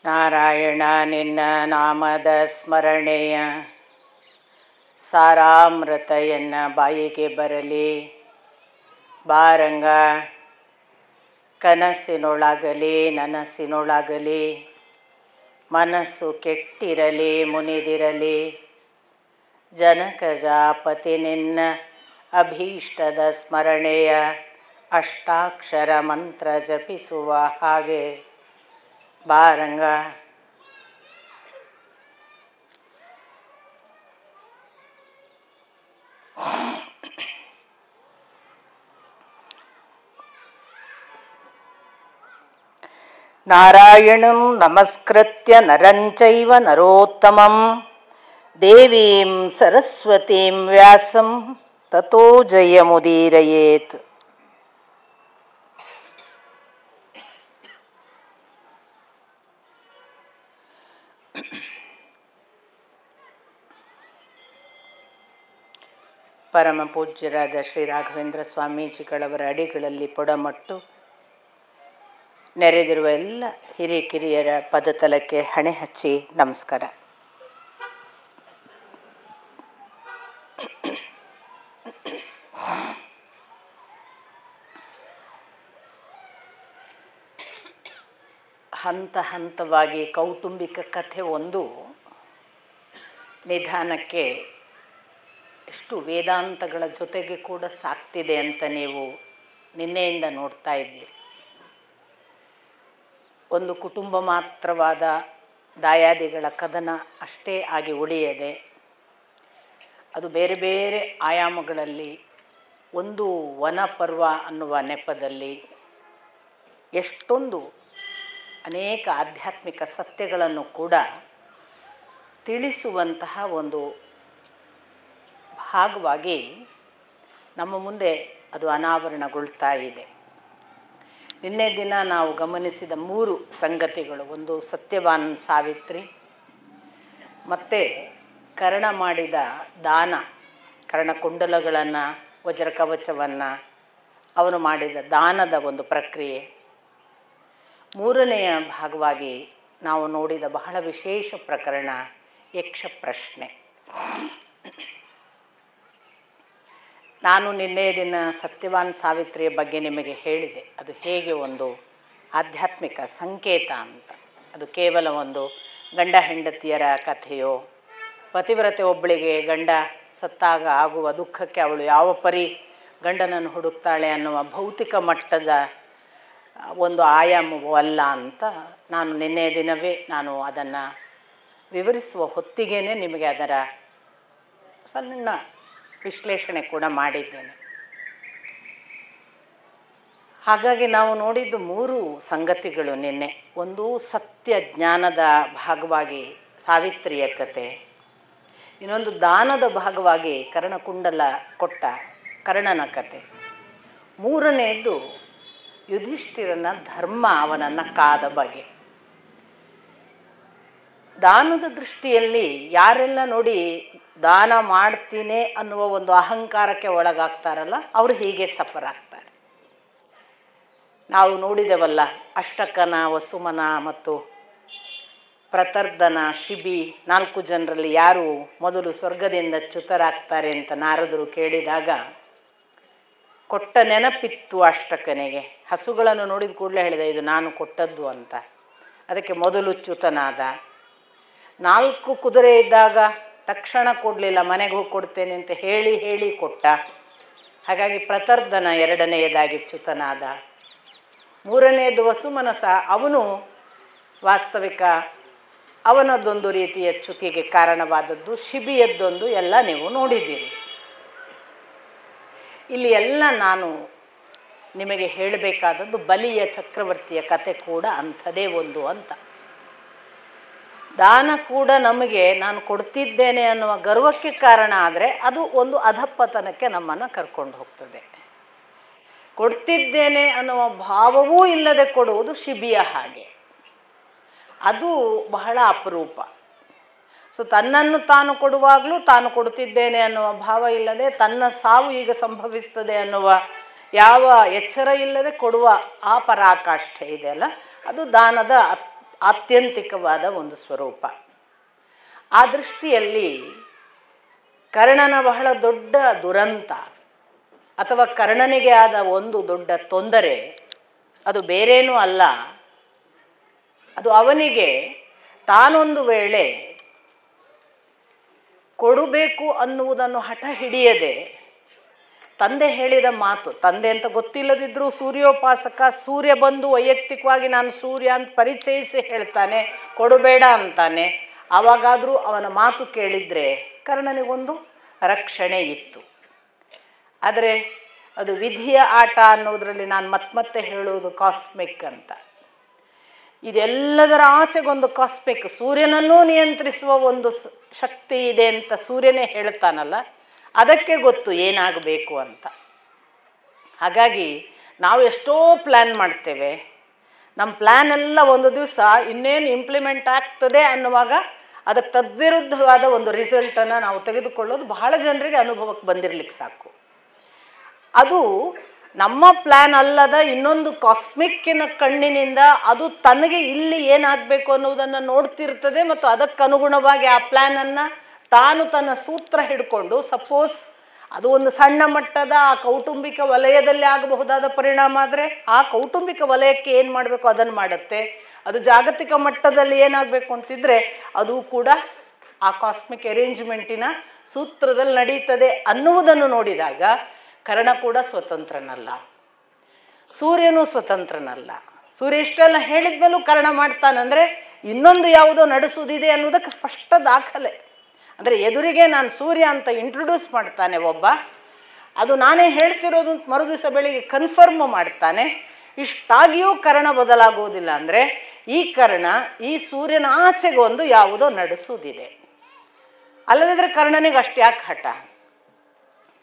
ನಾರಾಯಣ ನಿನ್ನ ನಾಮದ ಸ್ಮರಣೆಯ ಸಾರಾಮೃತ ಎನ್ನ ಬಾಯಿಗೆ ಬರಲಿ. ಬಾರಂಗ ಕನಸಿನೊಳಗಲಿ ನನಸಿನೊಳಗಲಿ ಮನಸ್ಸು ಕೆಟ್ಟಿರಲಿ ಮುನಿದಿರಲಿ. ಜನಕಜಾಪತಿ ನಿನ್ನ ಅಭೀಷ್ಟದ ಸ್ಮರಣೆಯ ಅಷ್ಟಾಕ್ಷರ ಮಂತ್ರ ಜಪಿಸುವ ಹಾಗೆ ಬಾರಂಗ. ನಾರಾಯಣಂ ನಮಸ್ಕೃತ್ಯ ನರಂ ಚೈವ ನರೋತ್ತಮಂ ದೇವೀಂ ಸರಸ್ವತೀಂ ವ್ಯಾಸಂ ತತೋ ಜಯಮುದೀರಯೇತ್. ಪರಮ ಪೂಜ್ಯರಾದ ಶ್ರೀ ರಾಘವೇಂದ್ರ ಸ್ವಾಮೀಜಿಗಳವರ ಅಡಿಗಳಲ್ಲಿ ಪೊಡಮಟ್ಟು ನೆರೆದಿರುವ ಎಲ್ಲ ಹಿರಿಕಿರಿಯರ ಪದತಲಕ್ಕೆ ಹಣೆ ಹಚ್ಚಿ ನಮಸ್ಕಾರ. ಹಂತ ಹಂತವಾಗಿ ಕೌಟುಂಬಿಕ ಕಥೆ ಒಂದು ನಿಧಾನಕ್ಕೆ ಎಷ್ಟು ವೇದಾಂತಗಳ ಜೊತೆಗೆ ಕೂಡ ಸಾಕ್ತಿದೆ ಅಂತ ನೀವು ನಿನ್ನೆಯಿಂದ ನೋಡ್ತಾ ಇದ್ದೀರಿ. ಒಂದು ಕುಟುಂಬ ಮಾತ್ರವಾದ ದಾಯಾದಿಗಳ ಕದನ ಅಷ್ಟೇ ಆಗಿ ಉಳಿಯದೆ ಅದು ಬೇರೆ ಬೇರೆ ಆಯಾಮಗಳಲ್ಲಿ ಒಂದು ವನಪರ್ವ ಅನ್ನುವ ನೆಪದಲ್ಲಿ ಎಷ್ಟೊಂದು ಅನೇಕ ಆಧ್ಯಾತ್ಮಿಕ ಸತ್ಯಗಳನ್ನು ಕೂಡ ತಿಳಿಸುವಂತಹ ಒಂದು ಭಾಗವಾಗಿ ನಮ್ಮ ಮುಂದೆ ಅದು ಅನಾವರಣಗೊಳ್ತಾ ಇದೆ. ನಿನ್ನೆ ದಿನ ನಾವು ಗಮನಿಸಿದ 3 ಸಂಗತಿಗಳು, ಒಂದು ಸತ್ಯವಾನ್ ಸಾವಿತ್ರಿ, ಮತ್ತು ಕರ್ಣ ಮಾಡಿದ ದಾನ, ಕರ್ಣಕುಂಡಲಗಳನ್ನು ವಜ್ರಕವಚವನ್ನು ಅವನು ಮಾಡಿದ ದಾನದ ಒಂದು ಪ್ರಕ್ರಿಯೆ. 3ನೆಯ ಭಾಗವಾಗಿ ನಾವು ನೋಡಿದ ಬಹಳ ವಿಶೇಷ ಪ್ರಕರಣ ಯಕ್ಷ ಪ್ರಶ್ನೆ. ನಾನು ನಿನ್ನೆಯ ದಿನ ಸತ್ಯವಾನ್ ಸಾವಿತ್ರಿಯ ಬಗ್ಗೆ ನಿಮಗೆ ಹೇಳಿದೆ, ಅದು ಹೇಗೆ ಒಂದು ಆಧ್ಯಾತ್ಮಿಕ ಸಂಕೇತ ಅಂತ. ಅದು ಕೇವಲ ಒಂದು ಗಂಡ ಹೆಂಡತಿಯರ ಕಥೆಯೋ, ಪತಿವ್ರತೆ ಒಬ್ಬಳಿಗೆ ಗಂಡ ಸತ್ತಾಗ ಆಗುವ ದುಃಖಕ್ಕೆ ಅವಳು ಯಾವ ಪರಿ ಗಂಡನನ್ನು ಹುಡುಕ್ತಾಳೆ ಅನ್ನುವ ಭೌತಿಕ ಮಟ್ಟದ ಒಂದು ಆಯಾಮವೂ ಅಲ್ಲ ಅಂತ ನಾನು ನಿನ್ನೆಯ ದಿನವೇ ನಾನು ಅದನ್ನು ವಿವರಿಸುವ ಹೊತ್ತಿಗೇ ನಿಮಗೆ ಅದರ ಸಣ್ಣ ವಿಶ್ಲೇಷಣೆ ಕೂಡ ಮಾಡಿದ್ದೇನೆ. ಹಾಗಾಗಿ ನಾವು ನೋಡಿದ್ದು 3 ಸಂಗತಿಗಳು ನಿನ್ನೆ. ಒಂದು ಸತ್ಯ ಜ್ಞಾನದ ಭಾಗವಾಗಿ ಸಾವಿತ್ರಿಯ ಕತೆ, ಇನ್ನೊಂದು ದಾನದ ಭಾಗವಾಗಿ ಕರ್ಣಕುಂಡಲ ಕೊಟ್ಟ ಕರ್ಣನ ಕತೆ, 3ನೇದು ಯುಧಿಷ್ಠಿರನ ಧರ್ಮ ಅವನನ್ನು ಕಾದ ಬಗೆ. ದಾನದ ದೃಷ್ಟಿಯಲ್ಲಿ ಯಾರೆಲ್ಲ ನೋಡಿ ದಾನ ಮಾಡ್ತೀನಿ ಅನ್ನುವ ಒಂದು ಅಹಂಕಾರಕ್ಕೆ ಒಳಗಾಗ್ತಾರಲ್ಲ ಅವರು ಹೀಗೆ ಸಫರ್ ಆಗ್ತಾರೆ. ನಾವು ನೋಡಿದೆವಲ್ಲ, ಅಷ್ಟಕನ, ವಸುಮನ ಮತ್ತು ಪ್ರತರ್ಧನ, ಶಿಬಿ 4 ಜನರಲ್ಲಿ ಯಾರು ಮೊದಲು ಸ್ವರ್ಗದಿಂದ ಚ್ಯುತರಾಗ್ತಾರೆ ಅಂತ ನಾರದರು ಕೇಳಿದಾಗ ಕೊಟ್ಟ ನೆನಪಿತ್ತು ಅಷ್ಟಕನಿಗೆ. ಹಸುಗಳನ್ನು ನೋಡಿದ ಕೂಡಲೇ ಹೇಳಿದ, ಇದು ನಾನು ಕೊಟ್ಟದ್ದು ಅಂತ. ಅದಕ್ಕೆ ಮೊದಲು ಚ್ಯುತನಾದ. 4 ಕುದುರೆ ಇದ್ದಾಗ ತಕ್ಷಣ ಕೊಡಲಿಲ್ಲ, ಮನೆಗೆ ಹೋಗಿ ಕೊಡ್ತೇನೆ ಅಂತ ಹೇಳಿ ಕೊಟ್ಟ. ಹಾಗಾಗಿ ಪ್ರತರ್ಧನ 2ನೇಯದಾಗಿ ಚ್ಯುತನಾದ. 3ನೇದು ವಸುಮನಸ, ಅವನು ವಾಸ್ತವಿಕ ಅವನದೊಂದು ರೀತಿಯ ಚ್ಯುತಿಗೆ ಕಾರಣವಾದದ್ದು. ಶಿಬಿಯದ್ದೊಂದು ಎಲ್ಲ ನೀವು ನೋಡಿದ್ದೀರಿ. ಇಲ್ಲಿ ಎಲ್ಲ ನಾನು ನಿಮಗೆ ಹೇಳಬೇಕಾದದ್ದು ಬಲಿಯ ಚಕ್ರವರ್ತಿಯ ಕತೆ ಕೂಡ ಅಂಥದೇ ಒಂದು ಅಂತ. ದಾನ ಕೂಡ ನಮಗೆ ನಾನು ಕೊಡ್ತಿದ್ದೇನೆ ಅನ್ನುವ ಗರ್ವಕ್ಕೆ ಕಾರಣ ಆದರೆ ಅದು ಒಂದು ಅಧಪ್ಪತನಕ್ಕೆ ನಮ್ಮನ್ನು ಕರ್ಕೊಂಡು ಹೋಗ್ತದೆ. ಕೊಡ್ತಿದ್ದೇನೆ ಅನ್ನುವ ಭಾವವೂ ಇಲ್ಲದೆ ಕೊಡುವುದು ಶಿಬಿಯ ಹಾಗೆ, ಅದು ಬಹಳ ಅಪರೂಪ. ಸೊ ತನ್ನನ್ನು ತಾನು ಕೊಡುವಾಗಲೂ ತಾನು ಕೊಡ್ತಿದ್ದೇನೆ ಅನ್ನುವ ಭಾವ ಇಲ್ಲದೆ, ತನ್ನ ಸಾವು ಈಗ ಸಂಭವಿಸ್ತದೆ ಅನ್ನುವ ಯಾವ ಎಚ್ಚರ ಇಲ್ಲದೆ ಕೊಡುವ ಆ ಪರಾಕಾಷ್ಠೆ ಇದೆಯಲ್ಲ, ಅದು ದಾನದ ಆತ್ಯಂತಿಕವಾದ ಒಂದು ಸ್ವರೂಪ. ಆ ದೃಷ್ಟಿಯಲ್ಲಿ ಕರ್ಣನ ಬಹಳ ದೊಡ್ಡ ದುರಂತ ಅಥವಾ ಕರ್ಣನಿಗೆ ಆದ ಒಂದು ದೊಡ್ಡ ತೊಂದರೆ ಅದು ಬೇರೇನೂ ಅಲ್ಲ, ಅದು ಅವನಿಗೆ ತಾನೊಂದು ವೇಳೆ ಕೊಡಬೇಕು ಅನ್ನುವುದನ್ನು ಹಠ ಹಿಡಿಯದೆ ತಂದೆ ಹೇಳಿದ ಮಾತು, ತಂದೆ ಅಂತ ಗೊತ್ತಿಲ್ಲದಿದ್ದರೂ ಸೂರ್ಯೋಪಾಸಕ, ಸೂರ್ಯ ಬಂದು ವೈಯಕ್ತಿಕವಾಗಿ ನಾನು ಸೂರ್ಯ ಅಂತ ಪರಿಚಯಿಸಿ ಹೇಳ್ತಾನೆ, ಕೊಡಬೇಡ ಅಂತಾನೆ. ಆವಾಗಾದರೂ ಅವನ ಮಾತು ಕೇಳಿದರೆ ಕರ್ಣನಿಗೊಂದು ರಕ್ಷಣೆ ಇತ್ತು. ಆದರೆ ಅದು ವಿಧಿಯ ಆಟ ಅನ್ನೋದರಲ್ಲಿ ನಾನು ಮತ್ತೆ ಹೇಳುವುದು ಕಾಸ್ಮಿಕ್ ಅಂತ. ಇದೆಲ್ಲದರ ಆಚೆಗೊಂದು ಕಾಸ್ಮಿಕ್, ಸೂರ್ಯನನ್ನೂ ನಿಯಂತ್ರಿಸುವ ಒಂದು ಶಕ್ತಿ ಇದೆ ಅಂತ ಸೂರ್ಯನೇ ಹೇಳ್ತಾನಲ್ಲ, ಅದಕ್ಕೆ ಗೊತ್ತು ಏನಾಗಬೇಕು ಅಂತ. ಹಾಗಾಗಿ ನಾವು ಎಷ್ಟೋ ಪ್ಲ್ಯಾನ್ ಮಾಡ್ತೇವೆ, ನಮ್ಮ ಪ್ಲ್ಯಾನ್ ಎಲ್ಲ ಒಂದು ದಿವಸ ಇನ್ನೇನು ಇಂಪ್ಲಿಮೆಂಟ್ ಆಗ್ತದೆ ಅನ್ನುವಾಗ ಅದಕ್ಕೆ ತದ್ವಿರುದ್ಧವಾದ ಒಂದು ರಿಸಲ್ಟನ್ನು ನಾವು ತೆಗೆದುಕೊಳ್ಳೋದು ಬಹಳ ಜನರಿಗೆ ಅನುಭವಕ್ಕೆ ಬಂದಿರಲಿಕ್ಕೆ ಸಾಕು. ಅದು ನಮ್ಮ ಪ್ಲ್ಯಾನ್ ಅಲ್ಲದ ಇನ್ನೊಂದು ಕಾಸ್ಮಿಕ್ಕಿನ ಕಣ್ಣಿನಿಂದ ಅದು ತನಗೆ ಇಲ್ಲಿ ಏನಾಗಬೇಕು ಅನ್ನೋದನ್ನು ನೋಡ್ತಿರ್ತದೆ ಮತ್ತು ಅದಕ್ಕನುಗುಣವಾಗಿ ಆ ಪ್ಲ್ಯಾನನ್ನು ತಾನು ತನ್ನ ಸೂತ್ರ ಹಿಡ್ಕೊಂಡು, ಸಪೋಸ್ ಅದು ಒಂದು ಸಣ್ಣ ಮಟ್ಟದ ಆ ಕೌಟುಂಬಿಕ ವಲಯದಲ್ಲಿ ಆಗಬಹುದಾದ ಪರಿಣಾಮ ಆದರೆ ಆ ಕೌಟುಂಬಿಕ ವಲಯಕ್ಕೆ ಏನು ಮಾಡಬೇಕು ಅದನ್ನು ಮಾಡುತ್ತೆ. ಅದು ಜಾಗತಿಕ ಮಟ್ಟದಲ್ಲಿ ಏನಾಗಬೇಕು ಅಂತಿದ್ರೆ ಅದು ಕೂಡ ಆ ಕಾಸ್ಮಿಕ್ ಅರೇಂಜ್ಮೆಂಟಿನ ಸೂತ್ರದಲ್ಲಿ ನಡೀತದೆ ಅನ್ನುವುದನ್ನು ನೋಡಿದಾಗ ಕರ್ಣ ಕೂಡ ಸ್ವತಂತ್ರನಲ್ಲ, ಸೂರ್ಯನೂ ಸ್ವತಂತ್ರನಲ್ಲ. ಸೂರ್ಯ ಇಷ್ಟೆಲ್ಲ ಹೇಳಿದ್ಮೇಲೂ ಕರ್ಣ ಮಾಡ್ತಾನಂದರೆ ಇನ್ನೊಂದು ಯಾವುದೋ ನಡೆಸುವುದಿದೆ ಅನ್ನೋದಕ್ಕೆ ಸ್ಪಷ್ಟ ದಾಖಲೆ. ಅಂದರೆ ಎದುರಿಗೆ ನಾನು ಸೂರ್ಯ ಅಂತ ಇಂಟ್ರೊಡ್ಯೂಸ್ ಮಾಡ್ತಾನೆ ಒಬ್ಬ, ಅದು ನಾನೇ ಹೇಳ್ತಿರೋದು ಮರುದಿವಸ ಬೆಳಿಗ್ಗೆ ಕನ್ಫರ್ಮ್ ಮಾಡ್ತಾನೆ. ಇಷ್ಟಾಗಿಯೂ ಕರ್ಣ ಬದಲಾಗುವುದಿಲ್ಲ ಅಂದರೆ ಈ ಕರ್ಣ ಈ ಸೂರ್ಯನ ಆಚೆಗೆ ಒಂದು ಯಾವುದೋ ನಡೆಸುವುದಿದೆ. ಅಲ್ಲದಿದ್ದರೆ ಕರ್ಣನಿಗೆ ಅಷ್ಟು ಯಾಕೆ ಹಠ?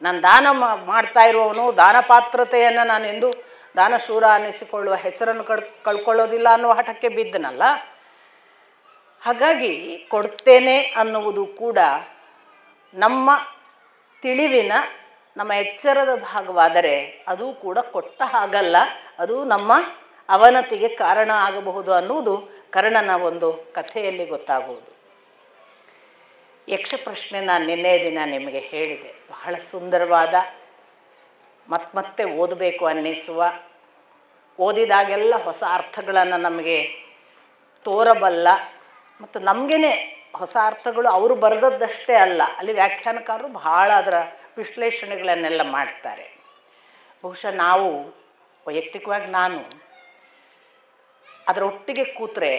ನಾನು ದಾನ ಮಾಡ್ತಾ ಇರುವವನು, ದಾನ ಪಾತ್ರತೆಯನ್ನು ನಾನು ಎಂದು ದಾನಶೂರ ಅನ್ನಿಸಿಕೊಳ್ಳುವ ಹೆಸರನ್ನು ಕಳ್ಕೊಳ್ಳೋದಿಲ್ಲ ಅನ್ನುವ ಹಠಕ್ಕೆ ಬಿದ್ದನಲ್ಲ. ಹಾಗಾಗಿ ಕೊಡ್ತೇನೆ ಅನ್ನುವುದು ಕೂಡ ನಮ್ಮ ತಿಳಿವಿನ, ನಮ್ಮ ಎಚ್ಚರದ ಭಾಗವಾದರೆ ಅದು ಕೂಡ ಕೊಟ್ಟ ಹಾಗಲ್ಲ, ಅದು ನಮ್ಮ ಅವನತಿಗೆ ಕಾರಣ ಆಗಬಹುದು ಅನ್ನುವುದು ಕರ್ಣನ ಒಂದು ಕಥೆಯಲ್ಲಿ ಗೊತ್ತಾಗುವುದು. ಯಕ್ಷ ಪ್ರಶ್ನೆ ನಾನು ನಿನ್ನೆ ದಿನ ನಿಮಗೆ ಹೇಳಿದೆ, ಬಹಳ ಸುಂದರವಾದ, ಮತ್ತೆ ಓದಬೇಕು ಅನ್ನಿಸುವ, ಓದಿದಾಗೆಲ್ಲ ಹೊಸ ಅರ್ಥಗಳನ್ನು ನಮಗೆ ತೋರಬಲ್ಲ ಮತ್ತು ನಮಗೇ ಹೊಸ ಅರ್ಥಗಳು ಅವರು ಬರೆದದ್ದಷ್ಟೇ ಅಲ್ಲ, ಅಲ್ಲಿ ವ್ಯಾಖ್ಯಾನಕಾರರು ಬಹಳ ಅದರ ವಿಶ್ಲೇಷಣೆಗಳನ್ನೆಲ್ಲ ಮಾಡ್ತಾರೆ. ಬಹುಶಃ ನಾವು ವೈಯಕ್ತಿಕವಾಗಿ ನಾನು ಅದರೊಟ್ಟಿಗೆ ಕೂತ್ರೆ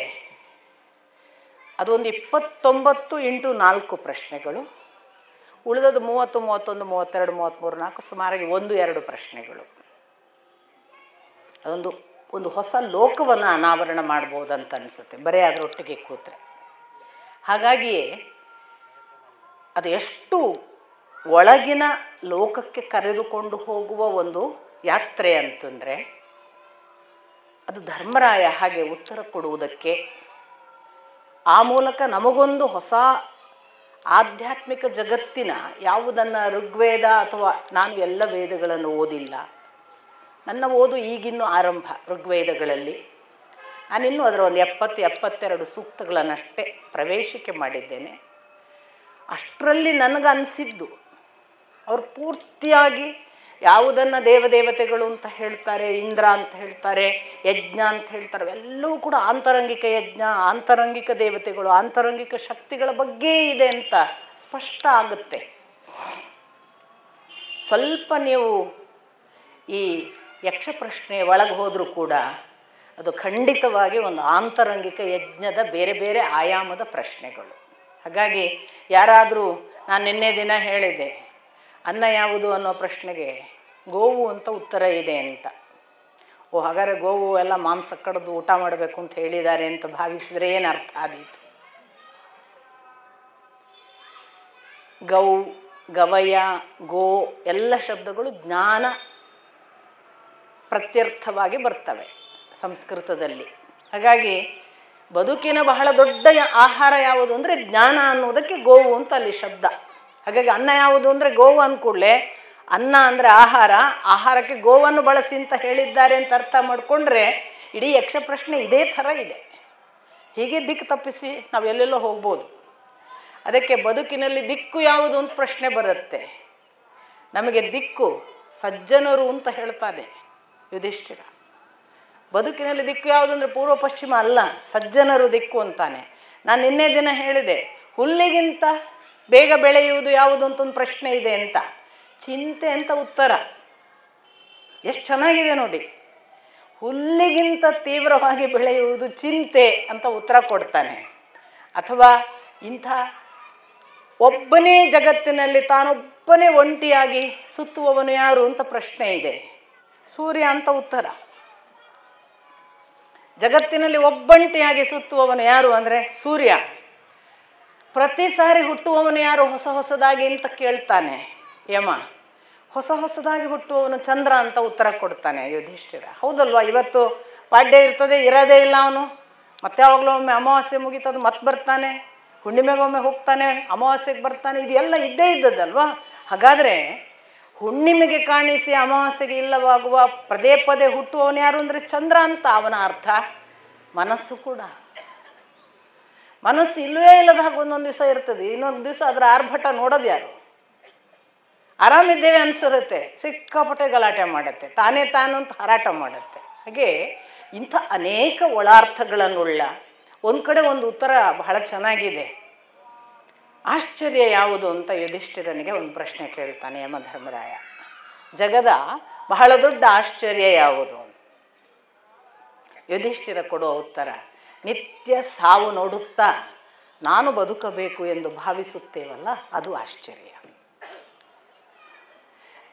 ಅದೊಂದು 29x4 ಪ್ರಶ್ನೆಗಳು, ಉಳಿದದ್ದು 30, 31, 32, 33, 34 ಸುಮಾರಾಗಿ 1-2 ಪ್ರಶ್ನೆಗಳು. ಒಂದು ಹೊಸ ಲೋಕವನ್ನು ಅನಾವರಣ ಮಾಡ್ಬೋದಂತ ಅನಿಸುತ್ತೆ ಬರೀ ಅದರೊಟ್ಟಿಗೆ ಕೂತ್ರೆ. ಹಾಗಾಗಿಯೇ ಅದು ಎಷ್ಟು ಒಳಗಿನ ಲೋಕಕ್ಕೆ ಕರೆದುಕೊಂಡು ಹೋಗುವ ಒಂದು ಯಾತ್ರೆ ಅಂತಂದರೆ ಅದು ಧರ್ಮರಾಯ ಹಾಗೆ ಉತ್ತರ ಕೊಡುವುದಕ್ಕೆ, ಆ ಮೂಲಕ ನಮಗೊಂದು ಹೊಸ ಆಧ್ಯಾತ್ಮಿಕ ಜಗತ್ತಿನ ಯಾವುದನ್ನು ಋಗ್ವೇದ ಅಥವಾ ನಾನು ಎಲ್ಲ ವೇದಗಳನ್ನು ಓದಿಲ್ಲ, ನನ್ನ ಓದು ಈಗಿನ್ನೂ ಆರಂಭ ಋಗ್ವೇದಗಳಲ್ಲಿ. ನಾನಿನ್ನೂ ಅದರ ಒಂದು 70-72 ಸೂಕ್ತಗಳನ್ನಷ್ಟೇ ಪ್ರವೇಶಿಕೆ ಮಾಡಿದ್ದೇನೆ. ಅಷ್ಟರಲ್ಲಿ ನನಗನ್ನಿಸಿದ್ದು ಅವರು ಪೂರ್ತಿಯಾಗಿ ಯಾವುದನ್ನು ದೇವದೇವತೆಗಳು ಅಂತ ಹೇಳ್ತಾರೆ, ಇಂದ್ರ ಅಂತ ಹೇಳ್ತಾರೆ, ಯಜ್ಞ ಅಂತ ಹೇಳ್ತಾರೆ, ಅವೆಲ್ಲವೂ ಕೂಡ ಆಂತರಂಗಿಕ ಯಜ್ಞ, ಆಂತರಂಗಿಕ ದೇವತೆಗಳು, ಆಂತರಂಗಿಕ ಶಕ್ತಿಗಳ ಬಗ್ಗೆ ಇದೆ ಅಂತ ಸ್ಪಷ್ಟ ಆಗುತ್ತೆ. ಸ್ವಲ್ಪ ನೀವು ಈ ಯಕ್ಷ ಪ್ರಶ್ನೆ ಒಳಗೆ ಹೋದರೂ ಕೂಡ ಅದು ಖಂಡಿತವಾಗಿ ಒಂದು ಆಂತರಂಗಿಕ ಯಜ್ಞದ ಬೇರೆ ಬೇರೆ ಆಯಾಮದ ಪ್ರಶ್ನೆಗಳು. ಹಾಗಾಗಿ ಯಾರಾದರೂ, ನಾನು ನಿನ್ನೆ ದಿನ ಹೇಳಿದೆ ಅನ್ನ ಯಾವುದು ಅನ್ನೋ ಪ್ರಶ್ನೆಗೆ ಗೋವು ಅಂತ ಉತ್ತರ ಇದೆ ಅಂತ. ಹಾಗಾದರೆ ಗೋವು ಎಲ್ಲ ಮಾಂಸ ಕಡಿದು ಊಟ ಮಾಡಬೇಕು ಅಂತ ಹೇಳಿದ್ದಾರೆ ಅಂತ ಭಾವಿಸಿದರೆ ಏನು ಅರ್ಥ ಆದೀತು? ಗೌ, ಗವಯ, ಗೋ ಎಲ್ಲ ಶಬ್ದಗಳು ಜ್ಞಾನ ಪ್ರತ್ಯರ್ಥವಾಗಿ ಬರ್ತವೆ ಸಂಸ್ಕೃತದಲ್ಲಿ. ಹಾಗಾಗಿ ಬದುಕಿನ ಬಹಳ ದೊಡ್ಡ ಆಹಾರ ಯಾವುದು ಅಂದರೆ ಜ್ಞಾನ ಅನ್ನೋದಕ್ಕೆ ಗೋವು ಅಂತ ಅಲ್ಲಿ ಶಬ್ದ. ಹಾಗಾಗಿ ಅನ್ನ ಯಾವುದು ಅಂದರೆ ಗೋವು ಅಂದ್ಕೂಡಲೇ ಅನ್ನ ಅಂದರೆ ಆಹಾರ, ಆಹಾರಕ್ಕೆ ಗೋವನ್ನು ಬಳಸಿ ಅಂತ ಹೇಳಿದ್ದಾರೆ ಅಂತ ಅರ್ಥ ಮಾಡಿಕೊಂಡ್ರೆ ಇಡೀ ಯಕ್ಷ ಪ್ರಶ್ನೆ ಇದೇ ಥರ ಇದೆ. ಹೀಗೆ ದಿಕ್ಕು ತಪ್ಪಿಸಿ ನಾವು ಎಲ್ಲೆಲ್ಲೋ ಹೋಗ್ಬೋದು. ಅದಕ್ಕೆ ಬದುಕಿನಲ್ಲಿ ದಿಕ್ಕು ಯಾವುದು ಅಂತ ಪ್ರಶ್ನೆ ಬರುತ್ತೆ. ನಮಗೆ ದಿಕ್ಕು ಸಜ್ಜನರು ಅಂತ ಹೇಳ್ತಾನೆ ಯುಧಿಷ್ಠಿರ. ಬದುಕಿನಲ್ಲಿ ದಿಕ್ಕು ಯಾವುದು ಅಂದರೆ ಪೂರ್ವ ಪಶ್ಚಿಮ ಅಲ್ಲ, ಸಜ್ಜನರು ದಿಕ್ಕು ಅಂತಾನೆ. ನಾನು ನಿನ್ನೆ ದಿನ ಹೇಳಿದೆ, ಹುಲ್ಲಿಗಿಂತ ಬೇಗ ಬೆಳೆಯುವುದು ಯಾವುದು ಅಂತ ಒಂದು ಪ್ರಶ್ನೆ ಇದೆ ಅಂತ. ಚಿಂತೆ ಅಂತ ಉತ್ತರ. ಎಷ್ಟು ಚೆನ್ನಾಗಿದೆ ನೋಡಿ. ಹುಲ್ಲಿಗಿಂತ ತೀವ್ರವಾಗಿ ಬೆಳೆಯುವುದು ಚಿಂತೆ ಅಂತ ಉತ್ತರ ಕೊಡ್ತಾನೆ. ಅಥವಾ ಇಂಥ ಒಬ್ಬನೇ ಜಗತ್ತಿನಲ್ಲಿ ತಾನೊಬ್ಬನೇ ಒಂಟಿಯಾಗಿ ಸುತ್ತುವವನು ಯಾರು ಅಂತ ಪ್ರಶ್ನೆ ಇದೆ. ಸೂರ್ಯ ಅಂತ ಉತ್ತರ. ಜಗತ್ತಿನಲ್ಲಿ ಒಬ್ಬಂಟಿಯಾಗಿ ಸುತ್ತುವವನು ಯಾರು ಅಂದರೆ ಸೂರ್ಯ. ಪ್ರತಿ ಸಾರಿ ಹುಟ್ಟುವವನು ಯಾರು ಹೊಸ ಹೊಸದಾಗಿ ಅಂತ ಕೇಳ್ತಾನೆ ಯಮ. ಹೊಸ ಹೊಸದಾಗಿ ಹುಟ್ಟುವವನು ಚಂದ್ರ ಅಂತ ಉತ್ತರ ಕೊಡ್ತಾನೆ ಯುಧಿಷ್ಠಿರ. ಹೌದಲ್ವಾ? ಇವತ್ತು ಪಾಡ್ಯ ಇರ್ತದೆ, ಇರೋದೇ ಇಲ್ಲ ಅವನು. ಮತ್ತೆ ಯಾವಾಗಲೂ ಒಮ್ಮೆ ಅಮಾವಾಸ್ಯೆ ಮುಗಿತದು ಮತ್ತೆ ಬರ್ತಾನೆ, ಹುಣ್ಣಿಮೆಗೊಮ್ಮೆ ಹೋಗ್ತಾನೆ, ಅಮಾವಾಸ್ಯೆಗೆ ಬರ್ತಾನೆ. ಇದು ಎಲ್ಲ ಇದ್ದೇ ಇದ್ದದಲ್ವಾ? ಹಾಗಾದರೆ ಹುಣ್ಣಿಮೆಗೆ ಕಾಣಿಸಿ ಅಮಾವಾಸ್ಯೆಗೆ ಇಲ್ಲವಾಗುವ ಪದೇ ಪದೇ ಹುಟ್ಟುವವನು ಯಾರು ಅಂದರೆ ಚಂದ್ರ ಅಂತ ಅವನ ಅರ್ಥ. ಮನಸ್ಸು ಕೂಡ. ಮನಸ್ಸು ಇಲ್ಲವೇ ಇಲ್ಲದ ಹಾಗೆ ಒಂದೊಂದು ದಿವಸ ಇರ್ತದೆ, ಇನ್ನೊಂದು ದಿವಸ ಅದರ ಆರ್ಭಟ ನೋಡೋದು ಯಾರು? ಆರಾಮಿದ್ದೇವೆ ಅನಿಸುತ್ತೆ, ಸಿಕ್ಕಾಪಟ್ಟೆ ಗಲಾಟೆ ಮಾಡುತ್ತೆ, ತಾನೇ ತಾನು ಅಂತ ಹಾರಾಟ ಮಾಡುತ್ತೆ. ಹಾಗೆ ಇಂಥ ಅನೇಕ ಒಳಾರ್ಥಗಳನ್ನುಳ್ಳ ಒಂದು ಕಡೆ ಒಂದು ಉತ್ತರ ಬಹಳ ಚೆನ್ನಾಗಿದೆ. ಆಶ್ಚರ್ಯ ಯಾವುದು ಅಂತ ಯುಧಿಷ್ಠಿರನಿಗೆ ಒಂದು ಪ್ರಶ್ನೆ ಕೇಳ್ತಾನೆ ಯಮಧರ್ಮರಾಯ. ಜಗದ ಬಹಳ ದೊಡ್ಡ ಆಶ್ಚರ್ಯ ಯಾವುದು? ಯುಧಿಷ್ಠಿರ ಕೊಡುವ ಉತ್ತರ, ನಿತ್ಯ ಸಾವು ನೋಡುತ್ತಾ ನಾನು ಬದುಕಬೇಕು ಎಂದು ಭಾವಿಸುತ್ತೇವಲ್ಲ, ಅದು ಆಶ್ಚರ್ಯ.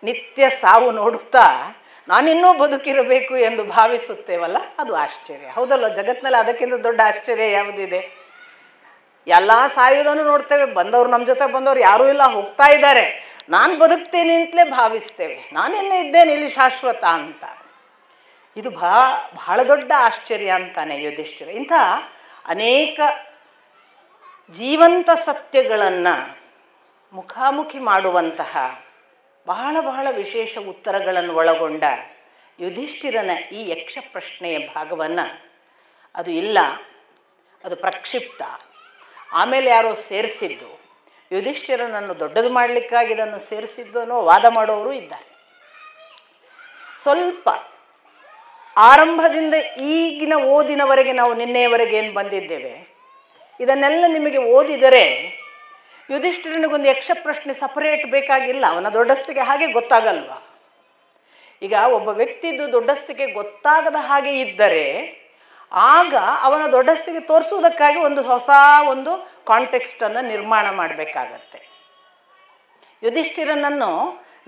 ನಿತ್ಯ ಸಾವು ನೋಡುತ್ತಾ ನಾನಿನ್ನೂ ಬದುಕಿರಬೇಕು ಎಂದು ಭಾವಿಸುತ್ತೇವಲ್ಲ, ಅದು ಆಶ್ಚರ್ಯ. ಹೌದಲ್ವ? ಜಗತ್ತಿನಲ್ಲಿ ಅದಕ್ಕಿಂತ ದೊಡ್ಡ ಆಶ್ಚರ್ಯ ಯಾವುದಿದೆ? ಎಲ್ಲ ಸಾಯೋದನ್ನು ನೋಡ್ತೇವೆ, ಬಂದವರು ನಮ್ಮ ಜೊತೆ ಬಂದವರು ಯಾರೂ ಇಲ್ಲ, ಹೋಗ್ತಾ ಇದ್ದಾರೆ. ನಾನು ಬದುಕ್ತೇನೆ ಅಂತಲೇ ಭಾವಿಸ್ತೇವೆ, ನಾನಿನ್ನೂ ಇದ್ದೇನೆ ಇಲ್ಲಿ ಶಾಶ್ವತ ಅಂತ. ಇದು ಬಹಳ ದೊಡ್ಡ ಆಶ್ಚರ್ಯ ಅಂತಾನೆ ಯುಧಿಷ್ಠಿರ. ಇಂಥ ಅನೇಕ ಜೀವಂತ ಸತ್ಯಗಳನ್ನು ಮುಖಾಮುಖಿ ಮಾಡುವಂತಹ ಬಹಳ ಬಹಳ ವಿಶೇಷ ಉತ್ತರಗಳನ್ನು ಒಳಗೊಂಡ ಯುಧಿಷ್ಠಿರನ ಈ ಯಕ್ಷ ಪ್ರಶ್ನೆಯ ಭಾಗವನ್ನು, ಅದು ಇಲ್ಲ, ಅದು ಪ್ರಕ್ಷಿಪ್ತ, ಆಮೇಲೆ ಯಾರೋ ಸೇರಿಸಿದ್ದು, ಯುಧಿಷ್ಠಿರನನ್ನು ದೊಡ್ಡದು ಮಾಡಲಿಕ್ಕಾಗಿ ಇದನ್ನು ಸೇರಿಸಿದ್ದು ಅನ್ನೋ ವಾದ ಮಾಡೋರು ಇದ್ದಾರೆ. ಸ್ವಲ್ಪ ಆರಂಭದಿಂದ ಈಗಿನ ಓದಿನವರೆಗೆ, ನಾವು ನಿನ್ನೆಯವರೆಗೆ ಏನು ಬಂದಿದ್ದೇವೆ, ಇದನ್ನೆಲ್ಲ ನಿಮಗೆ ಓದಿದರೆ ಯುಧಿಷ್ಠಿರನಿಗೊಂದು ಯಕ್ಷ ಪ್ರಶ್ನೆ ಸಪರೇಟ್ ಬೇಕಾಗಿಲ್ಲ. ಅವನ ದೊಡ್ಡಸ್ತಿಗೆ ಹಾಗೆ ಗೊತ್ತಾಗಲ್ವ? ಈಗ ಒಬ್ಬ ವ್ಯಕ್ತಿದ್ದು ದೊಡ್ಡಸ್ತಿಗೆ ಗೊತ್ತಾಗದ ಹಾಗೆ ಇದ್ದರೆ ಆಗ ಅವನ ದೊಡ್ಡಸ್ತಿಗೆ ತೋರಿಸುವುದಕ್ಕಾಗಿ ಒಂದು ಕಾಂಟೆಕ್ಸ್ಟನ್ನು ನಿರ್ಮಾಣ ಮಾಡಬೇಕಾಗತ್ತೆ. ಯುಧಿಷ್ಠಿರನನ್ನು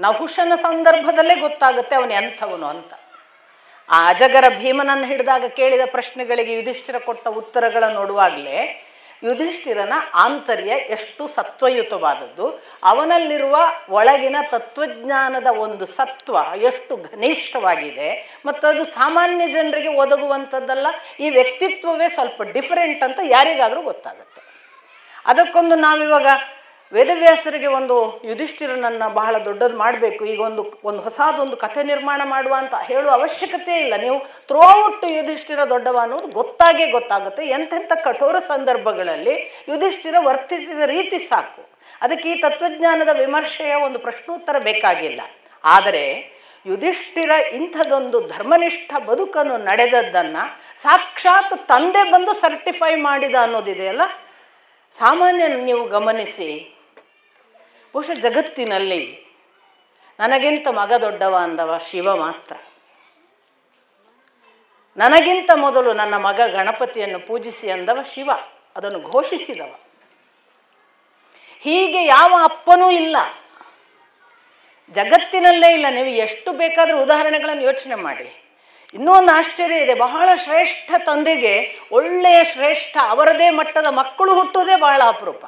ನಹುಷನ ಸಂದರ್ಭದಲ್ಲೇ ಗೊತ್ತಾಗುತ್ತೆ ಅವನು ಎಂಥವನು ಅಂತ. ಆ ಅಜಗರ ಭೀಮನನ್ನು ಹಿಡಿದಾಗ ಕೇಳಿದ ಪ್ರಶ್ನೆಗಳಿಗೆ ಯುಧಿಷ್ಠಿರ ಕೊಟ್ಟ ಉತ್ತರಗಳನ್ನು ನೋಡುವಾಗಲೇ ಯುಧಿಷ್ಠಿರನ ಆಂತರ್ಯ ಎಷ್ಟು ಸತ್ವಯುತವಾದದ್ದು, ಅವನಲ್ಲಿರುವ ಒಳಗಿನ ತತ್ವಜ್ಞಾನದ ಒಂದು ಸತ್ವ ಎಷ್ಟು ಘನಿಷ್ಠವಾಗಿದೆ, ಮತ್ತು ಅದು ಸಾಮಾನ್ಯ ಜನರಿಗೆ ಒದಗುವಂಥದ್ದಲ್ಲ, ಈ ವ್ಯಕ್ತಿತ್ವವೇ ಸ್ವಲ್ಪ ಡಿಫರೆಂಟ್ ಅಂತ ಯಾರಿಗಾದರೂ ಗೊತ್ತಾಗುತ್ತೆ. ಅದಕ್ಕೊಂದು ನಾವಿವಾಗ ವೇದವ್ಯಾಸರಿಗೆ ಒಂದು ಯುಧಿಷ್ಠಿರನನ್ನು ಬಹಳ ದೊಡ್ಡದು ಮಾಡಬೇಕು, ಈಗ ಒಂದು ಹೊಸದೊಂದು ಕಥೆ ನಿರ್ಮಾಣ ಮಾಡುವ ಅಂತ ಹೇಳುವ ಅವಶ್ಯಕತೆ ಇಲ್ಲ. ನೀವು ಥ್ರೂಔಟ್ ಯುಧಿಷ್ಠಿರ ದೊಡ್ಡವ ಅನ್ನೋದು ಗೊತ್ತಾಗುತ್ತೆ. ಎಂತೆಂಥ ಕಠೋರ ಸಂದರ್ಭಗಳಲ್ಲಿ ಯುಧಿಷ್ಠಿರ ವರ್ತಿಸಿದ ರೀತಿ ಸಾಕು. ಅದಕ್ಕೆ ಈ ತತ್ವಜ್ಞಾನದ ವಿಮರ್ಶೆಯ ಒಂದು ಪ್ರಶ್ನೋತ್ತರ ಬೇಕಾಗಿಲ್ಲ. ಆದರೆ ಯುಧಿಷ್ಠಿರ ಇಂಥದೊಂದು ಧರ್ಮನಿಷ್ಠ ಬದುಕನ್ನು ನಡೆದದ್ದನ್ನು ಸಾಕ್ಷಾತ್ ತಂದೆ ಬಂದು ಸರ್ಟಿಫೈ ಮಾಡಿದ ಅನ್ನೋದಿದೆಯಲ್ಲ, ಸಾಮಾನ್ಯ ನೀವು ಗಮನಿಸಿ, ಬಹುಶಃ ಜಗತ್ತಿನಲ್ಲಿ ನನಗಿಂತ ಮಗ ದೊಡ್ಡವ ಅಂದವ ಶಿವ ಮಾತ್ರ. ನನಗಿಂತ ಮೊದಲು ನನ್ನ ಮಗ ಗಣಪತಿಯನ್ನು ಪೂಜಿಸಿ ಅಂದವ ಶಿವ, ಅದನ್ನು ಘೋಷಿಸಿದವ. ಹೀಗೆ ಯಾವ ಅಪ್ಪನೂ ಇಲ್ಲ, ಜಗತ್ತಿನಲ್ಲೇ ಇಲ್ಲ. ನೀವು ಎಷ್ಟು ಬೇಕಾದರೂ ಉದಾಹರಣೆಗಳನ್ನು ಯೋಚನೆ ಮಾಡಿ. ಇನ್ನೂ ಒಂದು ಆಶ್ಚರ್ಯ ಇದೆ, ಬಹಳ ಶ್ರೇಷ್ಠ ತಂದೆಗೆ ಒಳ್ಳೆಯ ಶ್ರೇಷ್ಠ ಅವರದೇ ಮಟ್ಟದ ಮಕ್ಕಳು ಹುಟ್ಟುವುದೇ ಬಹಳ ಅಪರೂಪ.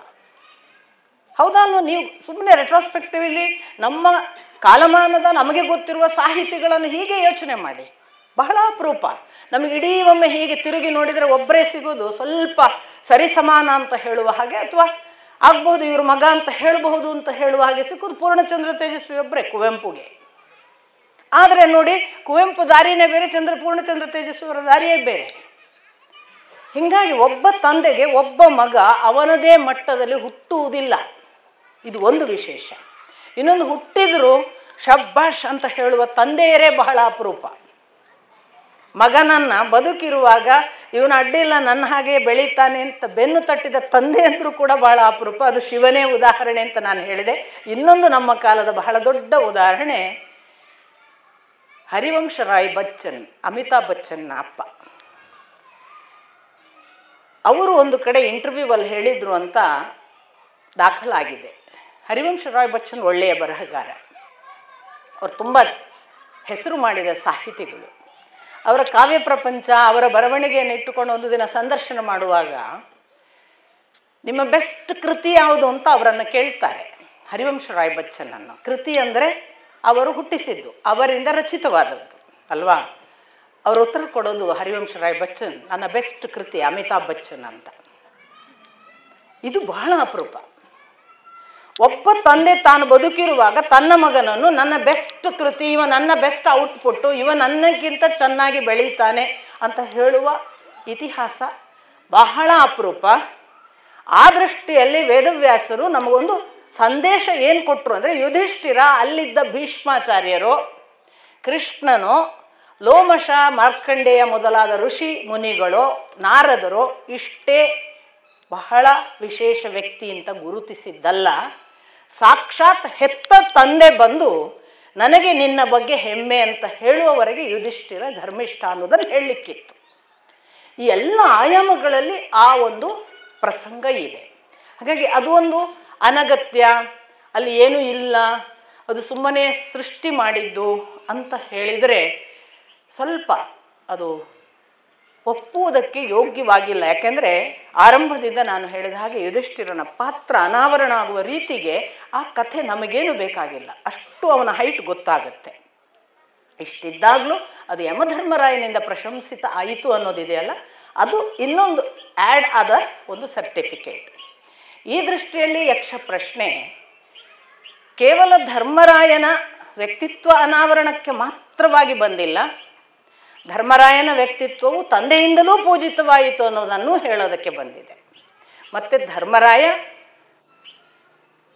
ಹೌದಾ ಅಲ್ವ? ನೀವು ಸುಮ್ಮನೆ ರೆಟ್ರೋಸ್ಪೆಕ್ಟಿವ್ಲಿ ನಮ್ಮ ಕಾಲಮಾನದ ನಮಗೆ ಗೊತ್ತಿರುವ ಸಾಹಿತಿಗಳನ್ನು ಹೀಗೆ ಯೋಚನೆ ಮಾಡಿ, ಬಹಳ ಅಪರೂಪ. ನಮಗೆ ಇಡೀ ಒಮ್ಮೆ ಹೀಗೆ ತಿರುಗಿ ನೋಡಿದರೆ ಒಬ್ಬರೇ ಸಿಗೋದು ಸ್ವಲ್ಪ ಸರಿಸಮಾನ ಅಂತ ಹೇಳುವ ಹಾಗೆ, ಅಥವಾ ಆಗ್ಬಹುದು ಇವ್ರ ಮಗ ಅಂತ ಹೇಳಬಹುದು ಅಂತ ಹೇಳುವ ಹಾಗೆ ಸಿಕ್ಕೋದು ಪೂರ್ಣಚಂದ್ರ ತೇಜಸ್ವಿ ಒಬ್ಬರೇ, ಕುವೆಂಪುಗೆ. ಆದರೆ ನೋಡಿ, ಕುವೆಂಪು ದಾರಿನೇ ಬೇರೆ, ಪೂರ್ಣಚಂದ್ರ ತೇಜಸ್ವಿ ಅವರ ದಾರಿಯೇ ಬೇರೆ. ಹೀಗಾಗಿ ಒಬ್ಬ ತಂದೆಗೆ ಒಬ್ಬ ಮಗ ಅವನದೇ ಮಟ್ಟದಲ್ಲಿ ಹುಟ್ಟುವುದಿಲ್ಲ, ಇದು ಒಂದು ವಿಶೇಷ. ಇನ್ನೊಂದು, ಹುಟ್ಟಿದರೂ ಶಬ್ಬಾಷ್ ಅಂತ ಹೇಳುವ ತಂದೆಯರೇ ಬಹಳ ಅಪರೂಪ. ಮಗನನ್ನು ಬದುಕಿರುವಾಗ ಇವನು ಅಡ್ಡಿಲ್ಲ ನನ್ನ ಹಾಗೆ ಬೆಳೀತಾನೆ ಅಂತ ಬೆನ್ನು ತಟ್ಟಿದ ತಂದೆ ಅಂದರೂ ಕೂಡ ಬಹಳ ಅಪರೂಪ. ಅದು ಶಿವನೇ ಉದಾಹರಣೆ ಅಂತ ನಾನು ಹೇಳಿದೆ. ಇನ್ನೊಂದು ನಮ್ಮ ಕಾಲದ ಬಹಳ ದೊಡ್ಡ ಉದಾಹರಣೆ ಹರಿವಂಶ ರಾಯ್ ಬಚ್ಚನ್, ಅಮಿತಾಬ್ ಬಚ್ಚನ್ನ ಅಪ್ಪ. ಅವರು ಒಂದು ಕಡೆ ಇಂಟರ್ವ್ಯೂವಲ್ಲಿ ಹೇಳಿದರು ಅಂತ ದಾಖಲಾಗಿದೆ. ಹರಿವಂಶ ರಾಯ್ ಬಚ್ಚನ್ ಒಳ್ಳೆಯ ಬರಹಗಾರ, ಅವರು ತುಂಬ ಹೆಸರು ಮಾಡಿದ ಸಾಹಿತಿಗಳು. ಅವರ ಕಾವ್ಯ ಪ್ರಪಂಚ, ಅವರ ಬರವಣಿಗೆಯನ್ನು ಇಟ್ಟುಕೊಂಡು ಒಂದು ದಿನ ಸಂದರ್ಶನ ಮಾಡುವಾಗ ನಿಮ್ಮ ಬೆಸ್ಟ್ ಕೃತಿ ಯಾವುದು ಅಂತ ಅವರನ್ನು ಕೇಳ್ತಾರೆ, ಹರಿವಂಶ ರಾಯ್ ಬಚ್ಚನನ್ನು. ಕೃತಿ ಅಂದರೆ ಅವರು ಹುಟ್ಟಿಸಿದ್ದು, ಅವರಿಂದ ರಚಿತವಾದದ್ದು ಅಲ್ವಾ. ಅವರು ಉತ್ತರ ಕೊಡೋದು, ಹರಿವಂಶ ರಾಯ್ ಬಚ್ಚನ್ ನನ್ನ ಬೆಸ್ಟ್ ಕೃತಿ ಅಮಿತಾಬ್ ಬಚ್ಚನ್ ಅಂತ. ಇದು ಬಹಳ ಅಪರೂಪ. ಒಬ್ಬ ತಂದೆ ತಾನು ಬದುಕಿರುವಾಗ ತನ್ನ ಮಗನನ್ನು ನನ್ನ ಬೆಸ್ಟ್ ಕೃತಿ, ಇವ ನನ್ನ ಬೆಸ್ಟ್ ಔಟ್ಪುಟ್ಟು, ಇವ ನನ್ನಕ್ಕಿಂತ ಚೆನ್ನಾಗಿ ಬೆಳೀತಾನೆ ಅಂತ ಹೇಳುವ ಇತಿಹಾಸ ಬಹಳ ಅಪರೂಪ. ಆ ದೃಷ್ಟಿಯಲ್ಲಿ ವೇದವ್ಯಾಸರು ನಮಗೊಂದು ಸಂದೇಶ ಏನು ಕೊಟ್ಟರು ಅಂದರೆ, ಯುಧಿಷ್ಠಿರ ಅಲ್ಲಿದ್ದ ಭೀಷ್ಮಾಚಾರ್ಯರು, ಕೃಷ್ಣನು, ಲೋಮಶ, ಮಾರ್ಕಂಡೇಯ ಮೊದಲಾದ ಋಷಿ ಮುನಿಗಳು, ನಾರದರು ಇಷ್ಟೇ ಬಹಳ ವಿಶೇಷ ವ್ಯಕ್ತಿ ಅಂತ ಗುರುತಿಸಿದ್ದಲ್ಲ, ಸಾಕ್ಷಾತ್ ಹೆತ್ತ ತಂದೆ ಬಂದು ನನಗೆ ನಿನ್ನ ಬಗ್ಗೆ ಹೆಮ್ಮೆ ಅಂತ ಹೇಳುವವರೆಗೆ ಯುಧಿಷ್ಠಿರ ಧರ್ಮಿಷ್ಠ ಅನ್ನೋದನ್ನು ಹೇಳಲಿಕ್ಕಿತ್ತು. ಈ ಎಲ್ಲ ಆಯಾಮಗಳಲ್ಲಿ ಆ ಒಂದು ಪ್ರಸಂಗ ಇದೆ. ಹಾಗಾಗಿ ಅದು ಒಂದು ಅನಗತ್ಯ, ಅಲ್ಲಿ ಏನೂ ಇಲ್ಲ, ಅದು ಸುಮ್ಮನೆ ಸೃಷ್ಟಿ ಮಾಡಿದ್ದು ಅಂತ ಹೇಳಿದರೆ ಸ್ವಲ್ಪ ಅದು ಒಪ್ಪುವುದಕ್ಕೆ ಯೋಗ್ಯವಾಗಿಲ್ಲ. ಯಾಕೆಂದರೆ ಆರಂಭದಿಂದ ನಾನು ಹೇಳಿದ ಹಾಗೆ ಯುಧಿಷ್ಠಿರನ ಪಾತ್ರ ಅನಾವರಣ ಆಗುವ ರೀತಿಗೆ ಆ ಕಥೆ ನಮಗೇನು ಬೇಕಾಗಿಲ್ಲ, ಅಷ್ಟು ಅವನ ಹೈಟ್ ಗೊತ್ತಾಗುತ್ತೆ. ಇಷ್ಟಿದ್ದಾಗಲೂ ಅದು ಯಮಧರ್ಮರಾಯನಿಂದ ಪ್ರಶಂಸಿತ ಆಯಿತು ಅನ್ನೋದಿದೆಯಲ್ಲ, ಅದು ಇನ್ನೊಂದು ಆ್ಯಡ್ ಆದ ಒಂದು ಸರ್ಟಿಫಿಕೇಟ್. ಈ ದೃಷ್ಟಿಯಲ್ಲಿ ಯಕ್ಷ ಪ್ರಶ್ನೆ ಕೇವಲ ಧರ್ಮರಾಯನ ವ್ಯಕ್ತಿತ್ವ ಅನಾವರಣಕ್ಕೆ ಮಾತ್ರವಾಗಿ ಬಂದಿಲ್ಲ, ಧರ್ಮರಾಯನ ವ್ಯಕ್ತಿತ್ವವು ತಂದೆಯಿಂದಲೂ ಪೂಜಿತವಾಯಿತು ಅನ್ನೋದನ್ನು ಹೇಳೋದಕ್ಕೆ ಬಂದಿದೆ. ಮತ್ತು ಧರ್ಮರಾಯ,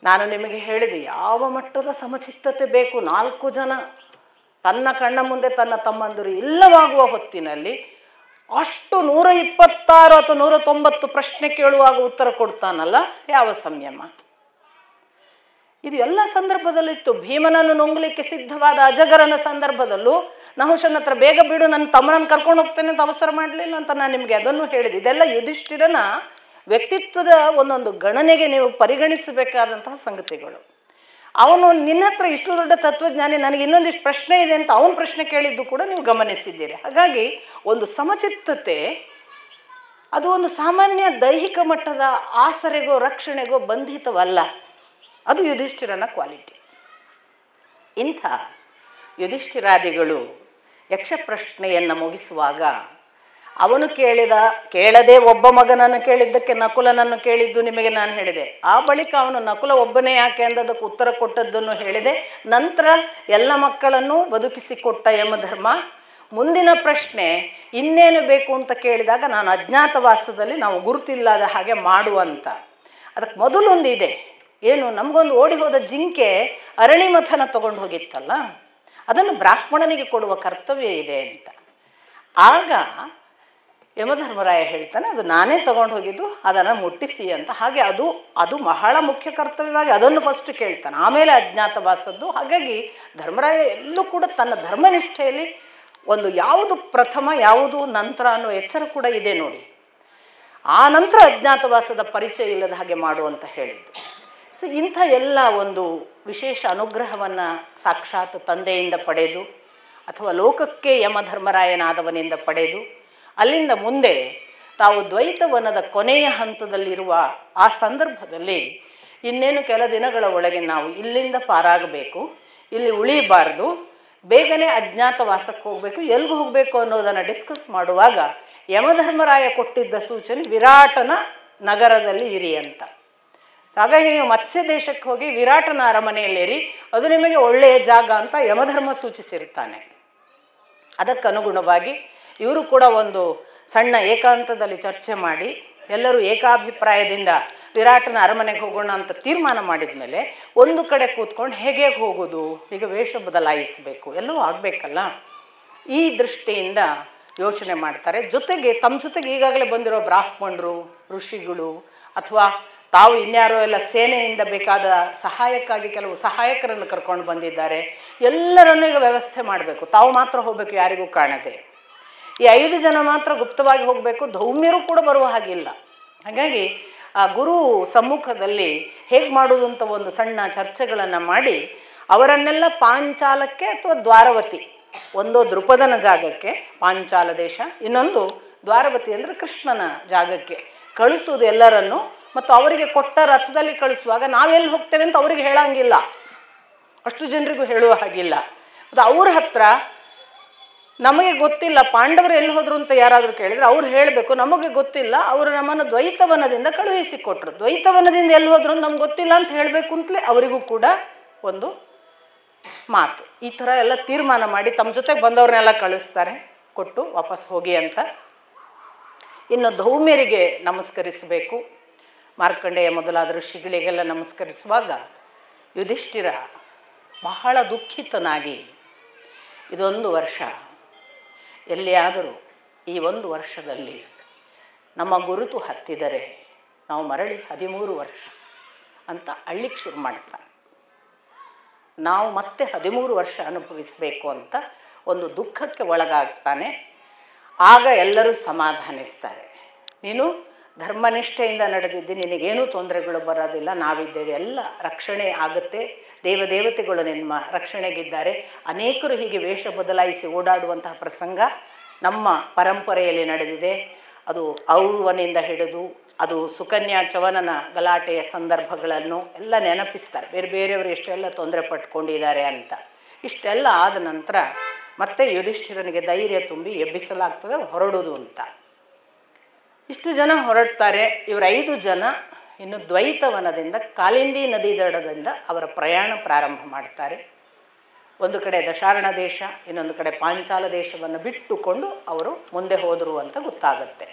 ನಾನು ನಿಮಗೆ ಹೇಳಿದೆ ಯಾವ ಮಟ್ಟದ ಸಮಚಿತ್ತತೆ ಬೇಕು. 4 ಜನ ತನ್ನ ಕಣ್ಣ ಮುಂದೆ ತನ್ನ ತಮ್ಮಂದಿರು ಇಲ್ಲವಾಗುವ ಹೊತ್ತಿನಲ್ಲಿ ಅಷ್ಟು 126 ಅಥವಾ 190 ಪ್ರಶ್ನೆ ಕೇಳುವಾಗ ಉತ್ತರ ಕೊಡ್ತಾನಲ್ಲ, ಯಾವ ಸಂಯಮ! ಇದು ಎಲ್ಲ ಸಂದರ್ಭದಲ್ಲಿತ್ತು. ಭೀಮನನ್ನು ನುಂಗಲಿಕ್ಕೆ ಸಿದ್ಧವಾದ ಅಜಗರನ ಸಂದರ್ಭದಲ್ಲೂ ನಹುಷನ ಹತ್ರ ಬೇಗ ಬಿಡು, ನನ್ನ ತಮ್ಮನನ್ನು ಕರ್ಕೊಂಡು ಹೋಗ್ತೇನೆ ಅಂತ ಅವಸರ ಮಾಡಲಿಲ್ಲ ಅಂತ ನಾನು ನಿಮಗೆ ಅದನ್ನು ಹೇಳಿದೆ. ಇದೆಲ್ಲ ಯುಧಿಷ್ಠಿರನ ವ್ಯಕ್ತಿತ್ವದ ಒಂದೊಂದು ಗಣನೆಗೆ ನೀವು ಪರಿಗಣಿಸಬೇಕಾದಂತಹ ಸಂಗತಿಗಳು. ಅವನು ನಿನ್ನ ಹತ್ರ ಇಷ್ಟು ದೊಡ್ಡ ತತ್ವಜ್ಞಾನಿ, ನನಗೆ ಇನ್ನೊಂದಿಷ್ಟು ಪ್ರಶ್ನೆ ಇದೆ ಅಂತ ಅವನು ಪ್ರಶ್ನೆ ಕೇಳಿದ್ದು ಕೂಡ ನೀವು ಗಮನಿಸಿದ್ದೀರಿ. ಹಾಗಾಗಿ ಒಂದು ಸಮಚಿತ್ತತೆ ಅದು ಒಂದು ಸಾಮಾನ್ಯ ದೈಹಿಕ ಮಟ್ಟದ ಆಸರೆಗೋ ರಕ್ಷಣೆಗೋ ಬಂಧಿತವಲ್ಲ, ಅದು ಯುಧಿಷ್ಠಿರನ ಕ್ವಾಲಿಟಿ. ಇಂಥ ಯುಧಿಷ್ಠಿರಾದಿಗಳು ಯಕ್ಷ ಪ್ರಶ್ನೆಯನ್ನು ಮುಗಿಸುವಾಗ ಅವನು ಕೇಳದೆ ಒಬ್ಬ ಮಗನನ್ನು ಕೇಳಿದ್ದಕ್ಕೆ ನಕುಲನನ್ನು ಕೇಳಿದ್ದು ನಿಮಗೆ ನಾನು ಹೇಳಿದೆ. ಆ ಬಳಿಕ ಅವನು ನಕುಲ ಒಬ್ಬನೇ ಯಾಕೆ ಅಂದದಕ್ಕೆ ಉತ್ತರ ಕೊಟ್ಟದ್ದನ್ನು ಹೇಳಿದೆ. ನಂತರ ಎಲ್ಲ ಮಕ್ಕಳನ್ನು ಬದುಕಿಸಿಕೊಟ್ಟ ಯಮಧರ್ಮ. ಮುಂದಿನ ಪ್ರಶ್ನೆ ಇನ್ನೇನು ಬೇಕು ಅಂತ ಕೇಳಿದಾಗ ನಾನು ಅಜ್ಞಾತವಾಸದಲ್ಲಿ ನಾವು ಗುರುತಿಲ್ಲದ ಹಾಗೆ ಮಾಡುವಂತ. ಅದಕ್ಕೆ ಮೊದಲೊಂದು ಇದೆ, ಏನು, ನಮಗೊಂದು ಓಡಿ ಹೋದ ಜಿಂಕೆ ಅರಳಿಮಥನ ತಗೊಂಡು ಹೋಗಿತ್ತಲ್ಲ, ಅದನ್ನು ಬ್ರಾಹ್ಮಣನಿಗೆ ಕೊಡುವ ಕರ್ತವ್ಯ ಇದೆ ಅಂತ. ಆಗ ಯಮಧರ್ಮರಾಯ ಹೇಳ್ತಾನೆ, ಅದು ನಾನೇ ತಗೊಂಡು ಹೋಗಿದ್ದು, ಅದನ್ನು ಮುಟ್ಟಿಸಿ ಅಂತ. ಹಾಗೆ ಅದು ಬಹಳ ಮುಖ್ಯ ಕರ್ತವ್ಯವಾಗಿ ಅದನ್ನು ಫಸ್ಟ್ ಕೇಳ್ತಾನೆ, ಆಮೇಲೆ ಅಜ್ಞಾತವಾಸದ್ದು. ಹಾಗಾಗಿ ಧರ್ಮರಾಯ ಎಲ್ಲೂ ಕೂಡ ತನ್ನ ಧರ್ಮನಿಷ್ಠೆಯಲ್ಲಿ ಒಂದು ಯಾವುದು ಪ್ರಥಮ ಯಾವುದು ನಂತರ ಅನ್ನೋ ಎಚ್ಚರ ಕೂಡ ಇದೆ ನೋಡಿ. ಆ ನಂತರ ಅಜ್ಞಾತವಾಸದ ಪರಿಚಯ ಇಲ್ಲದ ಹಾಗೆ ಮಾಡು ಅಂತ ಹೇಳಿದ್ದು. ಸೊ ಇಂಥ ಎಲ್ಲ ಒಂದು ವಿಶೇಷ ಅನುಗ್ರಹವನ್ನು ಸಾಕ್ಷಾತ್ ತಂದೆಯಿಂದ ಪಡೆದು ಅಥವಾ ಲೋಕಕ್ಕೆ ಯಮಧರ್ಮರಾಯನಾದವನಿಂದ ಪಡೆದು ಅಲ್ಲಿಂದ ಮುಂದೆ ತಾವು ದ್ವೈತವನದ ಕೊನೆಯ ಹಂತದಲ್ಲಿರುವ ಆ ಸಂದರ್ಭದಲ್ಲಿ ಇನ್ನೇನು ಕೆಲ ದಿನಗಳ ಒಳಗೆ ನಾವು ಇಲ್ಲಿಂದ ಪಾರಾಗಬೇಕು, ಇಲ್ಲಿ ಉಳಿಬಾರ್ದು, ಬೇಗನೆ ಅಜ್ಞಾತವಾಸಕ್ಕೆ ಹೋಗಬೇಕು, ಎಲ್ಲಿಗೂ ಹೋಗಬೇಕು ಅನ್ನೋದನ್ನು ಡಿಸ್ಕಸ್ ಮಾಡುವಾಗ ಯಮಧರ್ಮರಾಯ ಕೊಟ್ಟಿದ್ದ ಸೂಚನೆ ವಿರಾಟನ ನಗರದಲ್ಲಿ ಇರಿ ಅಂತ. ಹಾಗಾಗಿ ನೀವು ಮತ್ಸ್ಯ ದೇಶಕ್ಕೆ ಹೋಗಿ ವಿರಾಟನ ಅರಮನೆಯಲ್ಲಿರಿ, ಅದು ನಿಮಗೆ ಒಳ್ಳೆಯ ಜಾಗ ಅಂತ ಯಮಧರ್ಮ ಸೂಚಿಸಿರ್ತಾನೆ. ಅದಕ್ಕನುಗುಣವಾಗಿ ಇವರು ಕೂಡ ಒಂದು ಸಣ್ಣ ಏಕಾಂತದಲ್ಲಿ ಚರ್ಚೆ ಮಾಡಿ ಎಲ್ಲರೂ ಏಕಾಭಿಪ್ರಾಯದಿಂದ ವಿರಾಟನ ಅರಮನೆಗೆ ಹೋಗೋಣ ಅಂತ ತೀರ್ಮಾನ ಮಾಡಿದ ಮೇಲೆ ಒಂದು ಕಡೆ ಕೂತ್ಕೊಂಡು ಹೇಗೆ ಹೋಗೋದು, ಈಗ ವೇಷ ಬದಲಾಯಿಸಬೇಕು, ಎಲ್ಲವೂ ಆಗಬೇಕಲ್ಲ. ಈ ದೃಷ್ಟಿಯಿಂದ ಯೋಚನೆ ಮಾಡ್ತಾರೆ. ಜೊತೆಗೆ ತಮ್ಮ ಜೊತೆಗೆ ಈಗಾಗಲೇ ಬಂದಿರೋ ಬ್ರಾಹ್ಮಣರು, ಋಷಿಗಳು ಅಥವಾ ತಾವು ಇನ್ಯಾರೋ ಎಲ್ಲ ಸೇನೆಯಿಂದ ಬೇಕಾದ ಸಹಾಯಕ್ಕಾಗಿ ಕೆಲವು ಸಹಾಯಕರನ್ನು ಕರ್ಕೊಂಡು ಬಂದಿದ್ದಾರೆ. ಎಲ್ಲರನ್ನೂ ಈಗ ವ್ಯವಸ್ಥೆ ಮಾಡಬೇಕು. ತಾವು ಮಾತ್ರ ಹೋಗಬೇಕು, ಯಾರಿಗೂ ಕಾಣದೆ. ಈ 5 ಜನ ಮಾತ್ರ ಗುಪ್ತವಾಗಿ ಹೋಗಬೇಕು, ಧೌಮ್ಯರು ಕೂಡ ಬರುವ ಹಾಗಿಲ್ಲ. ಹಾಗಾಗಿ ಆ ಗುರು ಸಮ್ಮುಖದಲ್ಲಿ ಹೇಗೆ ಮಾಡೋದು ಅಂತ ಒಂದು ಸಣ್ಣ ಚರ್ಚೆಗಳನ್ನು ಮಾಡಿ ಅವರನ್ನೆಲ್ಲ ಪಾಂಚಾಲಕ್ಕೆ ಅಥವಾ ದ್ವಾರವತಿ, ಒಂದು ದೃಪದನ ಜಾಗಕ್ಕೆ ಪಾಂಚಾಲ ದೇಶ, ಇನ್ನೊಂದು ದ್ವಾರವತಿ ಅಂದರೆ ಕೃಷ್ಣನ ಜಾಗಕ್ಕೆ ಕಳಿಸೋದು ಎಲ್ಲರನ್ನು. ಮತ್ತು ಅವರಿಗೆ ಕೊಟ್ಟ ರಥದಲ್ಲಿ ಕಳಿಸುವಾಗ ನಾವೆಲ್ಲಿ ಹೋಗ್ತೇವೆ ಅಂತ ಅವ್ರಿಗೆ ಹೇಳೋಂಗಿಲ್ಲ, ಅಷ್ಟು ಜನರಿಗೂ ಹೇಳುವ ಹಾಗಿಲ್ಲ. ಮತ್ತು ಅವ್ರ ಹತ್ರ ನಮಗೆ ಗೊತ್ತಿಲ್ಲ ಪಾಂಡವರು ಎಲ್ಲಿ ಹೋದ್ರು ಅಂತ ಯಾರಾದರೂ ಕೇಳಿದರೆ ಅವ್ರು ಹೇಳಬೇಕು ನಮಗೆ ಗೊತ್ತಿಲ್ಲ, ಅವರು ನಮ್ಮನ್ನು ದ್ವೈತವನದಿಂದ ಕಳುಹಿಸಿಕೊಟ್ರು, ದ್ವೈತವನದಿಂದ ಎಲ್ಲಿ ಹೋದ್ರು ಅಂತ ನಮ್ಗೆ ಗೊತ್ತಿಲ್ಲ ಅಂತ ಹೇಳಬೇಕು ಅಂತಲೇ ಅವರಿಗೂ ಕೂಡ ಒಂದು ಮಾತು. ಈ ಥರ ಎಲ್ಲ ತೀರ್ಮಾನ ಮಾಡಿ ತಮ್ಮ ಜೊತೆಗೆ ಬಂದವ್ರನ್ನೆಲ್ಲ ಕಳಿಸ್ತಾರೆ, ಕೊಟ್ಟು ವಾಪಸ್ ಹೋಗಿ ಅಂತ. ಇನ್ನು ಧೌಮ್ಯರಿಗೆ ನಮಸ್ಕರಿಸಬೇಕು, ಮಾರ್ಕಂಡೇಯ ಮೊದಲಾದ ಋಷಿಗಳಿಗೆಲ್ಲ ನಮಸ್ಕರಿಸುವಾಗ ಯುಧಿಷ್ಠಿರ ಬಹಳ ದುಃಖಿತನಾಗಿ, ಇದೊಂದು ವರ್ಷ ಎಲ್ಲಿಯಾದರೂ ಈ ಒಂದು ವರ್ಷದಲ್ಲಿ ನಮ್ಮ ಗುರುತು ಹತ್ತಿದರೆ ನಾವು ಮರಳಿ 13 ವರ್ಷ ಅಂತ ಅಳ್ಳಿಕ್ಕೆ ಶುರು ಮಾಡ್ತಾನೆ. ನಾವು ಮತ್ತೆ 13 ವರ್ಷ ಅನುಭವಿಸಬೇಕು ಅಂತ ಒಂದು ದುಃಖಕ್ಕೆ ಒಳಗಾಗ್ತಾನೆ. ಆಗ ಎಲ್ಲರೂ ಸಮಾಧಾನಿಸ್ತಾರೆ, ನೀನು ಧರ್ಮನಿಷ್ಠೆಯಿಂದ ನಡೆದಿದ್ದಿ, ನಿನಗೇನೂ ತೊಂದರೆಗಳು ಬರೋದಿಲ್ಲ, ನಾವಿದ್ದೇವೆ, ಎಲ್ಲ ರಕ್ಷಣೆ ಆಗುತ್ತೆ, ದೇವದೇವತೆಗಳು ನಿಮ್ಮ ರಕ್ಷಣೆಗಿದ್ದಾರೆ. ಅನೇಕರು ಹೀಗೆ ವೇಷ ಬದಲಾಯಿಸಿ ಓಡಾಡುವಂತಹ ಪ್ರಸಂಗ ನಮ್ಮ ಪರಂಪರೆಯಲ್ಲಿ ನಡೆದಿದೆ. ಅದು ಔರ್ವನಿಂದ ಹಿಡಿದು ಅದು ಸುಕನ್ಯಾ ಚವನನ ಗಲಾಟೆಯ ಸಂದರ್ಭಗಳನ್ನು ಎಲ್ಲ ನೆನಪಿಸ್ತಾರೆ, ಬೇರೆ ಬೇರೆಯವರು ಎಷ್ಟೆಲ್ಲ ತೊಂದರೆ ಪಟ್ಕೊಂಡಿದ್ದಾರೆ ಅಂತ. ಇಷ್ಟೆಲ್ಲ ಆದ ನಂತರ ಮತ್ತೆ ಯುಧಿಷ್ಠಿರನಿಗೆ ಧೈರ್ಯ ತುಂಬಿ ಎಬ್ಬಿಸಲಾಗ್ತದೆ ಹೊರಡೋದು ಅಂತ. ಇಷ್ಟು ಜನ ಹೊರಡ್ತಾರೆ. ಇವರು 5 ಜನ ಇನ್ನು ದ್ವೈತವನದಿಂದ ಕಾಲಿಂದಿ ನದಿ ದಡದಿಂದ ಅವರ ಪ್ರಯಾಣ ಪ್ರಾರಂಭ ಮಾಡ್ತಾರೆ. ಒಂದು ಕಡೆ ದಶಾರ್ಣ ದೇಶ, ಇನ್ನೊಂದು ಕಡೆ ಪಾಂಚಾಲ ದೇಶವನ್ನು ಬಿಟ್ಟುಕೊಂಡು ಅವರು ಮುಂದೆ ಹೋದರು ಅಂತ ಗೊತ್ತಾಗುತ್ತೆ.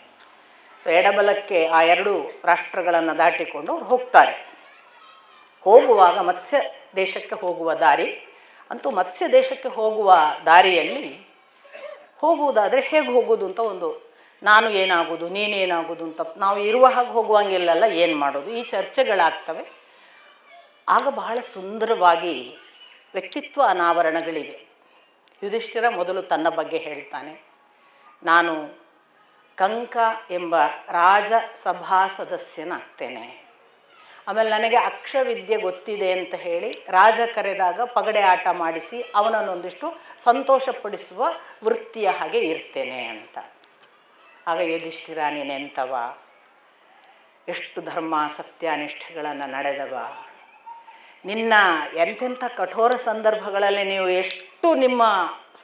ಸೊ ಎಡಬಲಕ್ಕೆ ಆ 2 ರಾಷ್ಟ್ರಗಳನ್ನು ದಾಟಿಕೊಂಡು ಅವ್ರು ಹೋಗ್ತಾರೆ. ಹೋಗುವಾಗ ಮತ್ಸ್ಯ ದೇಶಕ್ಕೆ ಹೋಗುವ ದಾರಿ ಅಂತೂ, ಮತ್ಸ್ಯ ದೇಶಕ್ಕೆ ಹೋಗುವ ದಾರಿಯಲ್ಲಿ ಹೋಗುವುದಾದರೆ ಹೇಗೆ ಹೋಗೋದು ಅಂತ ಒಂದು, ನಾನು ಏನಾಗೋದು ನೀನೇನಾಗೋದು ಅಂತ ನಾವು ಇರುವ ಹಾಗೆ ಹೋಗುವಂಗಿಲ್ಲಲ್ಲ, ಏನು ಮಾಡೋದು, ಈ ಚರ್ಚೆಗಳಾಗ್ತವೆ. ಆಗ ಬಹಳ ಸುಂದರವಾಗಿ ವ್ಯಕ್ತಿತ್ವ ಅನಾವರಣಗಳಿವೆ. ಯುಧಿಷ್ಠಿರ ಮೊದಲು ತನ್ನ ಬಗ್ಗೆ ಹೇಳ್ತಾನೆ, ನಾನು ಕಂಕ ಎಂಬ ರಾಜ ಸಭಾ ಸದಸ್ಯನಾಗ್ತೇನೆ. ಆಮೇಲೆ ನನಗೆ ಅಕ್ಷವಿದ್ಯೆ ಗೊತ್ತಿದೆ ಅಂತ ಹೇಳಿ ರಾಜ ಕರೆದಾಗ ಪಗಡೆ ಆಟ ಮಾಡಿಸಿ ಅವನನ್ನೊಂದಿಷ್ಟು ಸಂತೋಷಪಡಿಸುವ ವೃತ್ತಿಯ ಹಾಗೆ ಇರ್ತೇನೆ ಅಂತ. ಆಗ ಯುಧಿಷ್ಠಿರ, ನೀನೆಂಥವ, ಎಷ್ಟು ಧರ್ಮ ಸತ್ಯನಿಷ್ಠೆಗಳನ್ನು ನಡೆದವ, ನಿನ್ನ ಎಂತೆಂಥ ಕಠೋರ ಸಂದರ್ಭಗಳಲ್ಲಿ ನೀವು ಎಷ್ಟು ನಿಮ್ಮ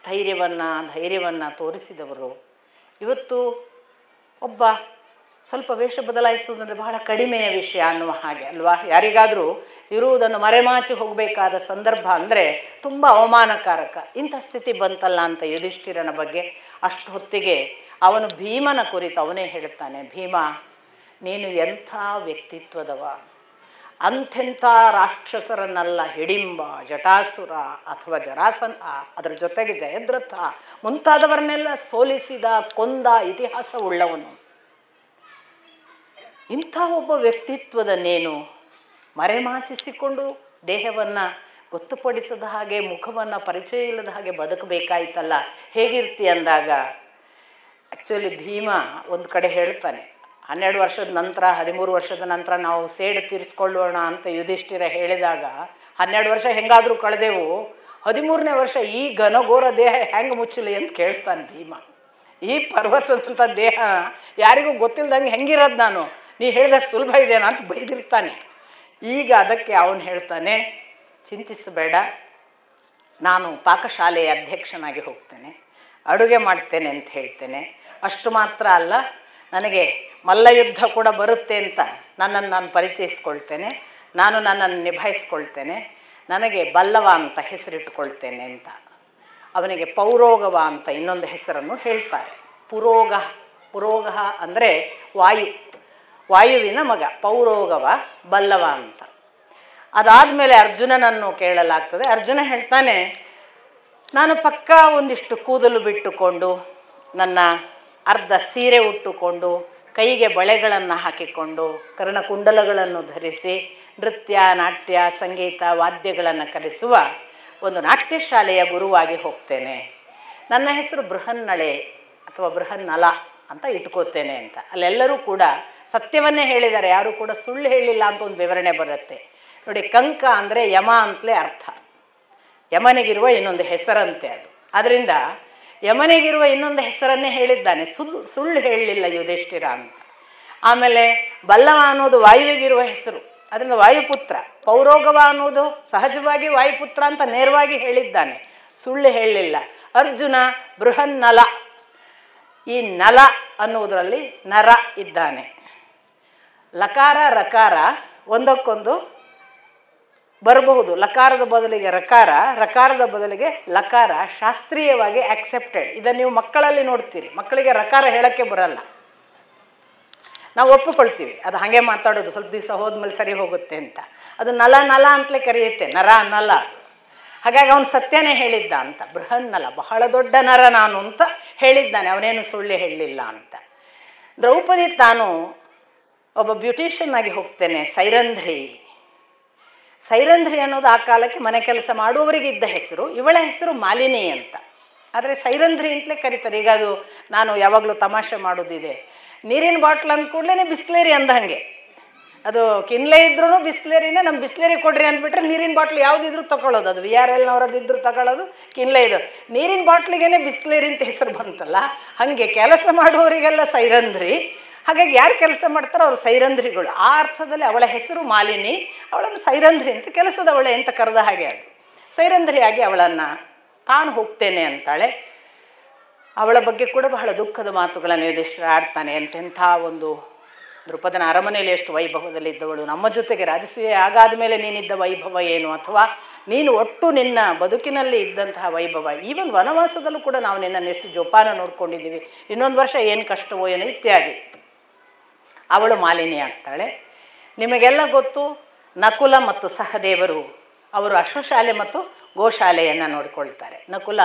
ಧೈರ್ಯವನ್ನು ತೋರಿಸಿದವರು. ಇವತ್ತು ಒಬ್ಬ ಸ್ವಲ್ಪ ವೇಷ ಬದಲಾಯಿಸುವುದಂದರೆ ಬಹಳ ಕಡಿಮೆಯ ವಿಷಯ ಅನ್ನುವ ಹಾಗೆ ಅಲ್ವಾ. ಯಾರಿಗಾದರೂ ಇರುವುದನ್ನು ಮರೆಮಾಚಿ ಹೋಗಬೇಕಾದ ಸಂದರ್ಭ ಅಂದರೆ ತುಂಬ ಅವಮಾನಕಾರಕ. ಇಂಥ ಸ್ಥಿತಿ ಬಂತಲ್ಲ ಅಂತ ಯುಧಿಷ್ಠಿರನ ಬಗ್ಗೆ ಅಷ್ಟು ಹೊತ್ತಿಗೆ ಅವನು ಭೀಮನ ಕುರಿತು ಅವನೇ ಹೇಳ್ತಾನೆ, ಭೀಮ ನೀನು ಎಂಥ ವ್ಯಕ್ತಿತ್ವದವ, ಅಂಥೆಂಥ ರಾಕ್ಷಸರನ್ನೆಲ್ಲ ಹಿಡಿಂಬ, ಜಟಾಸುರ ಅಥವಾ ಜರಾಸಂಧ, ಅದರ ಜೊತೆಗೆ ಜಯದ್ರಥ ಮುಂತಾದವರನ್ನೆಲ್ಲ ಸೋಲಿಸಿದ ಕೊಂದ ಇತಿಹಾಸವುಳ್ಳವನು. ಇಂಥ ಒಬ್ಬ ವ್ಯಕ್ತಿತ್ವದ ನೀನು ಮರೆಮಾಚಿಸಿಕೊಂಡು ದೇಹವನ್ನು ಗೊತ್ತುಪಡಿಸದ ಹಾಗೆ, ಮುಖವನ್ನು ಪರಿಚಯ ಇಲ್ಲದ ಹಾಗೆ ಬದುಕಬೇಕಾಯ್ತಲ್ಲ, ಹೇಗಿರ್ತಿ ಅಂದಾಗ ಆ್ಯಕ್ಚುಲಿ ಭೀಮ ಒಂದು ಕಡೆ ಹೇಳ್ತಾನೆ, 12 ವರ್ಷದ ನಂತರ 13 ವರ್ಷದ ನಂತರ ನಾವು ಸೇಡು ತೀರಿಸ್ಕೊಳ್ಳೋಣ ಅಂತ ಯುಧಿಷ್ಠಿರ ಹೇಳಿದಾಗ 12 ವರ್ಷ ಹೆಂಗಾದರೂ ಕಳೆದೆವು, 13ನೇ ವರ್ಷ ಈ ಘನಘೋರ ದೇಹ ಹೆಂಗೆ ಮುಚ್ಚಲಿ ಅಂತ ಕೇಳ್ತಾನೆ ಭೀಮ. ಈ ಪರ್ವತದಂಥ ದೇಹ ಯಾರಿಗೂ ಗೊತ್ತಿಲ್ಲದಂಗೆ ಹೆಂಗಿರೋದು ನಾನು, ನೀ ಹೇಳಿದಷ್ಟು ಸುಲಭ ಇದೆಯಾ ಅಂತ ಬೈದಿರ್ತಾನೆ. ಈಗ ಅದಕ್ಕೆ ಅವನು ಹೇಳ್ತಾನೆ, ಚಿಂತಿಸಬೇಡ, ನಾನು ಪಾಕಶಾಲೆಯ ಅಧ್ಯಕ್ಷನಾಗಿ ಹೋಗ್ತೇನೆ, ಅಡುಗೆ ಮಾಡ್ತೇನೆ ಅಂತ ಹೇಳ್ತೇನೆ. ಅಷ್ಟು ಮಾತ್ರ ಅಲ್ಲ, ನನಗೆ ಮಲ್ಲಯುದ್ಧ ಕೂಡ ಬರುತ್ತೆ ಅಂತ ನನ್ನನ್ನು ನಾನು ಪರಿಚಯಿಸ್ಕೊಳ್ತೇನೆ, ನಾನು ನನ್ನನ್ನು ನಿಭಾಯಿಸ್ಕೊಳ್ತೇನೆ, ನನಗೆ ಬಲ್ಲವ ಅಂತ ಹೆಸರಿಟ್ಟುಕೊಳ್ತೇನೆ ಅಂತ. ಅವನಿಗೆ ಪೌರೋಗವ ಅಂತ ಇನ್ನೊಂದು ಹೆಸರನ್ನು ಹೇಳ್ತಾರೆ. ಪುರೋಗ ಪುರೋಗ ಅಂದರೆ ವಾಯುವಿನ ಮಗ, ಪೌರೋಗವ ಬಲ್ಲವ ಅಂತ. ಅದಾದಮೇಲೆ ಅರ್ಜುನನನ್ನು ಕೇಳಲಾಗ್ತದೆ. ಅರ್ಜುನ ಹೇಳ್ತಾನೆ, ನಾನು ಪಕ್ಕಾ ಒಂದಿಷ್ಟು ಕೂದಲು ಬಿಟ್ಟುಕೊಂಡು, ನನ್ನ ಅರ್ಧ ಸೀರೆ ಉಟ್ಟುಕೊಂಡು, ಕೈಗೆ ಬಳೆಗಳನ್ನು ಹಾಕಿಕೊಂಡು, ಕರ್ಣಕುಂಡಲಗಳನ್ನು ಧರಿಸಿ, ನೃತ್ಯ, ನಾಟ್ಯ, ಸಂಗೀತ, ವಾದ್ಯಗಳನ್ನು ಕಲಿಸುವ ಒಂದು ನಾಟ್ಯ ಶಾಲೆಯ ಗುರುವಾಗಿ ಹೋಗ್ತೇನೆ. ನನ್ನ ಹೆಸರು ಬೃಹನ್ನಳೆ ಅಥವಾ ಬೃಹನ್ನಲ ಅಂತ ಇಟ್ಕೋತೇನೆ ಅಂತ. ಅಲ್ಲೆಲ್ಲರೂ ಕೂಡ ಸತ್ಯವನ್ನೇ ಹೇಳಿದ್ದಾರೆ, ಯಾರೂ ಕೂಡ ಸುಳ್ಳು ಹೇಳಿಲ್ಲ ಅಂತ ಒಂದು ವಿವರಣೆ ಬರುತ್ತೆ ನೋಡಿ. ಕಂಕ ಅಂದರೆ ಯಮ ಅಂತಲೇ ಅರ್ಥ, ಯಮನಿಗಿರುವ ಇನ್ನೊಂದು ಹೆಸರಂತೆ ಅದು. ಅದರಿಂದ ಯಮನಿಗಿರುವ ಇನ್ನೊಂದು ಹೆಸರನ್ನೇ ಹೇಳಿದ್ದಾನೆ, ಸುಳ್ಳು ಹೇಳಲಿಲ್ಲ ಯುಧಿಷ್ಠಿರ ಅಂತ. ಆಮೇಲೆ ಬಲ್ಲವ ಅನ್ನೋದು ವಾಯುವಿಗಿರುವ ಹೆಸರು, ಅದರಿಂದ ವಾಯುಪುತ್ರ. ಪೌರೋಗವ ಅನ್ನೋದು ಸಹಜವಾಗಿ ವಾಯುಪುತ್ರ ಅಂತ ನೇರವಾಗಿ ಹೇಳಿದ್ದಾನೆ, ಸುಳ್ಳು ಹೇಳಲಿಲ್ಲ. ಅರ್ಜುನ ಬೃಹನ್ನಲ, ಈ ನಲ ಅನ್ನುವುದರಲ್ಲಿ ನರ ಇದ್ದಾನೆ. ಲಕಾರ ರಕಾರ ಒಂದಕ್ಕೊಂದು ಬರಬಹುದು. ಲಕಾರದ ಬದಲಿಗೆ ರಕಾರ, ರಕಾರದ ಬದಲಿಗೆ ಲಕಾರ ಶಾಸ್ತ್ರೀಯವಾಗಿ ಆಕ್ಸೆಪ್ಟೆಡ್. ಇದನ್ನು ನೀವು ಮಕ್ಕಳಲ್ಲಿ ನೋಡ್ತೀರಿ, ಮಕ್ಕಳಿಗೆ ರಕಾರ ಹೇಳೋಕ್ಕೆ ಬರಲ್ಲ, ನಾವು ಒಪ್ಪಿಕೊಳ್ತೀವಿ, ಅದು ಹಾಗೆ ಮಾತಾಡೋದು, ಸ್ವಲ್ಪ ದಿವಸ ಹೋದ್ಮೇಲೆ ಸರಿ ಹೋಗುತ್ತೆ ಅಂತ. ಅದು ನಲ ನಲ ಅಂತಲೇ ಕರೆಯುತ್ತೆ, ನರ ನಲ ಅದು. ಹಾಗಾಗಿ ಅವನು ಸತ್ಯನೇ ಹೇಳಿದ್ದ ಅಂತ. ಬೃಹನ್ನಲ, ಬಹಳ ದೊಡ್ಡ ನರ ನಾನು ಅಂತ ಹೇಳಿದ್ದಾನೆ, ಅವನೇನು ಸುಳ್ಳು ಹೇಳಲಿಲ್ಲ ಅಂತ. ದ್ರೌಪದಿ ತಾನು ಒಬ್ಬ ಬ್ಯೂಟಿಷಿಯನ್ ಆಗಿ ಹೋಗ್ತೇನೆ, ಸೈರಂಧ್ರಿ. ಸೈರಂಧ್ರಿ ಅನ್ನೋದು ಆ ಕಾಲಕ್ಕೆ ಮನೆ ಕೆಲಸ ಮಾಡುವವರಿಗಿದ್ದ ಹೆಸರು. ಇವಳ ಹೆಸರು ಮಾಲಿನಿ ಅಂತ, ಆದರೆ ಸೈರಂಧ್ರಿ ಅಂತಲೇ ಕರೀತಾರೆ. ಈಗ ಅದು ನಾನು ಯಾವಾಗಲೂ ತಮಾಷೆ ಮಾಡೋದಿದೆ, ನೀರಿನ ಬಾಟ್ಲ್ ಅಂದ ಕೂಡಲೇ ಬಿಸ್ಲೇರಿ ಅಂದಂಗೆ, ಅದು ಕಿನ್ಲೆ ಇದ್ರೂ ಬಿಸ್ಲೇರಿನೇ, ನಮ್ಮ ಬಿಸ್ಲೇರಿ ಕೊಡ್ರಿ ಅಂದ್ಬಿಟ್ರೆ ನೀರಿನ ಬಾಟ್ಲ್ ಯಾವುದಿದ್ರು ತಗೊಳ್ಳೋದು, ಅದು VRLನವರದಿದ್ರು ತಗೊಳ್ಳೋದು, ಕಿನ್ಲೆ ಇದು. ನೀರಿನ ಬಾಟ್ಲಿಗೇನೆ ಬಿಸ್ಲೇರಿ ಅಂತ ಹೆಸರು ಬಂತಲ್ಲ, ಹಾಗೆ ಕೆಲಸ ಮಾಡುವವರಿಗೆಲ್ಲ ಸೈರಂಧ್ರಿ. ಹಾಗಾಗಿ ಯಾರು ಕೆಲಸ ಮಾಡ್ತಾರೋ ಅವರು ಸೈರಂಧ್ರಿಗಳು. ಆ ಅರ್ಥದಲ್ಲಿ ಅವಳ ಹೆಸರು ಮಾಲಿನಿ, ಅವಳನ್ನು ಸೈರಂಧ್ರಿ ಅಂತ, ಕೆಲಸದವಳೆ ಅಂತ ಕರೆದ ಹಾಗೆ ಅದು. ಸೈರಂಧ್ರಿಯಾಗಿ ಅವಳನ್ನು ತಾನು ಹೋಗ್ತೇನೆ ಅಂತಾಳೆ. ಅವಳ ಬಗ್ಗೆ ಕೂಡ ಬಹಳ ದುಃಖದ ಮಾತುಗಳನ್ನು ಯುಧಿಷ್ಠಿರ ಆಡ್ತಾನೆ. ಎಂತೆಂಥ ಒಂದು ದೃಪದನ ಅರಮನೆಯಲ್ಲಿ ಎಷ್ಟು ವೈಭವದಲ್ಲಿದ್ದವಳು, ನಮ್ಮ ಜೊತೆಗೆ ರಾಜಸೂಯ ಆಗಾದ ಮೇಲೆ ನೀನಿದ್ದ ವೈಭವ ಏನು, ಅಥವಾ ನೀನು ಒಟ್ಟು ನಿನ್ನ ಬದುಕಿನಲ್ಲಿ ಇದ್ದಂತಹ ವೈಭವ, ಈವನ್ ವನವಾಸದಲ್ಲೂ ಕೂಡ ನಾವು ನಿನ್ನನ್ನು ಎಷ್ಟು ಜೋಪಾನ ನೋಡ್ಕೊಂಡಿದ್ದೀವಿ, ಇನ್ನೊಂದು ವರ್ಷ ಏನು ಕಷ್ಟವೋ ಏನೋ ಇತ್ಯಾದಿ. ಅವಳು ಮಾಲಿನಿ ಆಗ್ತಾಳೆ. ನಿಮಗೆಲ್ಲ ಗೊತ್ತು, ನಕುಲ ಮತ್ತು ಸಹದೇವರು ಅವರು ಅಶ್ವಶಾಲೆ ಮತ್ತು ಗೋಶಾಲೆಯನ್ನು ನೋಡಿಕೊಳ್ತಾರೆ. ನಕುಲ,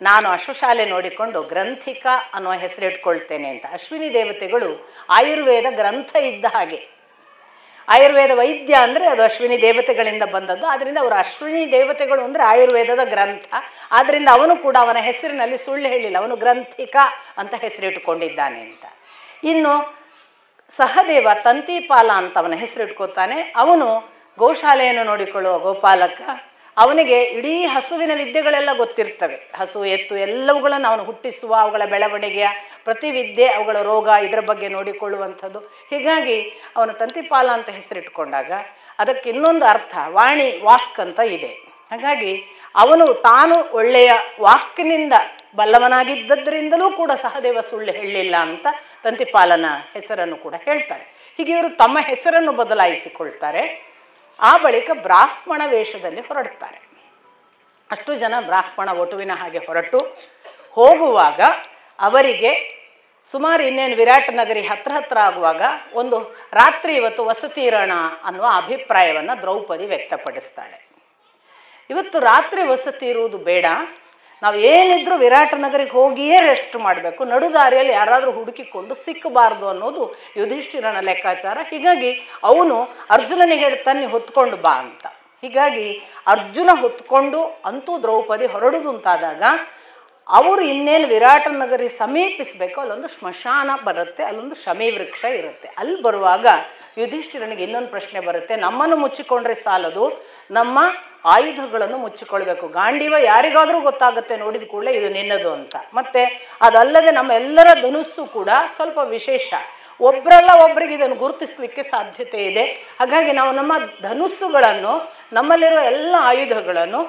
ನಾನು ಅಶ್ವಶಾಲೆ ನೋಡಿಕೊಂಡು ಗ್ರಂಥಿಕ ಅನ್ನುವ ಹೆಸರಿಟ್ಕೊಳ್ತೇನೆ ಅಂತ. ಅಶ್ವಿನಿ ದೇವತೆಗಳು ಆಯುರ್ವೇದ ಗ್ರಂಥ ಇದ್ದ ಹಾಗೆ. ಆಯುರ್ವೇದ ವೈದ್ಯ ಅಂದರೆ ಅದು ಅಶ್ವಿನಿ ದೇವತೆಗಳಿಂದ ಬಂದದ್ದು, ಆದ್ದರಿಂದ ಅವರು ಅಶ್ವಿನಿ ದೇವತೆಗಳು ಅಂದರೆ ಆಯುರ್ವೇದದ ಗ್ರಂಥ. ಆದ್ದರಿಂದ ಅವನು ಕೂಡ ಅವನ ಹೆಸರಿನಲ್ಲಿ ಸುಳ್ಳು ಹೇಳಿಲ್ಲ, ಅವನು ಗ್ರಂಥಿಕ ಅಂತ ಹೆಸರಿಟ್ಟುಕೊಂಡಿದ್ದಾನೆ ಅಂತ. ಇನ್ನು ಸಹದೇವ ತಂತಿಪಾಲ ಅಂತ ಅವನ ಹೆಸರಿಟ್ಕೋತಾನೆ. ಅವನು ಗೋಶಾಲೆಯನ್ನು ನೋಡಿಕೊಳ್ಳುವ ಗೋಪಾಲಕ. ಅವನಿಗೆ ಇಡೀ ಹಸುವಿನ ವಿದ್ಯೆಗಳೆಲ್ಲ ಗೊತ್ತಿರ್ತವೆ, ಹಸು ಎತ್ತು ಎಲ್ಲವುಗಳನ್ನು ಅವನು ಹುಟ್ಟಿಸುವ, ಅವುಗಳ ಬೆಳವಣಿಗೆಯ ಪ್ರತಿ ವಿದ್ಯೆ, ಅವುಗಳ ರೋಗ, ಇದರ ಬಗ್ಗೆ ನೋಡಿಕೊಳ್ಳುವಂಥದ್ದು. ಹೀಗಾಗಿ ಅವನು ತಂತಿಪಾಲ ಅಂತ ಹೆಸರಿಟ್ಕೊಂಡಾಗ ಅದಕ್ಕೆ ಇನ್ನೊಂದು ಅರ್ಥ ವಾಣಿ, ವಾಕ್ ಅಂತ ಇದೆ. ಹಾಗಾಗಿ ಅವನು ತಾನು ಒಳ್ಳೆಯ ವಾಕ್ನಿಂದ ಬಲ್ಲವನಾಗಿದ್ದದ್ರಿಂದಲೂ ಕೂಡ ಸಹದೇವ ಸುಳ್ಳು ಹೇಳಲಿಲ್ಲ ಅಂತ ತಂತಿಪಾಲನ ಹೆಸರನ್ನು ಕೂಡ ಹೇಳ್ತಾರೆ. ಹೀಗೆ ಇವರು ತಮ್ಮ ಹೆಸರನ್ನು ಬದಲಾಯಿಸಿಕೊಳ್ತಾರೆ. ಆ ಬಳಿಕ ಬ್ರಾಹ್ಮಣ ವೇಷದಲ್ಲಿ ಹೊರಡ್ತಾರೆ. ಅಷ್ಟು ಜನ ಬ್ರಾಹ್ಮಣ ವಟುವಿನ ಹಾಗೆ ಹೊರಟು ಹೋಗುವಾಗ ಅವರಿಗೆ ಸುಮಾರು ಇನ್ನೇನು ವಿರಾಟ ನಗರಿ ಹತ್ರ ಆಗುವಾಗ ಒಂದು ರಾತ್ರಿ ಇವತ್ತು ವಸತಿ ಇರೋಣ ಅನ್ನುವ ಅಭಿಪ್ರಾಯವನ್ನು ದ್ರೌಪದಿ ವ್ಯಕ್ತಪಡಿಸ್ತಾಳೆ. ಇವತ್ತು ರಾತ್ರಿ ವಸತಿ ಇರುವುದು ಬೇಡ, ನಾವು ಏನಿದ್ರೂ ವಿರಾಟ ನಗರಿಗೆ ಹೋಗಿಯೇ ರೆಸ್ಟ್ ಮಾಡಬೇಕು, ನಡುದಾರಿಯಲ್ಲಿ ಯಾರಾದರೂ ಹುಡುಕಿಕೊಂಡು ಸಿಕ್ಕಬಾರ್ದು ಅನ್ನೋದು ಯುಧಿಷ್ಠಿರನ ಲೆಕ್ಕಾಚಾರ. ಹೀಗಾಗಿ ಅವನು ಅರ್ಜುನನಿಗೆ ಹೇಳ್ತಾನೆ, ನೀವು ಹೊತ್ಕೊಂಡು ಬಾ ಅಂತ. ಹೀಗಾಗಿ ಅರ್ಜುನ ಹೊತ್ಕೊಂಡು ಅಂತೂ ದ್ರೌಪದಿ ಹೊರಡುದು ಅಂತಾದಾಗ ಅವರು ಇನ್ನೇನು ವಿರಾಟ ನಗರಿ ಸಮೀಪಿಸಬೇಕು, ಅಲ್ಲೊಂದು ಸ್ಮಶಾನ ಬರುತ್ತೆ, ಅಲ್ಲೊಂದು ಶಮಿ ವೃಕ್ಷ ಇರುತ್ತೆ. ಅಲ್ಲಿ ಬರುವಾಗ ಯುಧಿಷ್ಠಿರನಿಗೆ ಇನ್ನೊಂದು ಪ್ರಶ್ನೆ ಬರುತ್ತೆ, ನಮ್ಮನ್ನು ಮುಚ್ಚಿಕೊಂಡ್ರೆ ಸಾಲದು, ನಮ್ಮ ಆಯುಧಗಳನ್ನು ಮುಚ್ಚಿಕೊಳ್ಬೇಕು. ಗಾಂಡೀವ ಯಾರಿಗಾದರೂ ಗೊತ್ತಾಗುತ್ತೆ ನೋಡಿದ ಕೂಡಲೇ ಇದು ನಿನ್ನದು ಅಂತ. ಮತ್ತು ಅದಲ್ಲದೆ ನಮ್ಮ ಎಲ್ಲರ ಧನುಸ್ಸು ಕೂಡ ಸ್ವಲ್ಪ ವಿಶೇಷ, ಒಬ್ಬರಲ್ಲ ಒಬ್ಬರಿಗೆ ಇದನ್ನು ಗುರುತಿಸಲಿಕ್ಕೆ ಸಾಧ್ಯತೆ ಇದೆ. ಹಾಗಾಗಿ ನಾವು ನಮ್ಮ ಧನುಸ್ಸುಗಳನ್ನು, ನಮ್ಮಲ್ಲಿರುವ ಎಲ್ಲ ಆಯುಧಗಳನ್ನು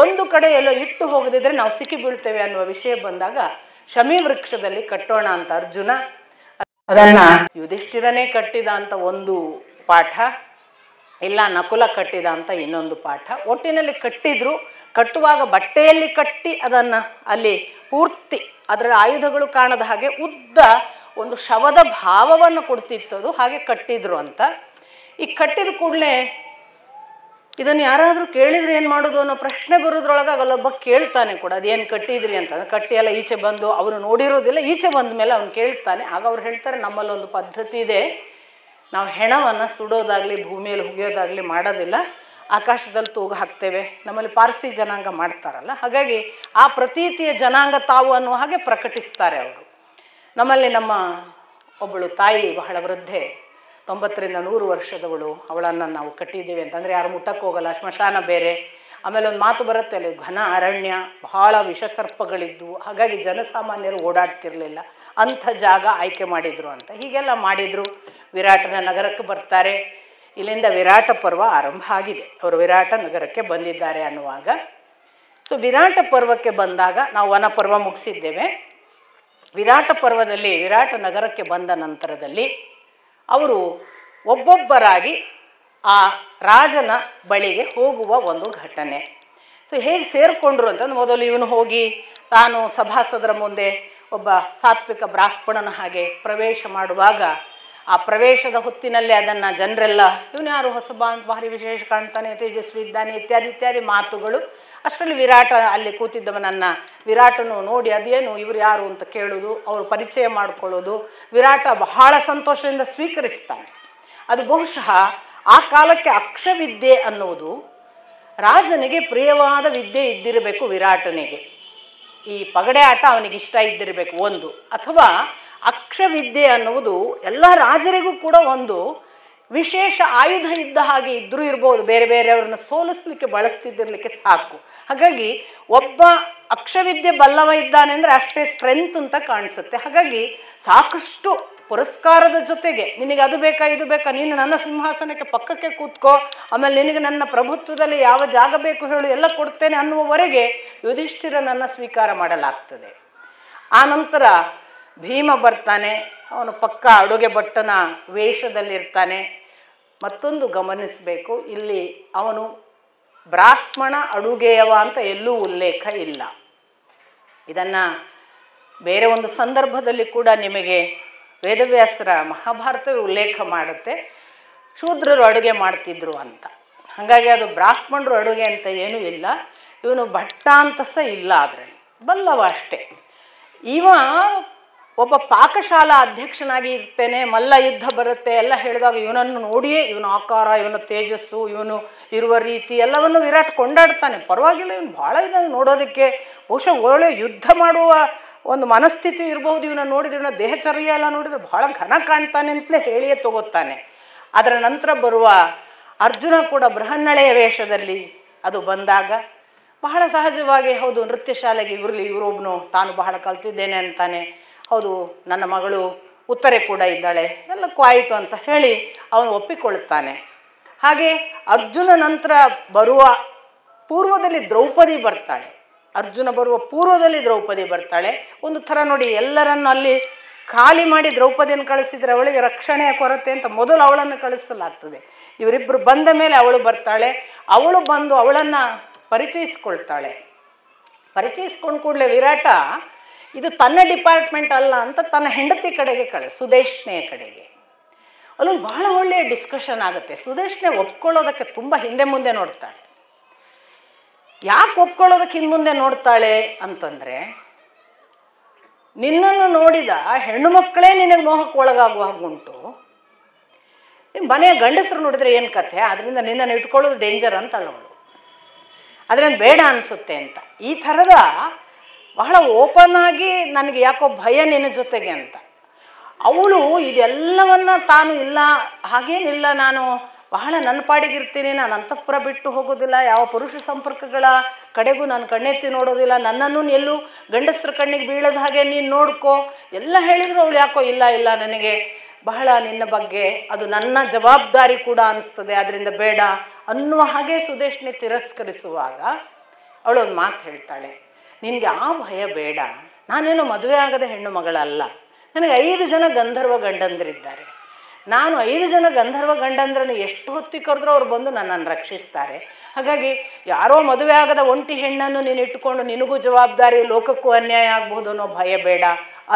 ಒಂದು ಕಡೆ ಎಲ್ಲೋ ಇಟ್ಟು ಹೋಗದಿದ್ರೆ ನಾವು ಸಿಕ್ಕಿ ಬೀಳ್ತೇವೆ ಅನ್ನುವ ವಿಷಯ ಬಂದಾಗ ಶಮಿ ವೃಕ್ಷದಲ್ಲಿ ಕಟ್ಟೋಣ ಅಂತ ಅರ್ಜುನ. ಅದನ್ನ ಯುಧಿಷ್ಠಿರನೇ ಕಟ್ಟಿದ ಅಂತ ಒಂದು ಪಾಠ, ಇಲ್ಲ ನಕುಲ ಕಟ್ಟಿದ ಅಂತ ಇನ್ನೊಂದು ಪಾಠ. ಒಟ್ಟಿನಲ್ಲಿ ಕಟ್ಟಿದ್ರು, ಕಟ್ಟುವಾಗ ಬಟ್ಟೆಯಲ್ಲಿ ಕಟ್ಟಿ ಅದನ್ನು ಅಲ್ಲಿ ಪೂರ್ತಿ ಅದರ ಆಯುಧಗಳು ಕಾಣದ ಹಾಗೆ ಉದ್ದ ಒಂದು ಶವದ ಭಾವವನ್ನು ಕೊಡ್ತಿತ್ತದು, ಹಾಗೆ ಕಟ್ಟಿದ್ರು ಅಂತ. ಈ ಕಟ್ಟಿದ ಕೂಡಲೇ ಇದನ್ನು ಯಾರಾದರೂ ಕೇಳಿದ್ರೆ ಏನು ಮಾಡೋದು ಅನ್ನೋ ಪ್ರಶ್ನೆ ಬರೋದ್ರೊಳಗೆ ಅಲ್ಲೊಬ್ಬ ಕೇಳ್ತಾನೆ ಕೂಡ, ಅದೇನು ಕಟ್ಟಿದ್ರಿ ಅಂತಂದ್ರೆ. ಕಟ್ಟಿ ಎಲ್ಲ ಈಚೆ ಬಂದು ಅವನು ನೋಡಿರೋದಿಲ್ಲ, ಈಚೆ ಬಂದ ಮೇಲೆ ಅವನು ಕೇಳ್ತಾನೆ. ಆಗ ಅವ್ರು ಹೇಳ್ತಾರೆ, ನಮ್ಮಲ್ಲೊಂದು ಪದ್ಧತಿ ಇದೆ, ನಾವು ಹೆಣವನ್ನು ಸುಡೋದಾಗಲಿ ಭೂಮಿಯಲ್ಲಿ ಹುಗಿಯೋದಾಗಲಿ ಮಾಡೋದಿಲ್ಲ, ಆಕಾಶದಲ್ಲಿ ತೂಗು ಹಾಕ್ತೇವೆ. ನಮ್ಮಲ್ಲಿ ಪಾರ್ಸಿ ಜನಾಂಗ ಮಾಡ್ತಾರಲ್ಲ, ಹಾಗಾಗಿ ಆ ಪ್ರತೀತಿಯ ಜನಾಂಗ ತಾವು ಅನ್ನೋ ಹಾಗೆ ಪ್ರಕಟಿಸ್ತಾರೆ ಅವರು. ನಮ್ಮಲ್ಲಿ ನಮ್ಮ ಒಬ್ಬಳು ತಾಯಿ ಬಹಳ ವೃದ್ಧೆ, 90ರಿಂದ 100 ವರ್ಷದವಳು, ಅವಳನ್ನು ನಾವು ಕಟ್ಟಿದ್ದೀವಿ ಅಂತಂದರೆ ಯಾರು ಮುಟ್ಟಕ್ಕೆ ಹೋಗಲ್ಲ, ಸ್ಮಶಾನ ಬೇರೆ. ಆಮೇಲೆ ಒಂದು ಮಾತು ಬರುತ್ತೆ ಅಲ್ಲಿ, ಘನ ಅರಣ್ಯ, ಬಹಳ ವಿಷಸರ್ಪಗಳಿದ್ವು, ಹಾಗಾಗಿ ಜನಸಾಮಾನ್ಯರು ಓಡಾಡ್ತಿರ್ಲಿಲ್ಲ, ಅಂಥ ಜಾಗ ಆಯ್ಕೆ ಮಾಡಿದರು ಅಂತ. ಹೀಗೆಲ್ಲ ಮಾಡಿದರು. ವಿರಾಟನ ನಗರಕ್ಕೆ ಬರ್ತಾರೆ. ಇಲ್ಲಿಂದ ವಿರಾಟ ಪರ್ವ ಆರಂಭ ಆಗಿದೆ. ಅವರು ವಿರಾಟ ನಗರಕ್ಕೆ ಬಂದಿದ್ದಾರೆ ಅನ್ನುವಾಗ, ಸೊ ವಿರಾಟ ಪರ್ವಕ್ಕೆ ಬಂದಾಗ ನಾವು ವನಪರ್ವ ಮುಗಿಸಿದ್ದೇವೆ. ವಿರಾಟ ಪರ್ವದಲ್ಲಿ ವಿರಾಟ ನಗರಕ್ಕೆ ಬಂದ ನಂತರದಲ್ಲಿ ಅವರು ಒಬ್ಬೊಬ್ಬರಾಗಿ ಆ ರಾಜನ ಬಳಿಗೆ ಹೋಗುವ ಒಂದು ಘಟನೆ. ಸೊ ಹೇಗೆ ಸೇರಿಕೊಂಡ್ರು ಅಂತಂದು, ಮೊದಲು ಇವನು ಹೋಗಿ ತಾನು ಸಭಾಸದರ ಮುಂದೆ ಒಬ್ಬ ಸಾತ್ವಿಕ ಬ್ರಾಹ್ಮಣನ ಹಾಗೆ ಪ್ರವೇಶ ಮಾಡುವಾಗ, ಆ ಪ್ರವೇಶದ ಹೊತ್ತಿನಲ್ಲಿ ಅದನ್ನು ಜನರೆಲ್ಲ, ಇವನು ಯಾರು ಹೊಸಬ ಅಂತ, ಭಾರಿ ವಿಶೇಷ ಕಾಣ್ತಾನೆ, ತೇಜಸ್ವಿ ಇದ್ದಾನೆ, ಇತ್ಯಾದಿ ಇತ್ಯಾದಿ ಮಾತುಗಳು. ಅಷ್ಟರಲ್ಲಿ ವಿರಾಟ ಅಲ್ಲಿ ಕೂತಿದ್ದವನನ್ನು ವಿರಾಟನು ನೋಡಿ ಅದೇನು ಇವರು ಯಾರು ಅಂತ ಕೇಳೋದು, ಅವರು ಪರಿಚಯ ಮಾಡಿಕೊಳ್ಳೋದು. ವಿರಾಟ ಬಹಳ ಸಂತೋಷದಿಂದ ಸ್ವೀಕರಿಸ್ತಾನೆ. ಅದು ಬಹುಶಃ ಆ ಕಾಲಕ್ಕೆ ಅಕ್ಷವಿದ್ಯೆ ಅನ್ನುವುದು ರಾಜನಿಗೆ ಪ್ರಿಯವಾದ ವಿದ್ಯೆ ಇದ್ದಿರಬೇಕು. ವಿರಾಟನಿಗೆ ಈ ಪಗಡೆ ಆಟ ಅವನಿಗೆ ಇಷ್ಟ ಇದ್ದಿರಬೇಕು ಒಂದು, ಅಥವಾ ಅಕ್ಷವಿದ್ಯೆ ಅನ್ನುವುದು ಎಲ್ಲ ರಾಜರಿಗೂ ಕೂಡ ಒಂದು ವಿಶೇಷ ಆಯುಧ ಇದ್ದ ಹಾಗೆ ಇದ್ದರೂ ಇರ್ಬೋದು, ಬೇರೆ ಬೇರೆಯವ್ರನ್ನ ಸೋಲಿಸ್ಲಿಕ್ಕೆ ಬಳಸ್ತಿದ್ದಿರಲಿಕ್ಕೆ ಸಾಕು. ಹಾಗಾಗಿ ಒಬ್ಬ ಅಕ್ಷವಿದ್ಯೆ ಬಲ್ಲವ ಇದ್ದಾನೆ ಅಂದರೆ ಅಷ್ಟೇ ಸ್ಟ್ರೆಂತ್ ಅಂತ ಕಾಣಿಸುತ್ತೆ. ಹಾಗಾಗಿ ಸಾಕಷ್ಟು ಪುರಸ್ಕಾರದ ಜೊತೆಗೆ, ನಿನಗೆ ಅದು ಬೇಕಾ ಇದು ಬೇಕಾ, ನೀನು ನನ್ನ ಸಿಂಹಾಸನಕ್ಕೆ ಪಕ್ಕಕ್ಕೆ ಕೂತ್ಕೋ, ಆಮೇಲೆ ನಿನಗೆ ನನ್ನ ಪ್ರಭುತ್ವದಲ್ಲಿ ಯಾವ ಜಾಗ ಬೇಕು ಹೇಳು, ಎಲ್ಲ ಕೊಡ್ತೇನೆ ಅನ್ನುವವರೆಗೆ ಯುಧಿಷ್ಠಿರನನ್ನು ಸ್ವೀಕಾರ ಮಾಡಲಾಗ್ತದೆ. ಆ ನಂತರ ಭೀಮ ಬರ್ತಾನೆ. ಅವನು ಪಕ್ಕ ಅಡುಗೆ ಭಟ್ಟನ ವೇಷದಲ್ಲಿರ್ತಾನೆ. ಮತ್ತೊಂದು ಗಮನಿಸಬೇಕು, ಇಲ್ಲಿ ಅವನು ಬ್ರಾಹ್ಮಣ ಅಡುಗೆಯವ ಅಂತ ಎಲ್ಲೂ ಉಲ್ಲೇಖ ಇಲ್ಲ. ಇದನ್ನು ಬೇರೆ ಒಂದು ಸಂದರ್ಭದಲ್ಲಿ ಕೂಡ ನಿಮಗೆ ವೇದವ್ಯಾಸರ ಮಹಾಭಾರತವೇ ಉಲ್ಲೇಖ ಮಾಡುತ್ತೆ, ಶೂದ್ರರು ಅಡುಗೆ ಮಾಡ್ತಿದ್ರು ಅಂತ. ಹಾಗಾಗಿ ಅದು ಬ್ರಾಹ್ಮಣರು ಅಡುಗೆ ಅಂತ ಏನೂ ಇಲ್ಲ. ಇವನು ಭಟ್ಟ ಅಂತ ಸಹ ಇಲ್ಲ, ಅದರಲ್ಲಿ ಬಲ್ಲವ ಅಷ್ಟೇ. ಇವ ಒಬ್ಬ ಪಾಕಶಾಲಾ ಅಧ್ಯಕ್ಷನಾಗಿ ಇರ್ತೇನೆ, ಮಲ್ಲ ಯುದ್ಧ ಬರುತ್ತೆ ಎಲ್ಲ ಹೇಳಿದಾಗ ಇವನನ್ನು ನೋಡಿಯೇ, ಇವನ ಆಕಾರ, ಇವನ ತೇಜಸ್ಸು, ಇವನು ಇರುವ ರೀತಿ ಎಲ್ಲವನ್ನು ವಿರಾಟ್ ಕೊಂಡಾಡ್ತಾನೆ. ಪರವಾಗಿಲ್ಲ, ಇವನು ಭಾಳ ಇದನ್ನು ನೋಡೋದಕ್ಕೆ, ಬಹುಶಃ ಒಳ್ಳೆ ಯುದ್ಧ ಮಾಡುವ ಒಂದು ಮನಸ್ಥಿತಿ ಇರಬಹುದು ಇವನ ನೋಡಿದ್ರೆ, ಇವನ ದೇಹಚರ್ಯ ಎಲ್ಲ ನೋಡಿದ್ರೆ ಭಾಳ ಘನ ಕಾಣ್ತಾನೆ ಅಂತಲೇ ಹೇಳಿಯೇ ತಗೋತಾನೆ. ಅದರ ನಂತರ ಬರುವ ಅರ್ಜುನ ಕೂಡ ಬೃಹನ್ನಳೆಯ ವೇಷದಲ್ಲಿ ಅದು ಬಂದಾಗ ಬಹಳ ಸಹಜವಾಗಿ, ಹೌದು ನೃತ್ಯ ಶಾಲೆಗೆ ಇವರೊಬ್ಬನು ತಾನು ಬಹಳ ಕಲ್ತಿದ್ದೇನೆ ಅಂತಾನೆ, ಹೌದು ನನ್ನ ಮಗಳು ಉತ್ತರೆ ಕೂಡ ಇದ್ದಾಳೆ, ಎಲ್ಲಕ್ಕೂ ಆಯಿತು ಅಂತ ಹೇಳಿ ಅವನು ಒಪ್ಪಿಕೊಳ್ತಾನೆ. ಹಾಗೆ ಅರ್ಜುನ ನಂತರ ಬರುವ ಪೂರ್ವದಲ್ಲಿ ದ್ರೌಪದಿ ಬರ್ತಾಳೆ. ಅರ್ಜುನ ಬರುವ ಪೂರ್ವದಲ್ಲಿ ದ್ರೌಪದಿ ಬರ್ತಾಳೆ. ಒಂದು ಥರ ನೋಡಿ, ಎಲ್ಲರನ್ನು ಅಲ್ಲಿ ಖಾಲಿ ಮಾಡಿ ದ್ರೌಪದಿಯನ್ನು ಕಳಿಸಿದರೆ ಅವಳಿಗೆ ರಕ್ಷಣೆಯ ಕೊರತೆ ಅಂತ ಮೊದಲು ಅವಳನ್ನು ಕಳಿಸಲಾಗ್ತದೆ. ಇವರಿಬ್ಬರು ಬಂದ ಮೇಲೆ ಅವಳು ಬರ್ತಾಳೆ. ಅವಳು ಬಂದು ಅವಳನ್ನು ಪರಿಚಯಿಸ್ಕೊಳ್ತಾಳೆ. ಪರಿಚಯಿಸ್ಕೊಂಡು ಕೂಡಲೇ ವಿರಾಟ ಇದು ತನ್ನ ಡಿಪಾರ್ಟ್ಮೆಂಟ್ ಅಲ್ಲ ಅಂತ ತನ್ನ ಹೆಂಡತಿ ಕಡೆಗೆ ಸುದೇಶ್ನೆಯ ಕಡೆಗೆ. ಅಲ್ಲೊಂದು ಬಹಳ ಒಳ್ಳೆಯ ಡಿಸ್ಕಷನ್ ಆಗುತ್ತೆ. ಸುದೇಶ್ನೆ ಒಪ್ಕೊಳ್ಳೋದಕ್ಕೆ ತುಂಬ ಹಿಂದೆ ಮುಂದೆ ನೋಡ್ತಾಳೆ. ಯಾಕೆ ಒಪ್ಕೊಳ್ಳೋದಕ್ಕೆ ಹಿಂದೆ ಮುಂದೆ ನೋಡ್ತಾಳೆ ಅಂತಂದರೆ, ನಿನ್ನನ್ನು ನೋಡಿದ ಹೆಣ್ಣು ಮಕ್ಕಳೇ ನಿನಗೆ ಮೋಹಕ್ಕೆ ಒಳಗಾಗುವ ಹಾಗುಂಟು, ಮನೆಯ ಗಂಡಸರು ನೋಡಿದರೆ ಏನು ಕಥೆ, ಅದರಿಂದ ನಿನ್ನನ್ನು ಇಟ್ಕೊಳ್ಳೋದು ಡೇಂಜರ್ ಅಂತ ಅವಳು, ಅದರಿಂದ ಬೇಡ ಅನಿಸುತ್ತೆ ಅಂತ. ಈ ಥರದ ಬಹಳ ಓಪನ್ ಆಗಿ ನನಗೆ ಯಾಕೋ ಭಯ ನಿನ್ನ ಜೊತೆಗೆ ಅಂತ. ಅವಳು ಇದೆಲ್ಲವನ್ನ ತಾನು ಇಲ್ಲ, ಹಾಗೇನಿಲ್ಲ, ನಾನು ಬಹಳ ನನ್ನ ಪಾಡಿಗಿರ್ತೀನಿ, ನಾನು ಅಂತಃಪುರ ಬಿಟ್ಟು ಹೋಗೋದಿಲ್ಲ, ಯಾವ ಪುರುಷ ಸಂಪರ್ಕಗಳ ಕಡೆಗೂ ನಾನು ಕಣ್ಣೆತ್ತಿ ನೋಡೋದಿಲ್ಲ, ನನ್ನನ್ನು ಎಲ್ಲೂ ಗಂಡಸರ ಕಣ್ಣಿಗೆ ಬೀಳದ ಹಾಗೆ ನೀನು ನೋಡ್ಕೋ ಎಲ್ಲ ಹೇಳಿದ್ರು ಅವಳು ಯಾಕೋ ಇಲ್ಲ ಇಲ್ಲ, ನನಗೆ ಬಹಳ ನಿನ್ನ ಬಗ್ಗೆ ಅದು ನನ್ನ ಜವಾಬ್ದಾರಿ ಕೂಡ ಅನಿಸ್ತದೆ, ಅದರಿಂದ ಬೇಡ ಅನ್ನುವ ಹಾಗೆ ಸುದೇಶ್ನೆ ತಿರಸ್ಕರಿಸುವಾಗ ಅವಳೊಂದು ಮಾತು ಹೇಳ್ತಾಳೆ, ನಿನಗೆ ಆ ಭಯ ಬೇಡ, ನಾನೇನೋ ಮದುವೆ ಆಗದ ಹೆಣ್ಣು ಮಗಳಲ್ಲ, ನನಗೆ 5 ಜನ ಗಂಧರ್ವ ಗಂಡಂದರಿದ್ದಾರೆ, ನಾನು 5 ಜನ ಗಂಧರ್ವ ಗಂಡಂದ್ರನ್ನು ಎಷ್ಟು ಹೊತ್ತಿಗೆ ಕರೆದ್ರೂ ಅವ್ರು ಬಂದು ನನ್ನನ್ನು ರಕ್ಷಿಸ್ತಾರೆ, ಹಾಗಾಗಿ ಯಾರೋ ಮದುವೆ ಆಗದ ಒಂಟಿ ಹೆಣ್ಣನ್ನು ನೀನು ಇಟ್ಟುಕೊಂಡು ನಿನಗೂ ಜವಾಬ್ದಾರಿ, ಲೋಕಕ್ಕೂ ಅನ್ಯಾಯ ಆಗ್ಬೋದು ಅನ್ನೋ ಭಯ ಬೇಡ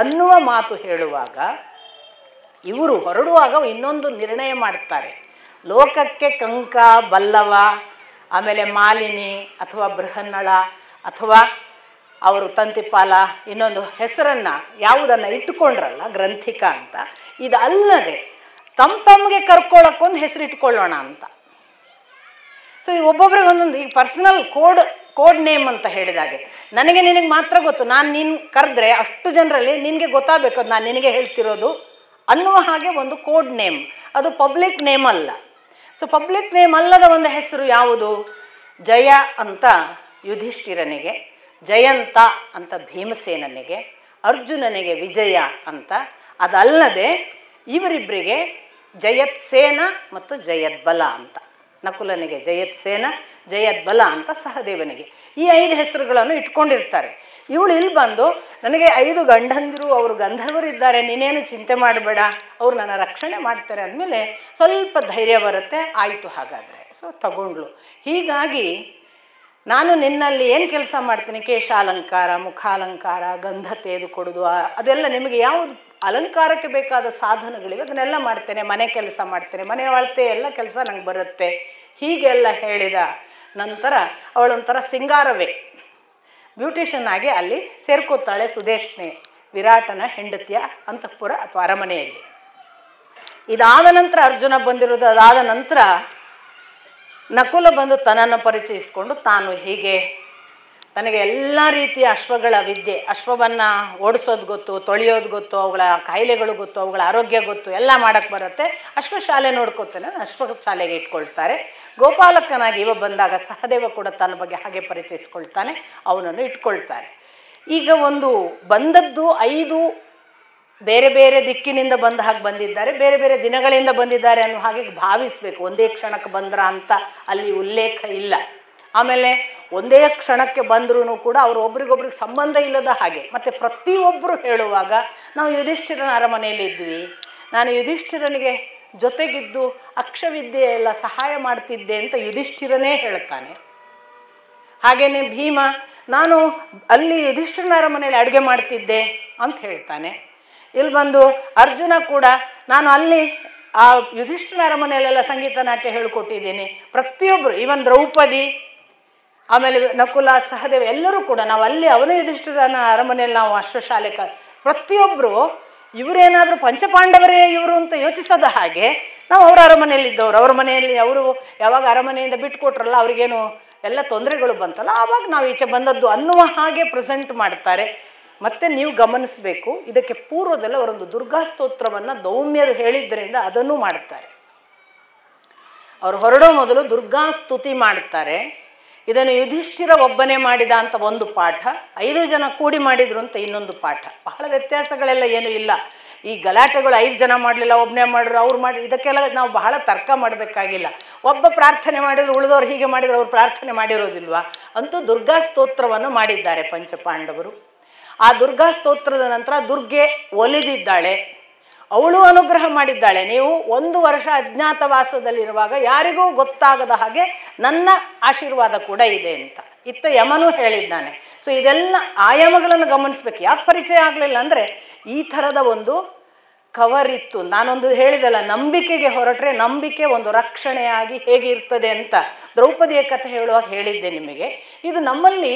ಅನ್ನುವ ಮಾತು ಹೇಳುವಾಗ ಇವರು ಹೊರಡುವಾಗ ಇನ್ನೊಂದು ನಿರ್ಣಯ ಮಾಡ್ತಾರೆ. ಲೋಕಕ್ಕೆ ಕಂಕ, ಬಲ್ಲವ, ಆಮೇಲೆ ಮಾಲಿನಿ ಅಥವಾ ಬೃಹನ್ನಳ ಅಥವಾ ಅವರು ತಂತಿಪಾಲ ಇನ್ನೊಂದು ಹೆಸರನ್ನು ಯಾವುದನ್ನು ಇಟ್ಟುಕೊಂಡ್ರಲ್ಲ ಗ್ರಂಥಿಕ ಅಂತ, ಇದಲ್ಲದೆ ತಮಗೆ ಕರ್ಕೊಳ್ಳೋಕ್ಕೊಂದು ಹೆಸರು ಇಟ್ಕೊಳ್ಳೋಣ ಅಂತ. ಸೊ ಈಗ ಒಬ್ಬೊಬ್ರಿಗೆ ಒಂದೊಂದು, ಈಗ ಪರ್ಸನಲ್ ಕೋಡ್ ನೇಮ್ ಅಂತ ಹೇಳಿದಾಗೆ ನನಗೆ ನಿನಗೆ ಮಾತ್ರ ಗೊತ್ತು, ನಾನು ನೀನು ಕರೆದ್ರೆ ಅಷ್ಟು ಜನರಲ್ಲಿ ನಿನಗೆ ಗೊತ್ತಾಗಬೇಕು ಅದು ನಾನು ನಿನಗೆ ಹೇಳ್ತಿರೋದು ಅನ್ನುವ ಹಾಗೆ ಒಂದು ಕೋಡ್ ನೇಮ್, ಅದು ಪಬ್ಲಿಕ್ ನೇಮ್ ಅಲ್ಲ. ಸೊ ಪಬ್ಲಿಕ್ ನೇಮ್ ಅಲ್ಲದ ಒಂದು ಹೆಸರು ಯಾವುದು? ಜಯ ಅಂತ ಯುಧಿಷ್ಠಿರನಿಗೆ, ಜಯಂತ ಅಂತ ಭೀಮಸೇನನಿಗೆ, ಅರ್ಜುನನಿಗೆ ವಿಜಯ ಅಂತ. ಅದಲ್ಲದೆ ಇವರಿಬ್ಬರಿಗೆ ಜಯತ್ಸೇನ ಮತ್ತು ಜಯದ್ಬಲ ಅಂತ, ನಕುಲನಿಗೆ ಜಯತ್ಸೇನ, ಜಯದ್ಬಲ ಅಂತ ಸಹದೇವನಿಗೆ. ಈ 5 ಹೆಸರುಗಳನ್ನು ಇಟ್ಕೊಂಡಿರ್ತಾರೆ. ಇವಳು ಇಲ್ಲಿ ಬಂದು ನನಗೆ 5 ಗಂಡಂದಿರು, ಅವರು ಗಂಧರ್ವರಿದ್ದಾರೆ, ನೀನೇನು ಚಿಂತೆ ಮಾಡಬೇಡ, ಅವರು ನನ್ನ ರಕ್ಷಣೆ ಮಾಡ್ತಾರೆ ಅಂದಮೇಲೆ ಸ್ವಲ್ಪ ಧೈರ್ಯ ಬರುತ್ತೆ. ಆಯಿತು ಹಾಗಾದರೆ, ಸೊ ತಗೊಂಡ್ಳು. ಹೀಗಾಗಿ ನಾನು ನಿನ್ನಲ್ಲಿ ಏನು ಕೆಲಸ ಮಾಡ್ತೀನಿ, ಕೇಶಾಲಂಕಾರ, ಮುಖಾಲಂಕಾರ, ಗಂಧ ತೆಗೆದು ಕೊಡೋದು, ಅದೆಲ್ಲ ನಿಮಗೆ ಯಾವುದು ಅಲಂಕಾರಕ್ಕೆ ಬೇಕಾದ ಸಾಧನಗಳಿವೆ ಅದನ್ನೆಲ್ಲ ಮಾಡ್ತೇನೆ, ಮನೆ ಕೆಲಸ ಮಾಡ್ತೇನೆ, ಮನೆ ಅಳತೆ ಎಲ್ಲ ಕೆಲಸ ನಂಗೆ ಬರುತ್ತೆ, ಹೀಗೆಲ್ಲ ಹೇಳಿದ ನಂತರ ಅವಳೊಂಥರ ಸಿಂಗಾರವೇ ಬ್ಯೂಟಿಷನ್ ಆಗಿ ಅಲ್ಲಿ ಸೇರ್ಕೋತಾಳೆ ಸುದೇಶ್ನೆ, ವಿರಾಟನ ಹೆಂಡತಿಯ ಅಂತಃಪುರ ಅಥವಾ ಅರಮನೆಯಲ್ಲಿ. ಇದಾದ ನಂತರ ಅರ್ಜುನ ಬಂದಿರೋದು, ಅದಾದ ನಂತರ ನಕುಲ ಬಂದು ತನ್ನನ್ನು ಪರಿಚಯಿಸಿಕೊಂಡು ತಾನು ಹೀಗೆ ನನಗೆ ಎಲ್ಲ ರೀತಿಯ ಅಶ್ವಗಳ ವಿದ್ಯೆ, ಅಶ್ವವನ್ನು ಓಡಿಸೋದು ಗೊತ್ತು, ತೊಳೆಯೋದು ಗೊತ್ತು, ಅವುಗಳ ಕಾಯಿಲೆಗಳು ಗೊತ್ತು, ಅವುಗಳ ಆರೋಗ್ಯ ಗೊತ್ತು, ಎಲ್ಲ ಮಾಡೋಕ್ಕೆ ಬರುತ್ತೆ, ಅಶ್ವಶಾಲೆ ನೋಡ್ಕೋತೇನೆ, ಅಶ್ವಶಾಲೆಗೆ ಇಟ್ಕೊಳ್ತಾರೆ. ಗೋಪಾಲಕನಾಗಿ ಇವ ಬಂದಾಗ ಸಹದೇವ ಕೂಡ ತನ್ನ ಬಗ್ಗೆ ಹಾಗೆ ಪರಿಚಯಿಸ್ಕೊಳ್ತಾನೆ, ಅವನನ್ನು ಇಟ್ಕೊಳ್ತಾರೆ. ಈಗ ಒಂದು ಬಂದದ್ದು 5 ಬೇರೆ ಬೇರೆ ದಿಕ್ಕಿನಿಂದ ಬಂದ ಹಾಗೆ ಬಂದಿದ್ದಾರೆ, ಬೇರೆ ಬೇರೆ ದಿನಗಳಿಂದ ಬಂದಿದ್ದಾರೆ ಅನ್ನೋ ಹಾಗೆ ಭಾವಿಸಬೇಕು. ಒಂದೇ ಕ್ಷಣಕ್ಕೆ ಬಂದ್ರ ಅಂತ ಅಲ್ಲಿ ಉಲ್ಲೇಖ ಇಲ್ಲ. ಆಮೇಲೆ ಒಂದೇ ಕ್ಷಣಕ್ಕೆ ಬಂದ್ರೂ ಕೂಡ ಅವರು ಒಬ್ರಿಗೊಬ್ರಿಗೆ ಸಂಬಂಧ ಇಲ್ಲದ ಹಾಗೆ. ಮತ್ತು ಪ್ರತಿಯೊಬ್ಬರು ಹೇಳುವಾಗ ನಾವು ಯುಧಿಷ್ಠಿರನ ಅರಮನೆಯಲ್ಲಿ ಇದ್ವಿ, ನಾನು ಯುಧಿಷ್ಠಿರನಿಗೆ ಜೊತೆಗಿದ್ದು ಅಕ್ಷವಿದ್ಯೆ ಎಲ್ಲ ಸಹಾಯ ಮಾಡ್ತಿದ್ದೆ ಅಂತ ಯುಧಿಷ್ಠಿರನೇ ಹೇಳ್ತಾನೆ. ಹಾಗೆಯೇ ಭೀಮ ನಾನು ಅಲ್ಲಿ ಯುಧಿಷ್ಠಿರನ ಅರಮನೆಯಲ್ಲಿ ಅಡುಗೆ ಮಾಡ್ತಿದ್ದೆ ಅಂತ ಹೇಳ್ತಾನೆ. ಇಲ್ಲಿ ಬಂದು ಅರ್ಜುನ ಕೂಡ ನಾನು ಅಲ್ಲಿ ಆ ಯುಧಿಷ್ಠಿರನ ಅರಮನೆಯಲ್ಲೆಲ್ಲ ಸಂಗೀತ ನಾಟ್ಯ ಹೇಳಿಕೊಟ್ಟಿದ್ದೀನಿ. ಪ್ರತಿಯೊಬ್ಬರು, ಈವನ್ ದ್ರೌಪದಿ, ಆಮೇಲೆ ನಕುಲ, ಸಹದೇವ ಎಲ್ಲರೂ ಕೂಡ ನಾವು ಅಲ್ಲಿ ಅವನ ಯುಧಿಷ್ಠಿರನ ಅರಮನೆಯಲ್ಲಿ ನಾವು ಅಶ್ವಶಾಲೆ ಪ್ರತಿಯೊಬ್ಬರು ಇವರೇನಾದರೂ ಪಂಚಪಾಂಡವರೇ ಇವರು ಅಂತ ಯೋಚಿಸೋದ ಹಾಗೆ ನಾವು ಅವರ ಅರಮನೆಯಲ್ಲಿದ್ದವರು, ಅವ್ರ ಮನೆಯಲ್ಲಿ ಅವರು ಯಾವಾಗ ಅರಮನೆಯಿಂದ ಬಿಟ್ಟುಕೊಟ್ರಲ್ಲ ಅವ್ರಿಗೇನು ಎಲ್ಲ ತೊಂದರೆಗಳು ಬಂತಲ್ಲ ಆವಾಗ ನಾವು ಈಚೆ ಬಂದದ್ದು ಅನ್ನುವ ಹಾಗೆ ಪ್ರೆಸೆಂಟ್ ಮಾಡ್ತಾರೆ. ಮತ್ತು ನೀವು ಗಮನಿಸಬೇಕು, ಇದಕ್ಕೆ ಪೂರ್ವದಲ್ಲಿ ಅವರೊಂದು ದುರ್ಗಾ ಸ್ತೋತ್ರವನ್ನು ದೌಮ್ಯರು ಹೇಳಿದ್ದರಿಂದ ಅದನ್ನು ಮಾಡ್ತಾರೆ. ಅವರು ಹೊರಡೋ ಮೊದಲು ದುರ್ಗಾ ಸ್ತುತಿ ಮಾಡ್ತಾರೆ. ಇದನ್ನು ಯುಧಿಷ್ಠಿರ ಒಬ್ಬನೇ ಮಾಡಿದ ಅಂತ ಒಂದು ಪಾಠ, 5 ಜನ ಕೂಡಿ ಮಾಡಿದ್ರು ಅಂತ ಇನ್ನೊಂದು ಪಾಠ. ಬಹಳ ವ್ಯತ್ಯಾಸಗಳೆಲ್ಲ ಏನೂ ಇಲ್ಲ. ಈ ಗಲಾಟೆಗಳು 5 ಜನ ಮಾಡಲಿಲ್ಲ, ಒಬ್ಬನೇ ಮಾಡಿದ್ರು, ಅವ್ರು ಮಾಡಿ, ಇದಕ್ಕೆಲ್ಲ ನಾವು ಬಹಳ ತರ್ಕ ಮಾಡಬೇಕಾಗಿಲ್ಲ. ಒಬ್ಬ ಪ್ರಾರ್ಥನೆ ಮಾಡಿದ್ರು, ಉಳಿದವ್ರು ಹೀಗೆ ಮಾಡಿದ್ರು, ಅವ್ರು ಪ್ರಾರ್ಥನೆ ಮಾಡಿರೋದಿಲ್ವಾ? ಅಂತೂ ದುರ್ಗಾ ಸ್ತೋತ್ರವನ್ನು ಮಾಡಿದ್ದಾರೆ ಪಂಚಪಾಂಡವರು. ಆ ದುರ್ಗಾ ಸ್ತೋತ್ರದ ನಂತರ ದುರ್ಗೆ ಒಲಿದಿದ್ದಾಳೆ, ಅವಳು ಅನುಗ್ರಹ ಮಾಡಿದ್ದಾಳೆ. ನೀವು 1 ವರ್ಷ ಅಜ್ಞಾತವಾಸದಲ್ಲಿರುವಾಗ ಯಾರಿಗೂ ಗೊತ್ತಾಗದ ಹಾಗೆ ನನ್ನ ಆಶೀರ್ವಾದ ಕೂಡ ಇದೆ ಅಂತ ಇತ್ತ ಯಮನೂ ಹೇಳಿದ್ದಾನೆ. ಸೊ ಇದೆಲ್ಲ ಆಯಾಮಗಳನ್ನು ಗಮನಿಸ್ಬೇಕು. ಯಾಕೆ ಪರಿಚಯ ಆಗಲಿಲ್ಲ ಅಂದರೆ ಈ ಥರದ ಒಂದು ಕವರ್ ಇತ್ತು. ನಾನೊಂದು ಹೇಳಿದಲ್ಲ, ನಂಬಿಕೆಗೆ ಹೊರಟ್ರೆ ನಂಬಿಕೆ ಒಂದು ರಕ್ಷಣೆಯಾಗಿ ಹೇಗೆ ಇರ್ತದೆ ಅಂತ ದ್ರೌಪದಿಯ ಕಥೆ ಹೇಳುವಾಗ ಹೇಳಿದ್ದೆ ನಿಮಗೆ. ಇದು ನಮ್ಮಲ್ಲಿ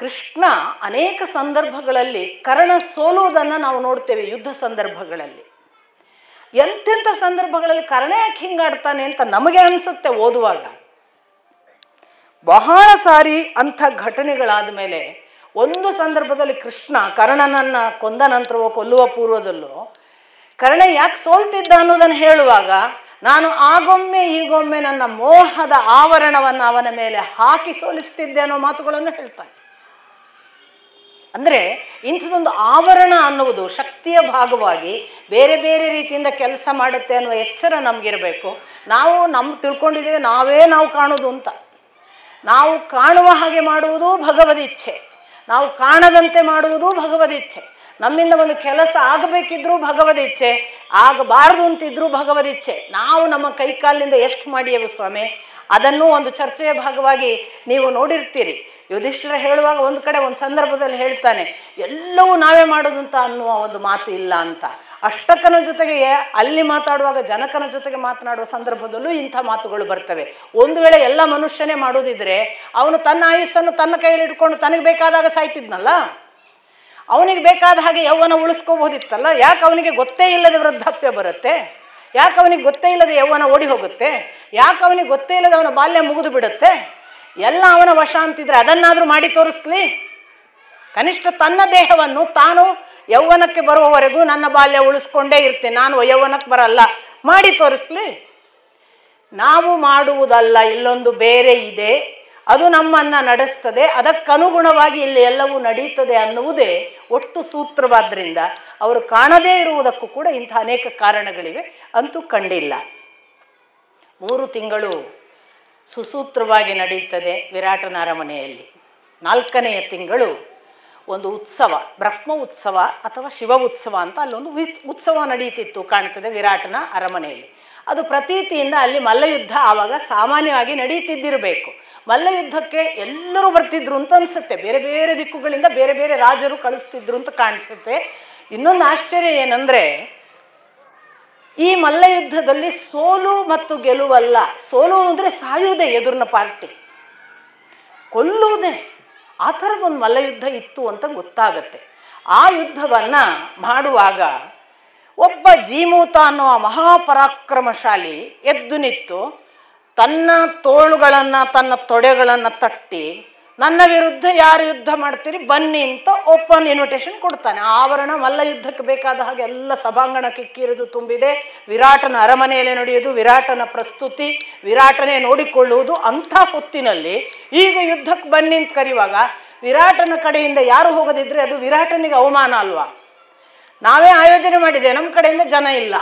ಕೃಷ್ಣ ಅನೇಕ ಸಂದರ್ಭಗಳಲ್ಲಿ ಕರ್ಣ ಸೋಲುವುದನ್ನು ನಾವು ನೋಡ್ತೇವೆ. ಯುದ್ಧ ಸಂದರ್ಭಗಳಲ್ಲಿ ಎಂತೆಂಥ ಸಂದರ್ಭಗಳಲ್ಲಿ ಕರ್ಣ ಯಾಕೆ ಹಿಂಗಾಡ್ತಾನೆ ಅಂತ ನಮಗೆ ಅನಿಸುತ್ತೆ ಓದುವಾಗ. ಬಹಳ ಸಾರಿ ಅಂಥ ಘಟನೆಗಳಾದ ಮೇಲೆ ಒಂದು ಸಂದರ್ಭದಲ್ಲಿ ಕೃಷ್ಣ ಕರ್ಣನನ್ನು ಕೊಂದ ನಂತರವೋ ಕೊಲ್ಲುವ ಪೂರ್ವದಲ್ಲೋ ಕರ್ಣ ಯಾಕೆ ಸೋಲ್ತಿದ್ದ ಅನ್ನೋದನ್ನು ಹೇಳುವಾಗ ನಾನು ಆಗೊಮ್ಮೆ ಈಗೊಮ್ಮೆ ನನ್ನ ಮೋಹದ ಆವರಣವನ್ನು ಅವನ ಮೇಲೆ ಹಾಕಿ ಸೋಲಿಸ್ತಿದ್ದೆ ಅನ್ನೋ ಮಾತುಗಳನ್ನು ಹೇಳ್ತಾನೆ. ಅಂದರೆ ಇಂಥದ್ದೊಂದು ಆವರಣ ಅನ್ನುವುದು ಶಕ್ತಿಯ ಭಾಗವಾಗಿ ಬೇರೆ ಬೇರೆ ರೀತಿಯಿಂದ ಕೆಲಸ ಮಾಡುತ್ತೆ ಅನ್ನುವ ಎಚ್ಚರ ನಮಗಿರಬೇಕು. ನಾವು ತಿಳ್ಕೊಂಡಿದ್ದೇವೆ ನಾವು ಕಾಣೋದು ಅಂತ. ನಾವು ಕಾಣುವ ಹಾಗೆ ಮಾಡುವುದು ಭಗವದಿಚ್ಛೆ, ನಾವು ಕಾಣದಂತೆ ಮಾಡುವುದು ಭಗವದಿಚ್ಛೆ. ನಮ್ಮಿಂದ ಒಂದು ಕೆಲಸ ಆಗಬೇಕಿದ್ರೂ ಭಗವದಿಚ್ಛೆ, ಆಗಬಾರ್ದು ಅಂತಿದ್ರೂ ಭಗವದಿಚ್ಛೆ. ನಾವು ನಮ್ಮ ಕೈಕಾಲಿನಿಂದ ಎಷ್ಟು ಮಾಡಿಯೇವು ಸ್ವಾಮಿ, ಅದನ್ನು ಒಂದು ಚರ್ಚೆಯ ಭಾಗವಾಗಿ ನೀವು ನೋಡಿರ್ತೀರಿ. ಯುಧಿಷ್ಠಿರ ಹೇಳುವಾಗ ಒಂದು ಕಡೆ ಒಂದು ಸಂದರ್ಭದಲ್ಲಿ ಹೇಳ್ತಾನೆ, ಎಲ್ಲವೂ ನಾವೇ ಮಾಡೋದು ಅಂತ ಅನ್ನುವ ಒಂದು ಮಾತು ಇಲ್ಲ ಅಂತ. ಅಷ್ಟಕನ ಜೊತೆಗೆ ಅಲ್ಲಿ ಮಾತಾಡುವಾಗ ಜನಕನ ಜೊತೆಗೆ ಮಾತನಾಡುವ ಸಂದರ್ಭದಲ್ಲೂ ಇಂಥ ಮಾತುಗಳು ಬರ್ತವೆ. ಒಂದು ವೇಳೆ ಎಲ್ಲ ಮನುಷ್ಯನೇ ಮಾಡೋದಿದ್ರೆ ಅವನು ತನ್ನ ಆಯುಸ್ಸನ್ನು ತನ್ನ ಕೈಯಲ್ಲಿ ಇಟ್ಕೊಂಡು ತನಗೆ ಬೇಕಾದಾಗ ಸಾಯ್ತಿದ್ನಲ್ಲ, ಅವನಿಗೆ ಬೇಕಾದ ಹಾಗೆ ಯೌವನ ಉಳಿಸ್ಕೋಬಹುದಿತ್ತಲ್ಲ. ಯಾಕೆ ಅವನಿಗೆ ಗೊತ್ತೇ ಇಲ್ಲದೆ ವೃದ್ಧಾಪ್ಯ ಬರುತ್ತೆ? ಯಾಕೆ ಅವನಿಗೆ ಗೊತ್ತೇ ಇಲ್ಲದೆ ಯೌವನ ಓಡಿ ಹೋಗುತ್ತೆ? ಯಾಕೆ ಅವನಿಗೆ ಗೊತ್ತೇ ಇಲ್ಲದೆ ಅವನ ಬಾಲ್ಯ ಮುಗಿದು ಬಿಡುತ್ತೆ? ಎಲ್ಲ ಅವನ ವಶ ಅಂತಿದ್ರೆ ಅದನ್ನಾದರೂ ಮಾಡಿ ತೋರಿಸ್ಲಿ. ಕನಿಷ್ಠ ತನ್ನ ದೇಹವನ್ನು ತಾನು ಯೌವನಕ್ಕೆ ಬರುವವರೆಗೂ ನನ್ನ ಬಾಲ್ಯ ಉಳಿಸ್ಕೊಂಡೇ ಇರ್ತೇನೆ, ನಾನು ಯೌವನಕ್ಕೆ ಬರಲ್ಲ, ಮಾಡಿ ತೋರಿಸ್ಲಿ. ನಾವು ಮಾಡುವುದಲ್ಲ, ಇಲ್ಲೊಂದು ಬೇರೆ ಇದೆ, ಅದು ನಮ್ಮನ್ನು ನಡೆಸ್ತದೆ, ಅದಕ್ಕನುಗುಣವಾಗಿ ಇಲ್ಲಿ ಎಲ್ಲವೂ ನಡೀತದೆ ಅನ್ನುವುದೇ ಒಟ್ಟು ಸೂತ್ರವಾದ್ದರಿಂದ ಅವರು ಕಾಣದೇ ಇರುವುದಕ್ಕೂ ಕೂಡ ಇಂಥ ಅನೇಕ ಕಾರಣಗಳಿವೆ. ಅಂತೂ ಕಂಡಿಲ್ಲ. 3 ತಿಂಗಳು ಸುಸೂತ್ರವಾಗಿ ನಡೀತದೆ ವಿರಾಟನ ಅರಮನೆಯಲ್ಲಿ. 4ನೆಯ ತಿಂಗಳು ಒಂದು ಉತ್ಸವ, ಬ್ರಹ್ಮ ಉತ್ಸವ ಅಥವಾ ಶಿವ ಉತ್ಸವ ಅಂತ ಅಲ್ಲೊಂದು ಉತ್ಸವ ನಡೀತಿತ್ತು ಕಾಣ್ತದೆ ವಿರಾಟನ ಅರಮನೆಯಲ್ಲಿ. ಅದು ಪ್ರತೀತಿಯಿಂದ ಅಲ್ಲಿ ಮಲ್ಲಯುದ್ಧ ಆವಾಗ ಸಾಮಾನ್ಯವಾಗಿ ನಡೀತಿದ್ದಿರಬೇಕು. ಮಲ್ಲಯುದ್ಧಕ್ಕೆ ಎಲ್ಲರೂ ಬರ್ತಿದ್ರು ಅಂತ ಅನಿಸುತ್ತೆ. ಬೇರೆ ಬೇರೆ ದಿಕ್ಕುಗಳಿಂದ ಬೇರೆ ಬೇರೆ ರಾಜರು ಕಳಿಸ್ತಿದ್ರು ಅಂತ ಕಾಣಿಸುತ್ತೆ. ಇನ್ನೊಂದು ಆಶ್ಚರ್ಯ ಏನಂದರೆ, ಈ ಮಲ್ಲಯುದ್ಧದಲ್ಲಿ ಸೋಲು ಮತ್ತು ಗೆಲುವಲ್ಲ. ಸೋಲು ಅಂದರೆ ಸಾಯುವುದೇ ಎದುರಿನ ಪಾರ್ಟಿ, ಕೊಲ್ಲುವುದೇ. ಆ ಥರದೊಂದು ಮಲ್ಲಯುದ್ಧ ಇತ್ತು ಅಂತ ಗೊತ್ತಾಗತ್ತೆ. ಆ ಯುದ್ಧವನ್ನು ಮಾಡುವಾಗ ಒಬ್ಬ ಜೀಮೂತ ಅನ್ನುವ ಮಹಾಪರಾಕ್ರಮಶಾಲಿ ಎದ್ದು ನಿಂತು ತನ್ನ ತೋಳುಗಳನ್ನು ತನ್ನ ತೊಡೆಗಳನ್ನು ತಟ್ಟಿ, ನನ್ನ ವಿರುದ್ಧ ಯಾರು ಯುದ್ಧ ಮಾಡ್ತೀರಿ ಬನ್ನಿ ಅಂತ ಓಪನ್ ಇನ್ವಿಟೇಷನ್ ಕೊಡ್ತಾನೆ. ಆವರಣ ಮಲ್ಲ ಯುದ್ಧಕ್ಕೆ ಬೇಕಾದ ಹಾಗೆ ಎಲ್ಲ ಸಭಾಂಗಣ ಕಿಕ್ಕಿರಿದು ತುಂಬಿದೆ. ವಿರಾಟನ ಅರಮನೆಯಲ್ಲಿ ನಡೆಯುವುದು, ವಿರಾಟನ ಪ್ರಸ್ತುತಿ, ವಿರಾಟನೇ ನೋಡಿಕೊಳ್ಳುವುದು. ಅಂಥ ಹೊತ್ತಿನಲ್ಲಿ ಈಗ ಯುದ್ಧಕ್ಕೆ ಬನ್ನಿ ಅಂತ ಕರೆಯುವಾಗ ವಿರಾಟನ ಕಡೆಯಿಂದ ಯಾರು ಹೋಗದಿದ್ರೆ ಅದು ವಿರಾಟನಿಗೆ ಅವಮಾನ ಅಲ್ವಾ? ನಾವೇ ಆಯೋಜನೆ ಮಾಡಿದೆ, ನಮ್ಮ ಕಡೆಯಿಂದ ಜನ ಇಲ್ಲ,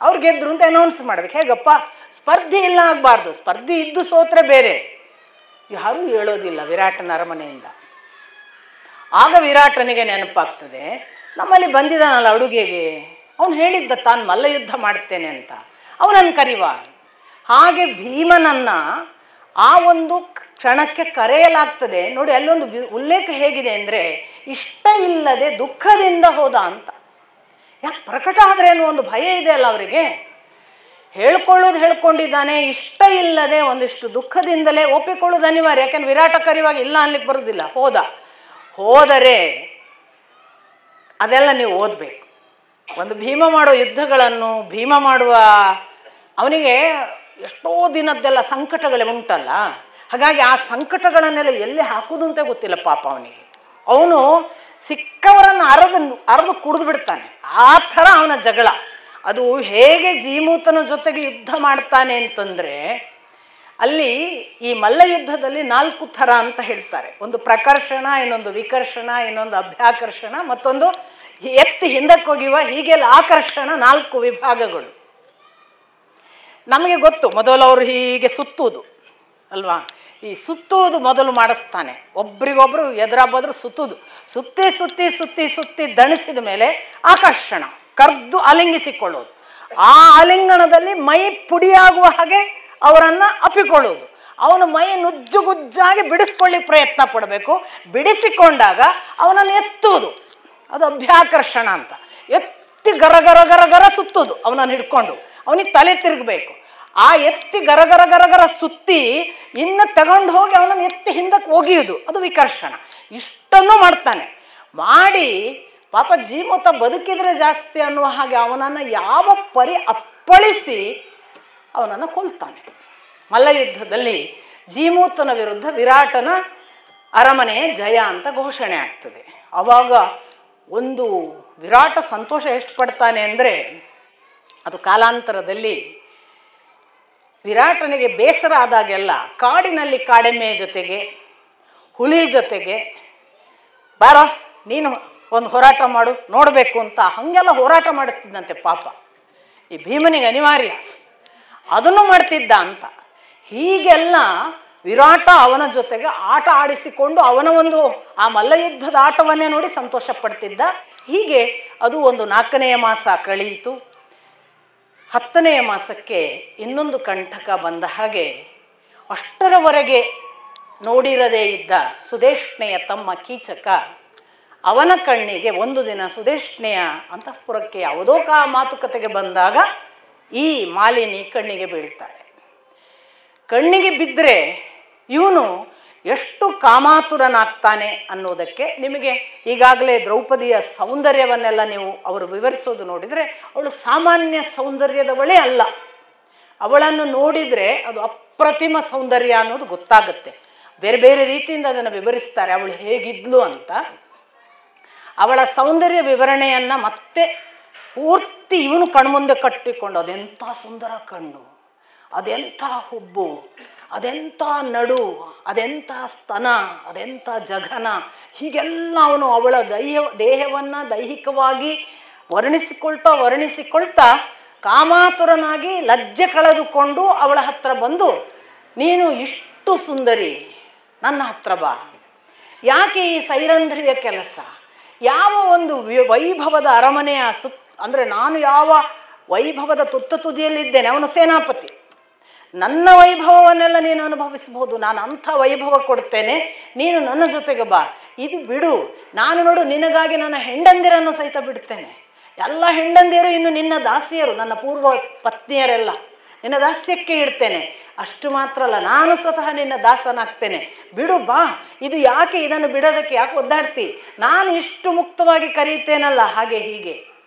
ಅವ್ರು ಗೆದ್ರು ಅಂತ ಅನೌನ್ಸ್ ಮಾಡ್ಬೇಕು. ಹೇಗಪ್ಪ? ಸ್ಪರ್ಧೆ ಇಲ್ಲ ಆಗಬಾರ್ದು. ಸ್ಪರ್ಧೆ ಇದ್ದು ಸೋತ್ರೆ ಬೇರೆ. ಯಾರೂ ಹೇಳೋದಿಲ್ಲ ವಿರಾಟನ ಅರಮನೆಯಿಂದ. ಆಗ ವಿರಾಟನಿಗೆ ನೆನಪಾಗ್ತದೆ, ನಮ್ಮಲ್ಲಿ ಬಂದಿದ್ದಾನಲ್ಲ ಅಡುಗೆಗೆ, ಅವನು ಹೇಳಿದ್ದ ತಾನು ಮಲ್ಲಯುದ್ಧ ಮಾಡ್ತೇನೆ ಅಂತ, ಅವನನ್ನು ಕರಿವ. ಹಾಗೆ ಭೀಮನನ್ನು ಆ ಒಂದು ಕ್ಷಣಕ್ಕೆ ಕರೆಯಲಾಗ್ತದೆ. ನೋಡಿ, ಅಲ್ಲೊಂದು ಉಲ್ಲೇಖ ಹೇಗಿದೆ ಅಂದರೆ, ಇಷ್ಟ ಇಲ್ಲದೆ ದುಃಖದಿಂದ ಹೋದ ಅಂತ. ಯಾಕೆ ಪ್ರಕಟ ಆದರೆ ಅನ್ನೋ ಒಂದು ಭಯ ಇದೆ ಅಲ್ಲ ಅವರಿಗೆ. ಹೇಳ್ಕೊಂಡಿದ್ದಾನೆ, ಇಷ್ಟ ಇಲ್ಲದೆ ಒಂದಿಷ್ಟು ದುಃಖದಿಂದಲೇ ಒಪ್ಪಿಕೊಳ್ಳೋದು ಅನಿವಾರ್ಯ. ಯಾಕೆಂದ್ರೆ ವಿರಾಟ ಕರೆಯುವಾಗ ಇಲ್ಲ ಅನ್ಲಿಕ್ಕೆ ಬರೋದಿಲ್ಲ. ಹೋದರೆ ಅದೆಲ್ಲ ನೀವು ಓದಬೇಕು. ಒಂದು ಭೀಮ ಮಾಡೋ ಯುದ್ಧಗಳನ್ನು, ಭೀಮ ಮಾಡುವ ಅವನಿಗೆ ಎಷ್ಟೋ ದಿನದ್ದೆಲ್ಲ ಸಂಕಟಗಳೇ ಉಂಟಲ್ಲ. ಹಾಗಾಗಿ ಆ ಸಂಕಟಗಳನ್ನೆಲ್ಲ ಎಲ್ಲಿ ಹಾಕೋದು ಅಂತ ಗೊತ್ತಿಲ್ಲ ಪಾಪ ಅವನಿಗೆ. ಅವನು ಸಿಕ್ಕವರನ್ನು ಅರದು ಕುಡಿದು ಬಿಡ್ತಾನೆ. ಆ ಥರ ಅವನ ಜಗಳ. ಅದು ಹೇಗೆ ಜೀಮೂತನ ಜೊತೆಗೆ ಯುದ್ಧ ಮಾಡ್ತಾನೆ ಅಂತಂದರೆ, ಅಲ್ಲಿ ಈ ಮಲ್ಲ ಯುದ್ಧದಲ್ಲಿ 4 ಥರ ಅಂತ ಹೇಳ್ತಾರೆ. ಒಂದು ಪ್ರಕರ್ಷಣ, ಇನ್ನೊಂದು ವಿಕರ್ಷಣ, ಇನ್ನೊಂದು ಅಭ್ಯಾಕರ್ಷಣ, ಮತ್ತೊಂದು ಎತ್ತಿ ಹಿಂದಕ್ಕೆ ಹೋಗಿವ, ಹೀಗೆಲ್ಲ ಆಕರ್ಷಣ. 4 ವಿಭಾಗಗಳು ನಮಗೆ ಗೊತ್ತು. ಮೊದಲು ಅವರು ಹೀಗೆ ಸುತ್ತುವುದು ಅಲ್ವಾ? ಈ ಸುತ್ತುವುದು ಮೊದಲು ಮಾಡಿಸ್ತಾನೆ. ಒಬ್ರಿಗೊಬ್ರು ಎದುರಾಬದ್ರು ಸುತ್ತುವುದು. ಸುತ್ತಿ ಸುತ್ತಿ ಸುತ್ತಿ ಸುತ್ತಿ ದಣಿಸಿದ ಮೇಲೆ ಆಕರ್ಷಣ, ಕರ್ದು ಅಲಿಂಗಿಸಿಕೊಳ್ಳೋದು. ಆ ಅಲಿಂಗನದಲ್ಲಿ ಮೈ ಪುಡಿಯಾಗುವ ಹಾಗೆ ಅವರನ್ನು ಅಪ್ಪಿಕೊಳ್ಳೋದು. ಅವನು ಮೈ ನುಜ್ಜುಗುಜ್ಜಾಗಿ ಬಿಡಿಸ್ಕೊಳ್ಳಿ ಪ್ರಯತ್ನ ಪಡಬೇಕು. ಬಿಡಿಸಿಕೊಂಡಾಗ ಅವನನ್ನು ಎತ್ತುವುದು, ಅದು ಅಭ್ಯಾಕರ್ಷಣ ಅಂತ. ಎತ್ತಿ ಗರಗರ ಗರಗರ ಸುತ್ತುವುದು, ಅವನನ್ನು ಹಿಡ್ಕೊಂಡು ಅವನಿಗೆ ತಲೆ ತಿರುಗಬೇಕು. ಆ ಎತ್ತಿ ಗರಗರ ಗರಗರ ಸುತ್ತಿ ಇನ್ನು ತಗೊಂಡು ಹೋಗಿ ಅವನನ್ನು ಎತ್ತಿ ಹಿಂದಕ್ಕೆ ಒಗೆಯುವುದು, ಅದು ವಿಕರ್ಷಣ. ಇಷ್ಟನ್ನು ಮಾಡ್ತಾನೆ. ಮಾಡಿ ಪಾಪ ಜೀಮೂತ ಬದುಕಿದ್ರೆ ಜಾಸ್ತಿ ಅನ್ನುವ ಹಾಗೆ ಅವನನ್ನು ಯಾವ ಪರಿ ಅಪ್ಪಳಿಸಿ ಅವನನ್ನು ಕೊಲ್ತಾನೆ. ಮಲ್ಲಯುದ್ಧದಲ್ಲಿ ಜೀಮೂತನ ವಿರುದ್ಧ ವಿರಾಟನ ಅರಮನೆ ಜಯ ಅಂತ ಘೋಷಣೆ ಆಗ್ತದೆ. ಆವಾಗ ಒಂದು ವಿರಾಟ ಸಂತೋಷ ಎಷ್ಟು ಪಡ್ತಾನೆ ಅಂದರೆ, ಅದು ಕಾಲಾಂತರದಲ್ಲಿ ವಿರಾಟನಿಗೆ ಬೇಸರ ಆದಾಗೆಲ್ಲ ಕಾಡಿನಲ್ಲಿ ಕಾಡೆಮ್ಮೆ ಜೊತೆಗೆ, ಹುಲಿ ಜೊತೆಗೆ, ಬಾರೋ ನೀನು ಒಂದು ಹೋರಾಟ ಮಾಡು ನೋಡಬೇಕು ಅಂತ ಹಾಗೆಲ್ಲ ಹೋರಾಟ ಮಾಡಿಸ್ತಿದ್ದಂತೆ ಪಾಪ. ಈ ಭೀಮನಿಗೆ ಅನಿವಾರ್ಯ, ಅದನ್ನು ಮಾಡ್ತಿದ್ದ ಅಂತ. ಹೀಗೆಲ್ಲ ವಿರಾಟ ಅವನ ಜೊತೆಗೆ ಆಟ ಆಡಿಸಿಕೊಂಡು ಅವನ ಒಂದು ಆ ಮಲ್ಲಯುದ್ಧದ ಆಟವನ್ನೇ ನೋಡಿ ಸಂತೋಷ ಪಡ್ತಿದ್ದ. ಹೀಗೆ ಅದು ಒಂದು 4ನೆಯ ಮಾಸ ಕಳೆಯಿತು. 10ನೆಯ ಮಾಸಕ್ಕೆ ಇನ್ನೊಂದು ಕಂಟಕ ಬಂದ ಹಾಗೆ, ಅಷ್ಟರವರೆಗೆ ನೋಡಿರದೇ ಇದ್ದ ಸುದೇಷ್ಣೆಯ ತಮ್ಮ ಕೀಚಕ ಅವನ ಕಣ್ಣಿಗೆ ಒಂದು ದಿನ ಸುದೇಶ್ನೆಯ ಅಂತಃಪುರಕ್ಕೆ ಯಾವುದೋ ಮಾತುಕತೆಗೆ ಬಂದಾಗ ಈ ಮಾಲಿನಿ ಕಣ್ಣಿಗೆ ಬೀಳ್ತಾಳೆ. ಕಣ್ಣಿಗೆ ಬಿದ್ದರೆ ಇವನು ಎಷ್ಟು ಕಾಮಾತುರನಾಗ್ತಾನೆ ಅನ್ನೋದಕ್ಕೆ ನಿಮಗೆ ಈಗಾಗಲೇ ದ್ರೌಪದಿಯ ಸೌಂದರ್ಯವನ್ನೆಲ್ಲ ನೀವು ಅವರು ವಿವರಿಸೋದು ನೋಡಿದರೆ ಅವಳು ಸಾಮಾನ್ಯ ಸೌಂದರ್ಯದವಳೇ ಅಲ್ಲ. ಅವಳನ್ನು ನೋಡಿದರೆ ಅದು ಅಪ್ರತಿಮ ಸೌಂದರ್ಯ ಅನ್ನೋದು ಗೊತ್ತಾಗುತ್ತೆ. ಬೇರೆ ಬೇರೆ ರೀತಿಯಿಂದ ಅದನ್ನು ವಿವರಿಸ್ತಾರೆ ಅವಳು ಹೇಗಿದ್ಲು ಅಂತ. ಅವಳ ಸೌಂದರ್ಯ ವಿವರಣೆಯನ್ನು ಮತ್ತೆ ಪೂರ್ತಿ ಇವನು ಕಣ್ಮುಂದೆ ಕಟ್ಟಿಕೊಂಡು ಅದೆಂಥ ಸುಂದರ ಕಣ್ಣು, ಅದೆಂಥ ಹುಬ್ಬು, ಅದೆಂಥ ನಡು, ಅದೆಂಥ ಸ್ತನ, ಅದೆಂಥ ಜಘನ, ಹೀಗೆಲ್ಲ ಅವನು ಅವಳ ದೇಹವನ್ನು ದೈಹಿಕವಾಗಿ ವರ್ಣಿಸಿಕೊಳ್ತಾ ಕಾಮಾತುರನಾಗಿ ಲಜ್ಜೆ ಕಳೆದುಕೊಂಡು ಅವಳ ಹತ್ರ ಬಂದು, ನೀನು ಇಷ್ಟು ಸುಂದರಿ, ನನ್ನ ಹತ್ರ ಬಾ. ಯಾಕೆ ಈ ಸೈರಂಧ್ರಿಯ ಕೆಲಸ? ಯಾವ ಒಂದು ವೈಭವದ ಅರಮನೆಯ ಅಂದರೆ ನಾನು ಯಾವ ವೈಭವದ ತುದಿಯಲ್ಲಿದ್ದೇನೆ, ಅವನು ಸೇನಾಪತಿ, ನನ್ನ ವೈಭವವನ್ನೆಲ್ಲ ನೀನು ಅನುಭವಿಸಬಹುದು, ನಾನು ಅಂಥ ವೈಭವ ಕೊಡ್ತೇನೆ, ನೀನು ನನ್ನ ಜೊತೆಗೆ ಬಾ. ಇದು ಬಿಡು, ನಾನು ನೋಡು ನಿನಗಾಗಿ ನನ್ನ ಹೆಂಡಂದಿರನ್ನು ಸಹಿತ ಬಿಡ್ತೇನೆ. ಎಲ್ಲ ಹೆಂಡಂದಿರು ಇನ್ನು ನಿನ್ನ ದಾಸಿಯರು, ನನ್ನ ಪೂರ್ವ ಪತ್ನಿಯರೆಲ್ಲ ನಿನ್ನ ದಾಸ್ಯಕ್ಕೆ ಇಡ್ತೇನೆ. ಅಷ್ಟು ಮಾತ್ರ ಅಲ್ಲ, ನಾನು ಸ್ವತಃ ನಿನ್ನ ದಾಸನಾಗ್ತೇನೆ, ಬಿಡು ಬಾ. ಇದು ಯಾಕೆ, ಇದನ್ನು ಬಿಡೋದಕ್ಕೆ ಯಾಕೆ ಒದ್ದಾಡ್ತಿ? ನಾನು ಇಷ್ಟು ಮುಕ್ತವಾಗಿ ಕರೀತೇನಲ್ಲ, ಹಾಗೆ ಹೀಗೆ.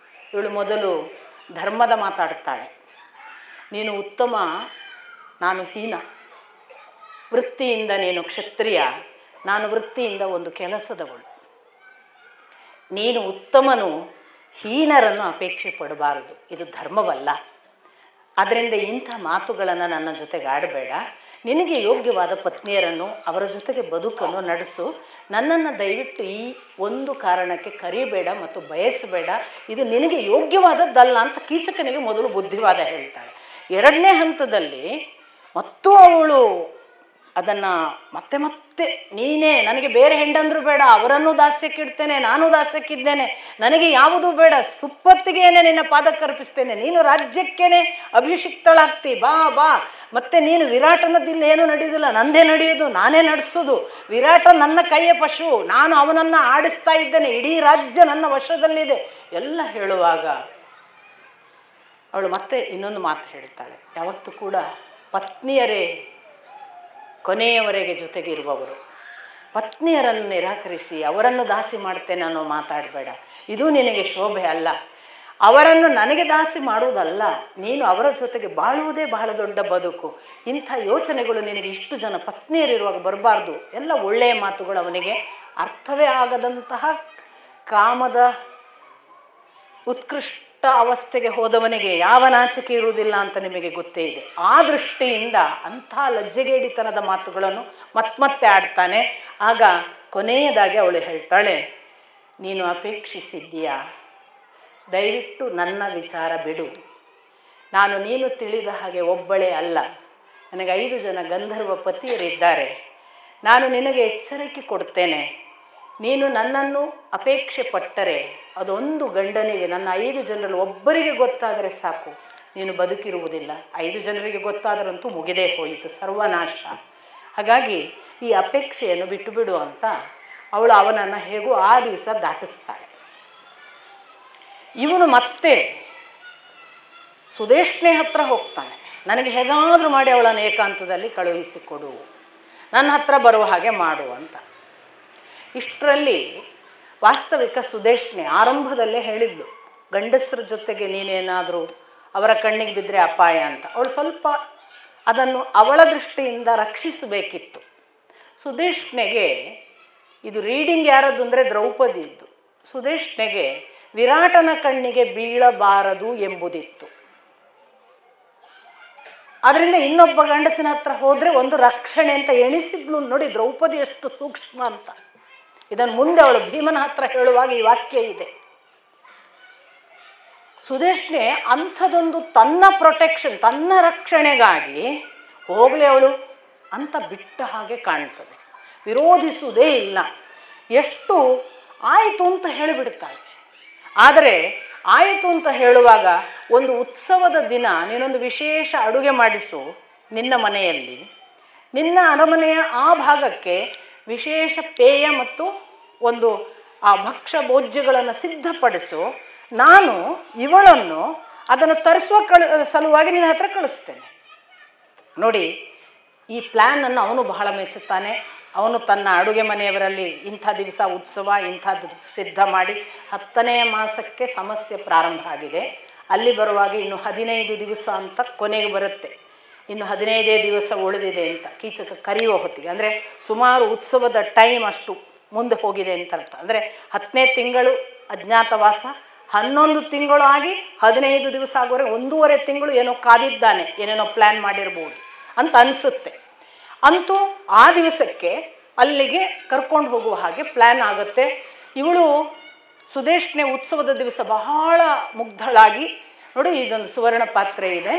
ಇವಳು ಮೊದಲು ಧರ್ಮದ ಮಾತಾಡ್ತಾಳೆ. ನೀನು ಉತ್ತಮ, ನಾನು ಹೀನ. ವೃತ್ತಿಯಿಂದ ನೀನು ಕ್ಷತ್ರಿಯ, ನಾನು ವೃತ್ತಿಯಿಂದ ಒಂದು ಕೆಲಸದವಳು. ನೀನು ಉತ್ತಮನು, ಹೀನರನ್ನು ಅಪೇಕ್ಷೆ ಪಡಬಾರದು, ಇದು ಧರ್ಮವಲ್ಲ. ಅದರಿಂದ ಇಂಥ ಮಾತುಗಳನ್ನು ನನ್ನ ಜೊತೆಗೆ ಆಡಬೇಡ. ನಿನಗೆ ಯೋಗ್ಯವಾದ ಪತ್ನಿಯರನ್ನು ಅವರ ಜೊತೆಗೆ ಬದುಕನ್ನು ನಡೆಸು. ನನ್ನನ್ನು ದಯವಿಟ್ಟು ಈ ಒಂದು ಕಾರಣಕ್ಕೆ ಕರಿಬೇಡ ಮತ್ತು ಬಯಸಬೇಡ, ಇದು ನಿನಗೆ ಯೋಗ್ಯವಾದದ್ದಲ್ಲ ಅಂತ ಕೀಚಕನಿಗೆ ಮೊದಲು ಬುದ್ಧಿವಾದ ಹೇಳ್ತಾಳೆ. ಎರಡನೇ ಹಂತದಲ್ಲಿ ಮತ್ತು ಅವಳು ಅದನ್ನು ಮತ್ತೆ ಮತ್ತೆ ನೀನೇ, ನನಗೆ ಬೇರೆ ಹೆಂಡಂದ್ರು ಬೇಡ, ಅವರನ್ನು ದಾಸ್ಯಕ್ಕಿಡ್ತೇನೆ, ನಾನು ದಾಸ್ಯಕ್ಕಿದ್ದೇನೆ, ನನಗೆ ಯಾವುದೂ ಬೇಡ, ಸುಪ್ಪತ್ತಿಗೇನೆ ನಿನ್ನ ಪಾದಕ್ಕರ್ಪಿಸ್ತೇನೆ, ನೀನು ರಾಜ್ಯಕ್ಕೇನೆ ಅಭಿಷಿಕ್ತಳಾಗ್ತಿ, ಬಾ ಬಾ. ಮತ್ತೆ ನೀನು ವಿರಾಟನದಿಲ್ಲ ಏನೂ ನಡೆಯೋದಿಲ್ಲ, ನಂದೇ ನಡೆಯೋದು, ನಾನೇ ನಡೆಸೋದು. ವಿರಾಟ ನನ್ನ ಕೈಯ ಪಶು, ನಾನು ಅವನನ್ನು ಆಡಿಸ್ತಾ ಇದ್ದೇನೆ, ಇಡೀ ರಾಜ್ಯ ನನ್ನ ವಶದಲ್ಲಿದೆ ಎಲ್ಲ ಹೇಳುವಾಗ ಅವಳು ಮತ್ತೆ ಇನ್ನೊಂದು ಮಾತು ಹೇಳ್ತಾಳೆ. ಯಾವತ್ತೂ ಕೂಡ ಪತ್ನಿಯರೇ ಕೊನೆಯವರೆಗೆ ಜೊತೆಗಿರುವವರು. ಪತ್ನಿಯರನ್ನು ನಿರಾಕರಿಸಿ ಅವರನ್ನು ದಾಸಿ ಮಾಡ್ತೇನೆ ಅನ್ನೋ ಮಾತಾಡಬೇಡ, ಇದು ನಿನಗೆ ಶೋಭೆ ಅಲ್ಲ. ಅವರನ್ನು ನನಗೆ ದಾಸಿ ಮಾಡುವುದಲ್ಲ, ನೀನು ಅವರ ಜೊತೆಗೆ ಬಾಳುವುದೇ ಬಹಳ ದೊಡ್ಡ ಬದುಕು. ಇಂಥ ಯೋಚನೆಗಳು ನಿನಗೆ ಇಷ್ಟು ಜನ ಪತ್ನಿಯರಿರುವಾಗ ಬರಬಾರ್ದು. ಎಲ್ಲ ಒಳ್ಳೆಯ ಮಾತುಗಳು. ಅವನಿಗೆ ಅರ್ಥವೇ ಆಗದಂತಹ ಕಾಮದ ಉತ್ಕೃಷ್ಟ ಅವಸ್ಥೆಗೆ ಹೋದವನಿಗೆ ಯಾವ ನಾಚಿಕೆ ಇರುವುದಿಲ್ಲ ಅಂತ ನಿಮಗೆ ಗೊತ್ತೇ ಇದೆ. ಆ ದೃಷ್ಟಿಯಿಂದ ಅಂಥ ಲಜ್ಜೆಗೇಡಿತನದ ಮಾತುಗಳನ್ನು ಮತ್ತೆ ಆಡ್ತಾನೆ. ಆಗ ಕೊನೆಯದಾಗಿ ಅವಳು ಹೇಳ್ತಾಳೆ, ನೀನು ಅಪೇಕ್ಷಿಸಿದ್ದೀಯಾ, ದಯವಿಟ್ಟು ನನ್ನ ವಿಚಾರ ಬಿಡು. ನೀನು ತಿಳಿದ ಹಾಗೆ ಒಬ್ಬಳೇ ಅಲ್ಲ, ನನಗೆ 5 ಜನ ಗಂಧರ್ವ ಪತಿಯರಿದ್ದಾರೆ. ನಾನು ನಿನಗೆ ಎಚ್ಚರಿಕೆ ಕೊಡ್ತೇನೆ, ನೀನು ನನ್ನನ್ನು ಅಪೇಕ್ಷೆ ಪಟ್ಟರೆ ಅದೊಂದು ಗಂಡನಿಗೆ, ನನ್ನ 5 ಜನರಲ್ಲಿ ಒಬ್ಬರಿಗೆ ಗೊತ್ತಾದರೆ ಸಾಕು, ನೀನು ಬದುಕಿರುವುದಿಲ್ಲ. 5 ಜನರಿಗೆ ಗೊತ್ತಾದರಂತೂ ಮುಗಿದೇ ಹೋಯಿತು, ಸರ್ವನಾಶ. ಹಾಗಾಗಿ ಈ ಅಪೇಕ್ಷೆಯನ್ನು ಬಿಟ್ಟು ಬಿಡು ಅಂತ ಅವಳು ಅವನನ್ನು ಹೇಗೂ ಆ ದಿವಸ ದಾಟಿಸ್ತಾಳೆ. ಇವನು ಮತ್ತೆ ಸುದೇಶ್ನೆ ಹತ್ರ ಹೋಗ್ತಾನೆ. ನನಗೆ ಹೇಗಾದರೂ ಮಾಡಿ ಅವಳನ್ನು ಏಕಾಂತದಲ್ಲಿ ಕಳುಹಿಸಿಕೊಡು, ನನ್ನ ಹತ್ರ ಬರುವ ಹಾಗೆ ಮಾಡು ಅಂತ. ಇಷ್ಟರಲ್ಲಿ ವಾಸ್ತವಿಕ ಸುದೇಶ್ನೆ ಆರಂಭದಲ್ಲೇ ಹೇಳಿದ್ಲು, ಗಂಡಸರ ಜೊತೆಗೆ ನೀನೇನಾದರೂ ಅವರ ಕಣ್ಣಿಗೆ ಬಿದ್ದರೆ ಅಪಾಯ ಅಂತ. ಅವಳು ಸ್ವಲ್ಪ ಅದನ್ನು ಅವಳ ದೃಷ್ಟಿಯಿಂದ ರಕ್ಷಿಸಬೇಕಿತ್ತು. ಸುದೇಶ್ನೆಗೆ ಇದು ರೀಡಿಂಗ್ ಯಾರದ್ದು ಅಂದರೆ ದ್ರೌಪದಿದ್ದು. ಸುದೇಶ್ನೆಗೆ ವಿರಾಟನ ಕಣ್ಣಿಗೆ ಬೀಳಬಾರದು ಎಂಬುದಿತ್ತು. ಅದರಿಂದ ಇನ್ನೊಬ್ಬ ಗಂಡಸಿನ ಹತ್ರ ಹೋದರೆ ಒಂದು ರಕ್ಷಣೆ ಅಂತ ಎಣಿಸಿದ್ಲು. ನೋಡಿ ದ್ರೌಪದಿ ಎಷ್ಟು ಸೂಕ್ಷ್ಮ ಅಂತ. ಇದನ್ನು ಮುಂದೆ ಅವಳು ಭೀಮನ ಹತ್ರ ಹೇಳುವಾಗ ಈ ವಾಕ್ಯ ಇದೆ. ಸುದೇಶ್ನೆ ಅಂಥದೊಂದು ತನ್ನ ಪ್ರೊಟೆಕ್ಷನ್, ತನ್ನ ರಕ್ಷಣೆಗಾಗಿ ಹೋಗಲಿ ಅವಳು ಅಂತ ಬಿಟ್ಟ ಹಾಗೆ ಕಾಣ್ತದೆ, ವಿರೋಧಿಸುವುದೇ ಇಲ್ಲ. ಎಷ್ಟು ಆಯಿತು ಅಂತ ಹೇಳಿಬಿಡ್ತಾಳೆ. ಆದರೆ ಆಯಿತು ಅಂತ ಹೇಳುವಾಗ ಒಂದು ಉತ್ಸವದ ದಿನ ನೀನೊಂದು ವಿಶೇಷ ಅಡುಗೆ ಮಾಡಿಸು ನಿನ್ನ ಮನೆಯಲ್ಲಿ, ನಿನ್ನ ಅರಮನೆಯ ಆ ಭಾಗಕ್ಕೆ ವಿಶೇಷ ಪೇಯ ಮತ್ತು ಒಂದು ಆ ಭಕ್ಷ್ಯ ಭೋಜ್ಯಗಳನ್ನು ಸಿದ್ಧಪಡಿಸು, ನಾನು ಇವಳನ್ನು ಅದನ್ನು ತರಿಸುವ ಸಲುವಾಗಿ ನಿನ್ನ ಹತ್ರ ಕಳಿಸ್ತೇನೆ. ನೋಡಿ, ಈ ಪ್ಲ್ಯಾನನ್ನು ಅವನು ಬಹಳ ಮೆಚ್ಚುತ್ತಾನೆ. ಅವನು ತನ್ನ ಅಡುಗೆ ಮನೆಯವರಲ್ಲಿ ಇಂಥ ದಿವಸ ಉತ್ಸವ, ಇಂಥದ್ದು ಸಿದ್ಧ ಮಾಡಿ 10ನೇ ಮಾಸಕ್ಕೆ ಸಮಸ್ಯೆ ಪ್ರಾರಂಭ ಆಗಿದೆ. ಅಲ್ಲಿ ಬರುವಾಗ ಇನ್ನು 15 ದಿವಸ ಅಂತ ಕೊನೆಗೆ ಬರುತ್ತೆ. ಇನ್ನು 15 ದಿವಸ ಉಳಿದಿದೆ ಅಂತ ಕೀಚಕ ಕರೆಯುವ ಹೊತ್ತಿಗೆ, ಅಂದರೆ ಸುಮಾರು ಉತ್ಸವದ ಟೈಮ್ ಅಷ್ಟು ಮುಂದೆ ಹೋಗಿದೆ ಅಂತ ಅರ್ಥ. ಅಂದರೆ 10ನೇ ತಿಂಗಳು ಅಜ್ಞಾತವಾಸ, 11 ತಿಂಗಳು ಆಗಿ 15 ದಿವಸ ಆಗೋವರೆಗೆ 1.5 ತಿಂಗಳು ಏನೋ ಕಾದಿದ್ದಾನೆ, ಏನೇನೋ ಪ್ಲ್ಯಾನ್ ಮಾಡಿರ್ಬೋದು ಅಂತ ಅನಿಸುತ್ತೆ. ಅಂತೂ ಆ ದಿವಸಕ್ಕೆ ಅಲ್ಲಿಗೆ ಕರ್ಕೊಂಡು ಹೋಗುವ ಹಾಗೆ ಪ್ಲ್ಯಾನ್ ಆಗುತ್ತೆ. ಇವಳು ಸುದೇಶ್ನೆ ಉತ್ಸವದ ದಿವಸ ಬಹಳ ಮುಗ್ಧಳಾಗಿ, ನೋಡಿ ಇದೊಂದು ಸುವರ್ಣ ಪಾತ್ರೆ ಇದೆ,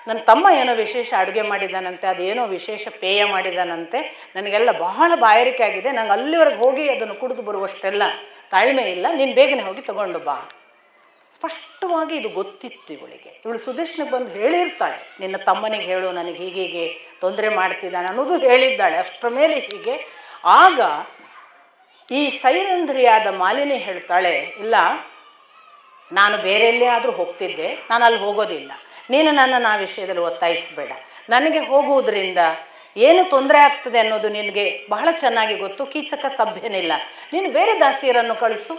ನನ್ನ ತಮ್ಮ ಏನೋ ವಿಶೇಷ ಅಡುಗೆ ಮಾಡಿದ್ದಾನಂತೆ, ಅದೇನೋ ವಿಶೇಷ ಪೇಯ ಮಾಡಿದ್ದಾನಂತೆ, ನನಗೆಲ್ಲ ಬಹಳ ಬಾಯಾರಿಕೆ ಆಗಿದೆ, ನಂಗೆ ಅಲ್ಲಿವರೆಗೆ ಹೋಗಿ ಅದನ್ನು ಕುಡಿದು ಬರುವಷ್ಟೆಲ್ಲ ತಾಳ್ಮೆ ಇಲ್ಲ, ನೀನು ಬೇಗನೆ ಹೋಗಿ ತಗೊಂಡು ಬಾ. ಸ್ಪಷ್ಟವಾಗಿ ಇದು ಗೊತ್ತಿತ್ತು ಇವಳಿಗೆ. ಇವಳು ಸುದೇಶ್ನಿಗೆ ಬಂದು ಹೇಳಿರ್ತಾಳೆ, ನಿನ್ನ ತಮ್ಮನಿಗೆ ಹೇಳು ನನಗೆ ಹೀಗೀಗೆ ತೊಂದರೆ ಮಾಡ್ತಿದ್ದಾನೆ ಅನ್ನೋದು ಹೇಳಿದ್ದಾಳೆ. ಅಷ್ಟರ ಮೇಲೆ ಹೀಗೆ ಆಗ ಈ ಸೈರಂಧ್ರಿಯಾದ ಮಾಲಿನಿ ಹೇಳ್ತಾಳೆ, ಇಲ್ಲ ನಾನು ಬೇರೆ ಎಲ್ಲೇ ಆದರೂ ಹೋಗ್ತಿದ್ದೆ, ನಾನು ಅಲ್ಲಿ ಹೋಗೋದಿಲ್ಲ, ನೀನು ನನ್ನನ್ನು ಆ ವಿಷಯದಲ್ಲಿ ಒತ್ತಾಯಿಸಬೇಡ, ನನಗೆ ಹೋಗುವುದರಿಂದ ಏನು ತೊಂದರೆ ಆಗ್ತದೆ ಅನ್ನೋದು ನಿನಗೆ ಬಹಳ ಚೆನ್ನಾಗಿ ಗೊತ್ತು, ಕೀಚಕ ಸಭ್ಯನಿಲ್ಲ, ನೀನು ಬೇರೆ ದಾಸಿಯರನ್ನು ಕಳಿಸು.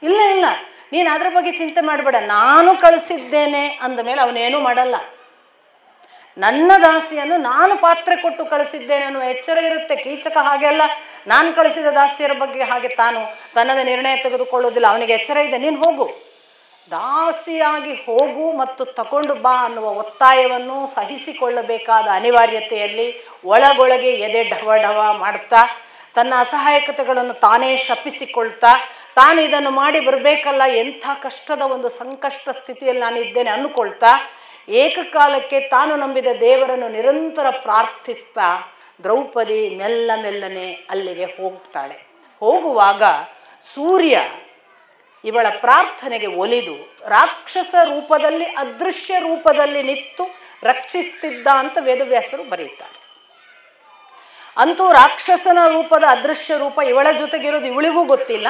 ಇಲ್ಲ ಇಲ್ಲ, ನೀನು ಅದ್ರ ಬಗ್ಗೆ ಚಿಂತೆ ಮಾಡಬೇಡ, ನಾನು ಕಳಿಸಿದ್ದೇನೆ ಅಂದ ಮೇಲೆ ಅವನೇನೂ ಮಾಡಲ್ಲ, ನನ್ನ ದಾಸಿಯನ್ನು ನಾನು ಪಾತ್ರೆ ಕೊಟ್ಟು ಕಳಿಸಿದ್ದೇನೆ ಅನ್ನುವ ಎಚ್ಚರ ಇರುತ್ತೆ. ಕೀಚಕ ಹಾಗೆಲ್ಲ ನಾನು ಕಳಿಸಿದ ದಾಸಿಯರ ಬಗ್ಗೆ ಹಾಗೆ ತಾನು ತನ್ನದ ನಿರ್ಣಯ ತೆಗೆದುಕೊಳ್ಳೋದಿಲ್ಲ, ಅವನಿಗೆ ಎಚ್ಚರ ಇದೆ, ನೀನು ಹೋಗು, ದಾಸಿಯಾಗಿ ಹೋಗು ಮತ್ತು ತಗೊಂಡು ಬಾ ಅನ್ನುವ ಒತ್ತಾಯವನ್ನು ಸಹಿಸಿಕೊಳ್ಳಬೇಕಾದ ಅನಿವಾರ್ಯತೆಯಲ್ಲಿ ಒಳಗೊಳಗೆ ಎದೆ ಢವ ಢವ ಮಾಡ್ತಾ ತನ್ನ ಅಸಹಾಯಕತೆಗಳನ್ನು ತಾನೇ ಶಪಿಸಿಕೊಳ್ತಾ, ತಾನು ಇದನ್ನು ಮಾಡಿ ಬರಬೇಕಲ್ಲ, ಎಂಥ ಕಷ್ಟದ ಒಂದು ಸಂಕಷ್ಟ ಸ್ಥಿತಿಯಲ್ಲಿ ನಾನು ಇದ್ದೇನೆ ಅಂದುಕೊಳ್ತಾ ಏಕಕಾಲಕ್ಕೆ ತಾನು ನಂಬಿದ ದೇವರನ್ನು ನಿರಂತರ ಪ್ರಾರ್ಥಿಸ್ತಾ ದ್ರೌಪದಿ ಮೆಲ್ಲನೆ ಅಲ್ಲಿಗೆ ಹೋಗ್ತಾಳೆ. ಹೋಗುವಾಗ ಸೂರ್ಯ ಇವಳ ಪ್ರಾರ್ಥನೆಗೆ ಒಲಿದು ರಾಕ್ಷಸ ರೂಪದಲ್ಲಿ ಅದೃಶ್ಯ ರೂಪದಲ್ಲಿ ನಿಂತು ರಕ್ಷಿಸ್ತಿದ್ದ ಅಂತ ವೇದವ್ಯಾಸರು ಬರೀತಾರೆ. ಅಂತೂ ರಾಕ್ಷಸನ ರೂಪದ ಅದೃಶ್ಯ ರೂಪ ಇವಳ ಜೊತೆಗಿರೋದು ಇವಳಿಗೂ ಗೊತ್ತಿಲ್ಲ.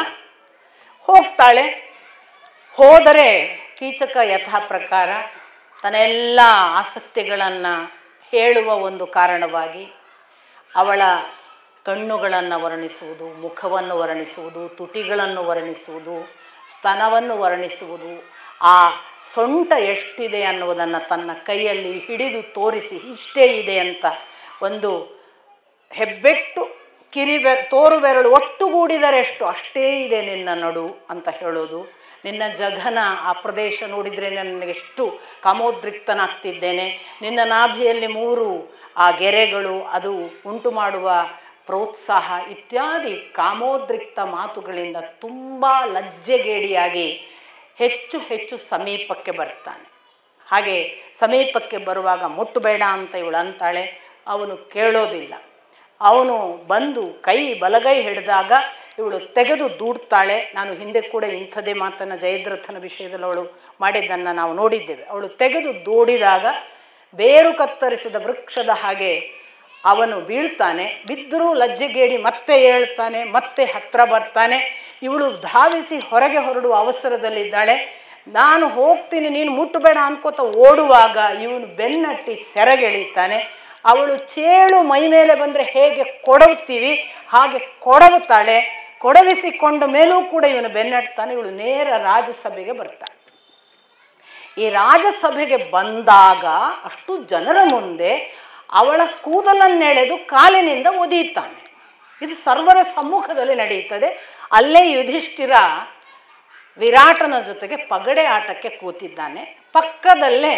ಹೋಗ್ತಾಳೆ. ಹೋದರೆ ಕೀಚಕ ಯಥಾ ಪ್ರಕಾರ ತನ್ನೆಲ್ಲ ಆಸಕ್ತಿಗಳನ್ನು ಹೇಳುವ ಒಂದು ಕಾರಣವಾಗಿ ಅವಳ ಕಣ್ಣುಗಳನ್ನು ವರ್ಣಿಸುವುದು, ಮುಖವನ್ನು ವರ್ಣಿಸುವುದು, ತುಟಿಗಳನ್ನು ವರ್ಣಿಸುವುದು, ಸ್ತನವನ್ನು ವರ್ಣಿಸುವುದು, ಆ ಸೊಂಟ ಎಷ್ಟಿದೆ ಅನ್ನುವುದನ್ನು ತನ್ನ ಕೈಯಲ್ಲಿ ಹಿಡಿದು ತೋರಿಸಿ ಇಷ್ಟೇ ಇದೆ ಅಂತ ಒಂದು ಹೆಬ್ಬೆಟ್ಟು ತೋರು ಬೆರಳು ಒಟ್ಟುಗೂಡಿದರೆ ಅಷ್ಟೇ ಇದೆ ನಿನ್ನ ನಡು ಅಂತ ಹೇಳೋದು. ನಿನ್ನ ಜಘನ ಆ ಪ್ರದೇಶ ನೋಡಿದರೆ ನನಗೆಷ್ಟು ಕಾಮೋದ್ರಿಕ್ತನಾಗ್ತಿದ್ದೇನೆ, ನಿನ್ನ ನಾಭಿಯಲ್ಲಿ 3 ಆ ಗೆರೆಗಳು ಅದು ಉಂಟು ಮಾಡುವ ಪ್ರೋತ್ಸಾಹ ಇತ್ಯಾದಿ ಕಾಮೋದ್ರಿಕ್ತ ಮಾತುಗಳಿಂದ ತುಂಬ ಲಜ್ಜೆಗೇಡಿಯಾಗಿ ಹೆಚ್ಚು ಹೆಚ್ಚು ಸಮೀಪಕ್ಕೆ ಬರ್ತಾನೆ. ಹಾಗೆ ಸಮೀಪಕ್ಕೆ ಬರುವಾಗ ಮುಟ್ಟಬೇಡ ಅಂತ ಇವಳು ಅಂತಾಳೆ. ಅವನು ಕೇಳೋದಿಲ್ಲ. ಅವನು ಬಂದು ಬಲಗೈ ಹಿಡಿದಾಗ ಇವಳು ತೆಗೆದು ದೂಡ್ತಾಳೆ. ನಾನು ಹಿಂದೆ ಕೂಡ ಇಂಥದೇ ಮಾತನ್ನು ಜಯದ್ರಥನ ವಿಷಯದಲ್ಲಿ ಅವಳು ಮಾಡಿದ್ದನ್ನು ನಾವು ನೋಡಿದ್ದೇವೆ. ಅವಳು ತೆಗೆದು ದೂಡಿದಾಗ ಬೇರು ಕತ್ತರಿಸಿದ ವೃಕ್ಷದ ಹಾಗೆ ಅವನು ಬೀಳ್ತಾನೆ. ಬಿದ್ದರೂ ಲಜ್ಜೆಗೇಡಿ ಮತ್ತೆ ಹೇಳ್ತಾನೆ, ಮತ್ತೆ ಹತ್ತಿರ ಬರ್ತಾನೆ. ಇವಳು ಧಾವಿಸಿ ಹೊರಗೆ ಹೊರಡುವ ಅವಸರದಲ್ಲಿದ್ದಾಳೆ. ನಾನು ಹೋಗ್ತೀನಿ, ನೀನು ಮುಟ್ಟಬೇಡ ಅನ್ಕೋತ ಓಡುವಾಗ ಇವನು ಬೆನ್ನಟ್ಟಿ ಸೆರಗೆಳಿತಾನೆ. ಅವಳು ಚೇಳು ಮೈ ಮೇಲೆ ಬಂದರೆ ಹೇಗೆ ಕೊಡವುತ್ತೀವಿ ಹಾಗೆ ಕೊಡವುತ್ತಾಳೆ. ಕೊಡವಿಸಿಕೊಂಡ ಮೇಲೂ ಕೂಡ ಇವನು ಬೆನ್ನಟ್ತಾನೆ. ಇವಳು ನೇರ ರಾಜಸಭೆಗೆ ಬರ್ತಾಳೆ. ಈ ರಾಜಸಭೆಗೆ ಬಂದಾಗ ಅಷ್ಟು ಜನರ ಮುಂದೆ ಅವಳ ಕೂದಲನ್ನೆಳೆದು ಕಾಲಿನಿಂದ ಒದೀತಾನೆ. ಇದು ಸರ್ವರ ಸಮ್ಮುಖದಲ್ಲಿ ನಡೆಯುತ್ತದೆ. ಅಲ್ಲೇ ಯುಧಿಷ್ಠಿರ ವಿರಾಟನ ಜೊತೆಗೆ ಪಗಡೆ ಆಟಕ್ಕೆ ಕೂತಿದ್ದಾನೆ. ಪಕ್ಕದಲ್ಲೇ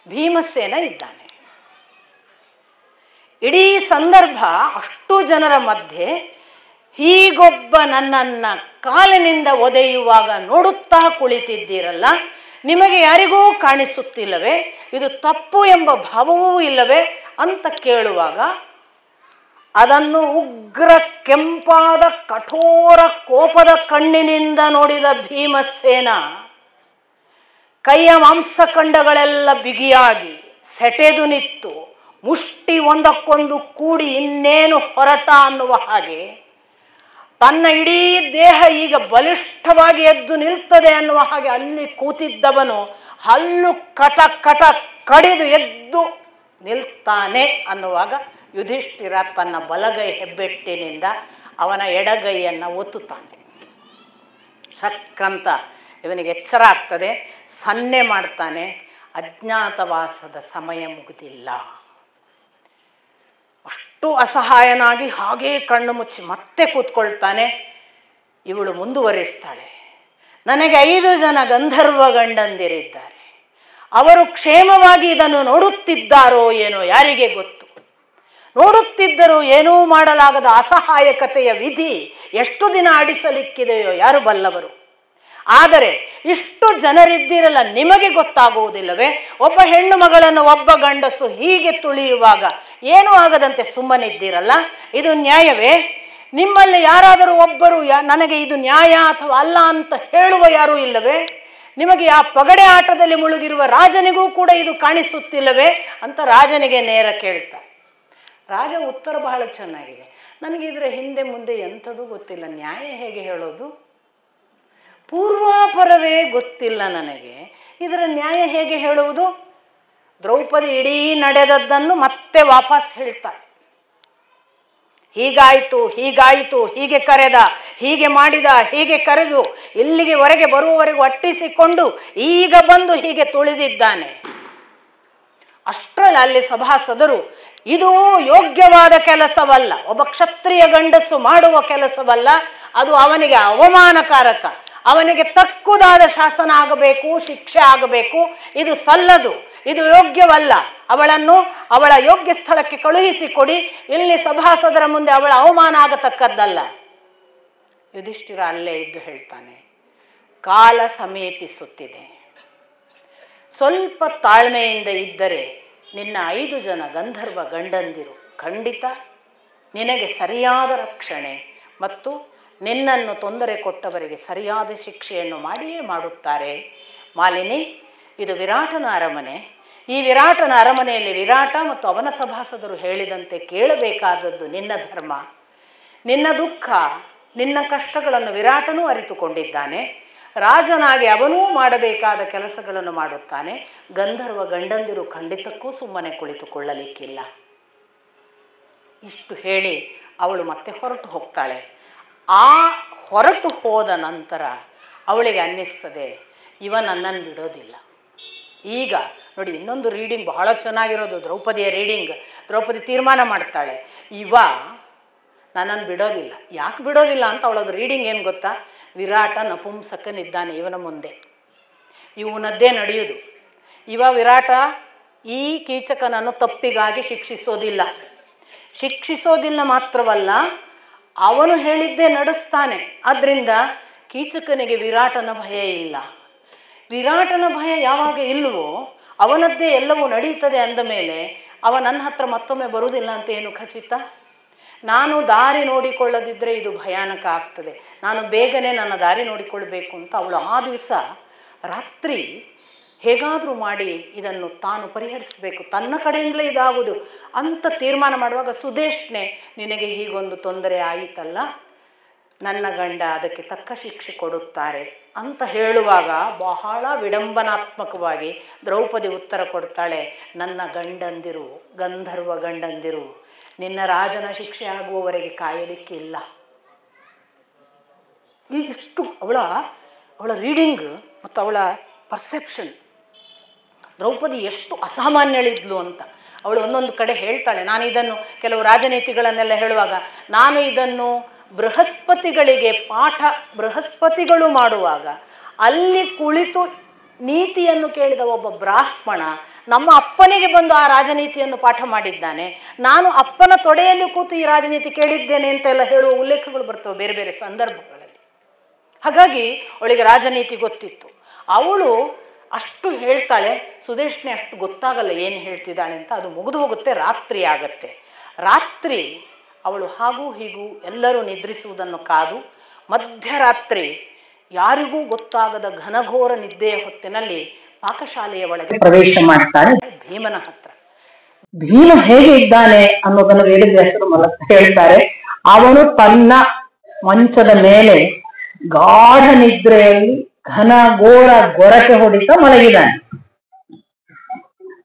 ಭೀಮಸೇನ ಇದ್ದಾನೆ. ಇಡೀ ಸಂದರ್ಭ ಅಷ್ಟು ಜನರ ಮಧ್ಯೆ ಹೀಗೊಬ್ಬ ನನ್ನನ್ನು ಕಾಲಿನಿಂದ ಒದೆಯುವಾಗ ನೋಡುತ್ತಾ ಕುಳಿತಿದ್ದೀರಲ್ಲ, ನಿಮಗೆ ಯಾರಿಗೂ ಕಾಣಿಸುತ್ತಿಲ್ಲವೇ? ಇದು ತಪ್ಪು ಎಂಬ ಭಾವವೂ ಇಲ್ಲವೇ ಅಂತ ಕೇಳುವಾಗ ಅದನ್ನು ಉಗ್ರ ಕೆಂಪಾದ ಕಠೋರ ಕೋಪದ ಕಣ್ಣಿನಿಂದ ನೋಡಿದ ಭೀಮಸೇನ ಕೈಯ ಮಾಂಸಖಂಡಗಳೆಲ್ಲ ಬಿಗಿಯಾಗಿ ಸೆಟೆದು ನಿತ್ತು ಮುಷ್ಟಿ ಒಂದಕ್ಕೊಂದು ಕೂಡಿ ಇನ್ನೇನು ಹೊರಟ ಅನ್ನುವ ಹಾಗೆ ತನ್ನ ಇಡೀ ದೇಹ ಈಗ ಬಲಿಷ್ಠವಾಗಿ ಎದ್ದು ನಿಲ್ತದೆ ಅನ್ನುವ ಹಾಗೆ ಅಲ್ಲಿ ಕೂತಿದ್ದವನು ಹಲ್ಲು ಕಟ ಕಟ ಕಡಿದು ಎದ್ದು ನಿಲ್ತಾನೆ ಅನ್ನುವಾಗ ಯುಧಿಷ್ಠಿರ ತನ್ನ ಬಲಗೈ ಹೆಬ್ಬೆಟ್ಟಿನಿಂದ ಅವನ ಎಡಗೈಯನ್ನು ಒತ್ತುತ್ತಾನೆ. ಶಕ್ಕಂತ ಇವನಿಗೆ ಎಚ್ಚರ ಆಗ್ತದೆ, ಸನ್ನೆ ಮಾಡ್ತಾನೆ. ಅಜ್ಞಾತವಾಸದ ಸಮಯ ಮುಗಿದಿಲ್ಲ. ಅಷ್ಟು ಅಸಹಾಯನಾಗಿ ಹಾಗೇ ಕಣ್ಣು ಮುಚ್ಚಿ ಮತ್ತೆ ಕೂತ್ಕೊಳ್ತಾನೆ. ಇವಳು ಮುಂದುವರಿಸ್ತಾಳೆ, ನನಗೆ 5 ಜನ ಗಂಧರ್ವ ಗಂಡಂದಿರಿದ್ದಾರೆ, ಅವರು ಕ್ಷೇಮವಾಗಿ ಇದನ್ನು ನೋಡುತ್ತಿದ್ದಾರೋ ಏನೋ ಯಾರಿಗೆ ಗೊತ್ತು. ನೋಡುತ್ತಿದ್ದರೂ ಏನೂ ಮಾಡಲಾಗದ ಅಸಹಾಯಕತೆಯ ವಿಧಿ ಎಷ್ಟು ದಿನ ಆಡಿಸಲಿಕ್ಕಿದೆಯೋ ಯಾರು ಬಲ್ಲವರು. ಆದರೆ ಇಷ್ಟು ಜನರಿದ್ದಿರಲ್ಲ, ನಿಮಗೆ ಗೊತ್ತಾಗುವುದಿಲ್ಲವೇ? ಒಬ್ಬ ಹೆಣ್ಣು ಮಗಳನ್ನು ಒಬ್ಬ ಗಂಡಸು ಹೀಗೆ ತುಳಿಯುವಾಗ ಏನೂ ಆಗದಂತೆ ಸುಮ್ಮನಿದ್ದೀರಲ್ಲ, ಇದು ನ್ಯಾಯವೇ? ನಿಮ್ಮಲ್ಲಿ ಯಾರಾದರೂ ಒಬ್ಬರು ನನಗೆ ಇದು ನ್ಯಾಯ ಅಥವಾ ಅಲ್ಲ ಅಂತ ಹೇಳುವ ಯಾರೂ ಇಲ್ಲವೇ? ನಿಮಗೆ ಆ ಪಗಡೆ ಆಟದಲ್ಲಿ ಮುಳುಗಿರುವ ರಾಜನಿಗೂ ಕೂಡ ಇದು ಕಾಣಿಸುತ್ತಿಲ್ಲವೇ ಅಂತ ರಾಜನಿಗೆ ನೇರ ಕೇಳ್ತಾರೆ. ರಾಜ ಉತ್ತರ ಬಹಳ ಚೆನ್ನಾಗಿದೆ. ನನಗೆ ಇದರ ಹಿಂದೆ ಮುಂದೆ ಎಂಥದೂ ಗೊತ್ತಿಲ್ಲ, ನ್ಯಾಯ ಹೇಗೆ ಹೇಳೋದು? ಪೂರ್ವಾಪರವೇ ಗೊತ್ತಿಲ್ಲ ನನಗೆ, ಇದರ ನ್ಯಾಯ ಹೇಗೆ ಹೇಳುವುದು? ದ್ರೌಪದಿ ಇಡೀ ನಡೆದದ್ದನ್ನು ಮತ್ತೆ ವಾಪಸ್ ಹೇಳ್ತಾಳೆ. ಹೀಗಾಯಿತು, ಹೀಗಾಯಿತು, ಹೀಗೆ ಕರೆದ, ಹೀಗೆ ಮಾಡಿದ, ಹೀಗೆ ಕರೆದು ಇಲ್ಲಿಗೆ ಹೊರಗೆ ಬರುವವರೆಗೂ ಅಟ್ಟಿಸಿಕೊಂಡು ಈಗ ಬಂದು ಹೀಗೆ ತುಳಿದಿದ್ದಾನೆ. ಅಷ್ಟರಲ್ಲಿ ಅಲ್ಲಿ ಸಭಾಸದರು, ಇದು ಯೋಗ್ಯವಾದ ಕೆಲಸವಲ್ಲ, ಒಬ್ಬ ಕ್ಷತ್ರಿಯ ಗಂಡಸು ಮಾಡುವ ಕೆಲಸವಲ್ಲ, ಅದು ಅವನಿಗೆ ಅವಮಾನಕಾರಕ, ಅವನಿಗೆ ತಕ್ಕುದಾದ ಶಾಸನ ಆಗಬೇಕು, ಶಿಕ್ಷೆ ಆಗಬೇಕು, ಇದು ಸಲ್ಲದು, ಇದು ಯೋಗ್ಯವಲ್ಲ, ಅವಳನ್ನು ಅವಳ ಯೋಗ್ಯ ಸ್ಥಳಕ್ಕೆ ಕಳುಹಿಸಿಕೊಡಿ, ಇಲ್ಲಿ ಸಭಾಸದರ ಮುಂದೆ ಅವಳ ಅವಮಾನ ಆಗತಕ್ಕದ್ದಲ್ಲ. ಯುಧಿಷ್ಠಿರ ಅಲ್ಲೇ ಇದ್ದು ಹೇಳ್ತಾನೆ, ಕಾಲ ಸಮೀಪಿಸುತ್ತಿದೆ, ಸ್ವಲ್ಪ ತಾಳ್ಮೆಯಿಂದ ಇದ್ದರೆ ನಿನ್ನ 5 ಜನ ಗಂಧರ್ವ ಗಂಡಂದಿರು ಖಂಡಿತ ನಿನಗೆ ಸರಿಯಾದ ರಕ್ಷಣೆ ಮತ್ತು ನಿನ್ನನ್ನು ತೊಂದರೆ ಕೊಟ್ಟವರಿಗೆ ಸರಿಯಾದ ಶಿಕ್ಷೆಯನ್ನು ಮಾಡಿಯೇ ಮಾಡುತ್ತಾರೆ. ಮಾಲಿನಿ, ಇದು ವಿರಾಟನ ಅರಮನೆ. ಈ ವಿರಾಟನ ಅರಮನೆಯಲ್ಲಿ ವಿರಾಟ ಮತ್ತು ಅವನ ಸಭಾಸದರು ಹೇಳಿದಂತೆ ಕೇಳಬೇಕಾದದ್ದು ನಿನ್ನ ಧರ್ಮ. ನಿನ್ನ ದುಃಖ, ನಿನ್ನ ಕಷ್ಟಗಳನ್ನು ವಿರಾಟನೂ ಅರಿತುಕೊಂಡಿದ್ದಾನೆ. ರಾಜನಾಗಿ ಅವನೂ ಮಾಡಬೇಕಾದ ಕೆಲಸಗಳನ್ನು ಮಾಡುತ್ತಾನೆ. ಗಂಧರ್ವ ಗಂಡಂದಿರು ಖಂಡಿತಕ್ಕೂ ಸುಮ್ಮನೆ ಕುಳಿತುಕೊಳ್ಳಲಿಕ್ಕಿಲ್ಲ. ಇಷ್ಟು ಹೇಳಿ ಅವಳು ಮತ್ತೆ ಹೊರಟು ಹೋಗ್ತಾಳೆ. ಆ ಹೊರಟು ಹೋದ ನಂತರ ಅವಳಿಗೆ ಅನ್ನಿಸ್ತದೆ, ಇವ ನನ್ನನ್ನು ಬಿಡೋದಿಲ್ಲ. ಈಗ ನೋಡಿ, ಇನ್ನೊಂದು ರೀಡಿಂಗ್ ಬಹಳ ಚೆನ್ನಾಗಿರೋದು, ದ್ರೌಪದಿಯ ರೀಡಿಂಗ್. ದ್ರೌಪದಿ ತೀರ್ಮಾನ ಮಾಡ್ತಾಳೆ, ಇವ ನನ್ನನ್ನು ಬಿಡೋದಿಲ್ಲ. ಯಾಕೆ ಬಿಡೋದಿಲ್ಲ ಅಂತ ಅವಳದು ರೀಡಿಂಗ್ ಏನು ಗೊತ್ತಾ? ವಿರಾಟ ನಪುಂಸಕನಿದ್ದಾನೆ ಇವನ ಮುಂದೆ, ಇವನದ್ದೇ ನಡೆಯುವುದು. ವಿರಾಟ ಈ ಕೀಚಕನನ್ನು ತಪ್ಪಿಗಾಗಿ ಶಿಕ್ಷಿಸೋದಿಲ್ಲ ಮಾತ್ರವಲ್ಲ, ಅವನು ಹೇಳಿದ್ದೇ ನಡೆಸ್ತಾನೆ. ಆದ್ದರಿಂದ ಕೀಚಕನಿಗೆ ವಿರಾಟನ ಭಯ ಇಲ್ಲ. ವಿರಾಟನ ಭಯ ಯಾವಾಗ ಇಲ್ಲವೋ ಅವನದ್ದೇ ಎಲ್ಲವೂ ನಡೀತದೆ ಅಂದ ಮೇಲೆ ಅವ ನನ್ನ ಹತ್ರ ಮತ್ತೊಮ್ಮೆ ಬರುವುದಿಲ್ಲ ಅಂತ ಏನು ಖಚಿತ? ನಾನು ದಾರಿ ನೋಡಿಕೊಳ್ಳದಿದ್ದರೆ ಇದು ಭಯಾನಕ ಆಗ್ತದೆ, ನಾನು ಬೇಗನೆ ನನ್ನ ದಾರಿ ನೋಡಿಕೊಳ್ಬೇಕು ಅಂತ ಅವಳು ಆ ದಿವಸ ರಾತ್ರಿ ಹೇಗಾದರೂ ಮಾಡಿ ಇದನ್ನು ತಾನು ಪರಿಹರಿಸಬೇಕು, ತನ್ನ ಕಡೆಯಿಂದಲೇ ಇದಾಗುವುದು ಅಂತ ತೀರ್ಮಾನ ಮಾಡುವಾಗ ಸುದೇಶ್ನೆ, ನಿನಗೆ ಹೀಗೊಂದು ತೊಂದರೆ ಆಯಿತಲ್ಲ, ನನ್ನ ಗಂಡ ಅದಕ್ಕೆ ತಕ್ಕ ಶಿಕ್ಷೆ ಕೊಡುತ್ತಾರೆ ಅಂತ ಹೇಳುವಾಗ ಬಹಳ ವಿಡಂಬನಾತ್ಮಕವಾಗಿ ದ್ರೌಪದಿ ಉತ್ತರ ಕೊಡ್ತಾಳೆ, ನನ್ನ ಗಂಡಂದಿರು, ಗಂಧರ್ವ ಗಂಡಂದಿರು, ನಿನ್ನ ರಾಜನ ಶಿಕ್ಷೆ ಆಗುವವರೆಗೆ ಕಾಯಲಿಕ್ಕಿಲ್ಲ. ಇಷ್ಟು ಅವಳ ರೀಡಿಂಗ್ ಮತ್ತು ಅವಳ ಪರ್ಸೆಪ್ಷನ್. ದ್ರೌಪದಿ ಎಷ್ಟು ಅಸಾಮಾನ್ಯಳಿದ್ಲು ಅಂತ ಅವಳು ಒಂದೊಂದು ಕಡೆ ಹೇಳ್ತಾಳೆ. ನಾನು ಇದನ್ನು ಕೆಲವು ರಾಜನೀತಿಗಳನ್ನೆಲ್ಲ ಹೇಳುವಾಗ, ನಾನು ಇದನ್ನು ಬೃಹಸ್ಪತಿಗಳಿಗೆ ಬೃಹಸ್ಪತಿಗಳು ಮಾಡುವಾಗ ಅಲ್ಲಿ ಕುಳಿತು ನೀತಿಯನ್ನು ಕೇಳಿದ ಒಬ್ಬ ಬ್ರಾಹ್ಮಣ ನಮ್ಮ ಅಪ್ಪನಿಗೆ ಬಂದು ಆ ರಾಜನೀತಿಯನ್ನು ಪಾಠ ಮಾಡಿದ್ದಾನೆ, ನಾನು ಅಪ್ಪನ ತೊಡೆಯಲ್ಲಿ ಕೂತು ಈ ರಾಜನೀತಿ ಕೇಳಿದ್ದೇನೆ ಅಂತೆಲ್ಲ ಹೇಳುವ ಉಲ್ಲೇಖಗಳು ಬರ್ತವೆ ಬೇರೆ ಬೇರೆ ಸಂದರ್ಭಗಳಲ್ಲಿ. ಹಾಗಾಗಿ ಅವಳಿಗೆ ರಾಜನೀತಿ ಗೊತ್ತಿತ್ತು. ಅವಳು ಅಷ್ಟು ಹೇಳ್ತಾಳೆ, ಸುದೇಶ್ನೆ ಅಷ್ಟು ಗೊತ್ತಾಗಲ್ಲ ಏನು ಹೇಳ್ತಿದ್ದಾಳೆ ಅಂತ. ಅದು ಮುಗಿದು ಹೋಗುತ್ತೆ, ರಾತ್ರಿ ಆಗತ್ತೆ. ರಾತ್ರಿ ಅವಳು ಹಾಗೂ ಹೀಗೂ ಎಲ್ಲರೂ ನಿದ್ರಿಸುವುದನ್ನು ಕಾದು ಮಧ್ಯರಾತ್ರಿ ಯಾರಿಗೂ ಗೊತ್ತಾಗದ ಘನಘೋರ ನಿದ್ದೆಯ ಹೊತ್ತಿನಲ್ಲಿ ಪಾಕಶಾಲೆಯ ಒಳಗೆ ಪ್ರವೇಶ ಮಾಡ್ತಾಳೆ ಭೀಮನ ಹತ್ರ. ಭೀಮ ಹೇಗೆ ಇದ್ದಾನೆ ಅನ್ನೋದನ್ನು ವೇದವ್ಯಾಸರು ಹೇಳ್ತಾರೆ. ಅವನು ತನ್ನ ಮಂಚದ ಮೇಲೆ ಗಾಢ ನಿದ್ರೆಯಲ್ಲಿ ಘನ ಘೋರ ಗೊರಕೆ ಹೊಡಿತಾ ಮಲಗಿದಾನೆ.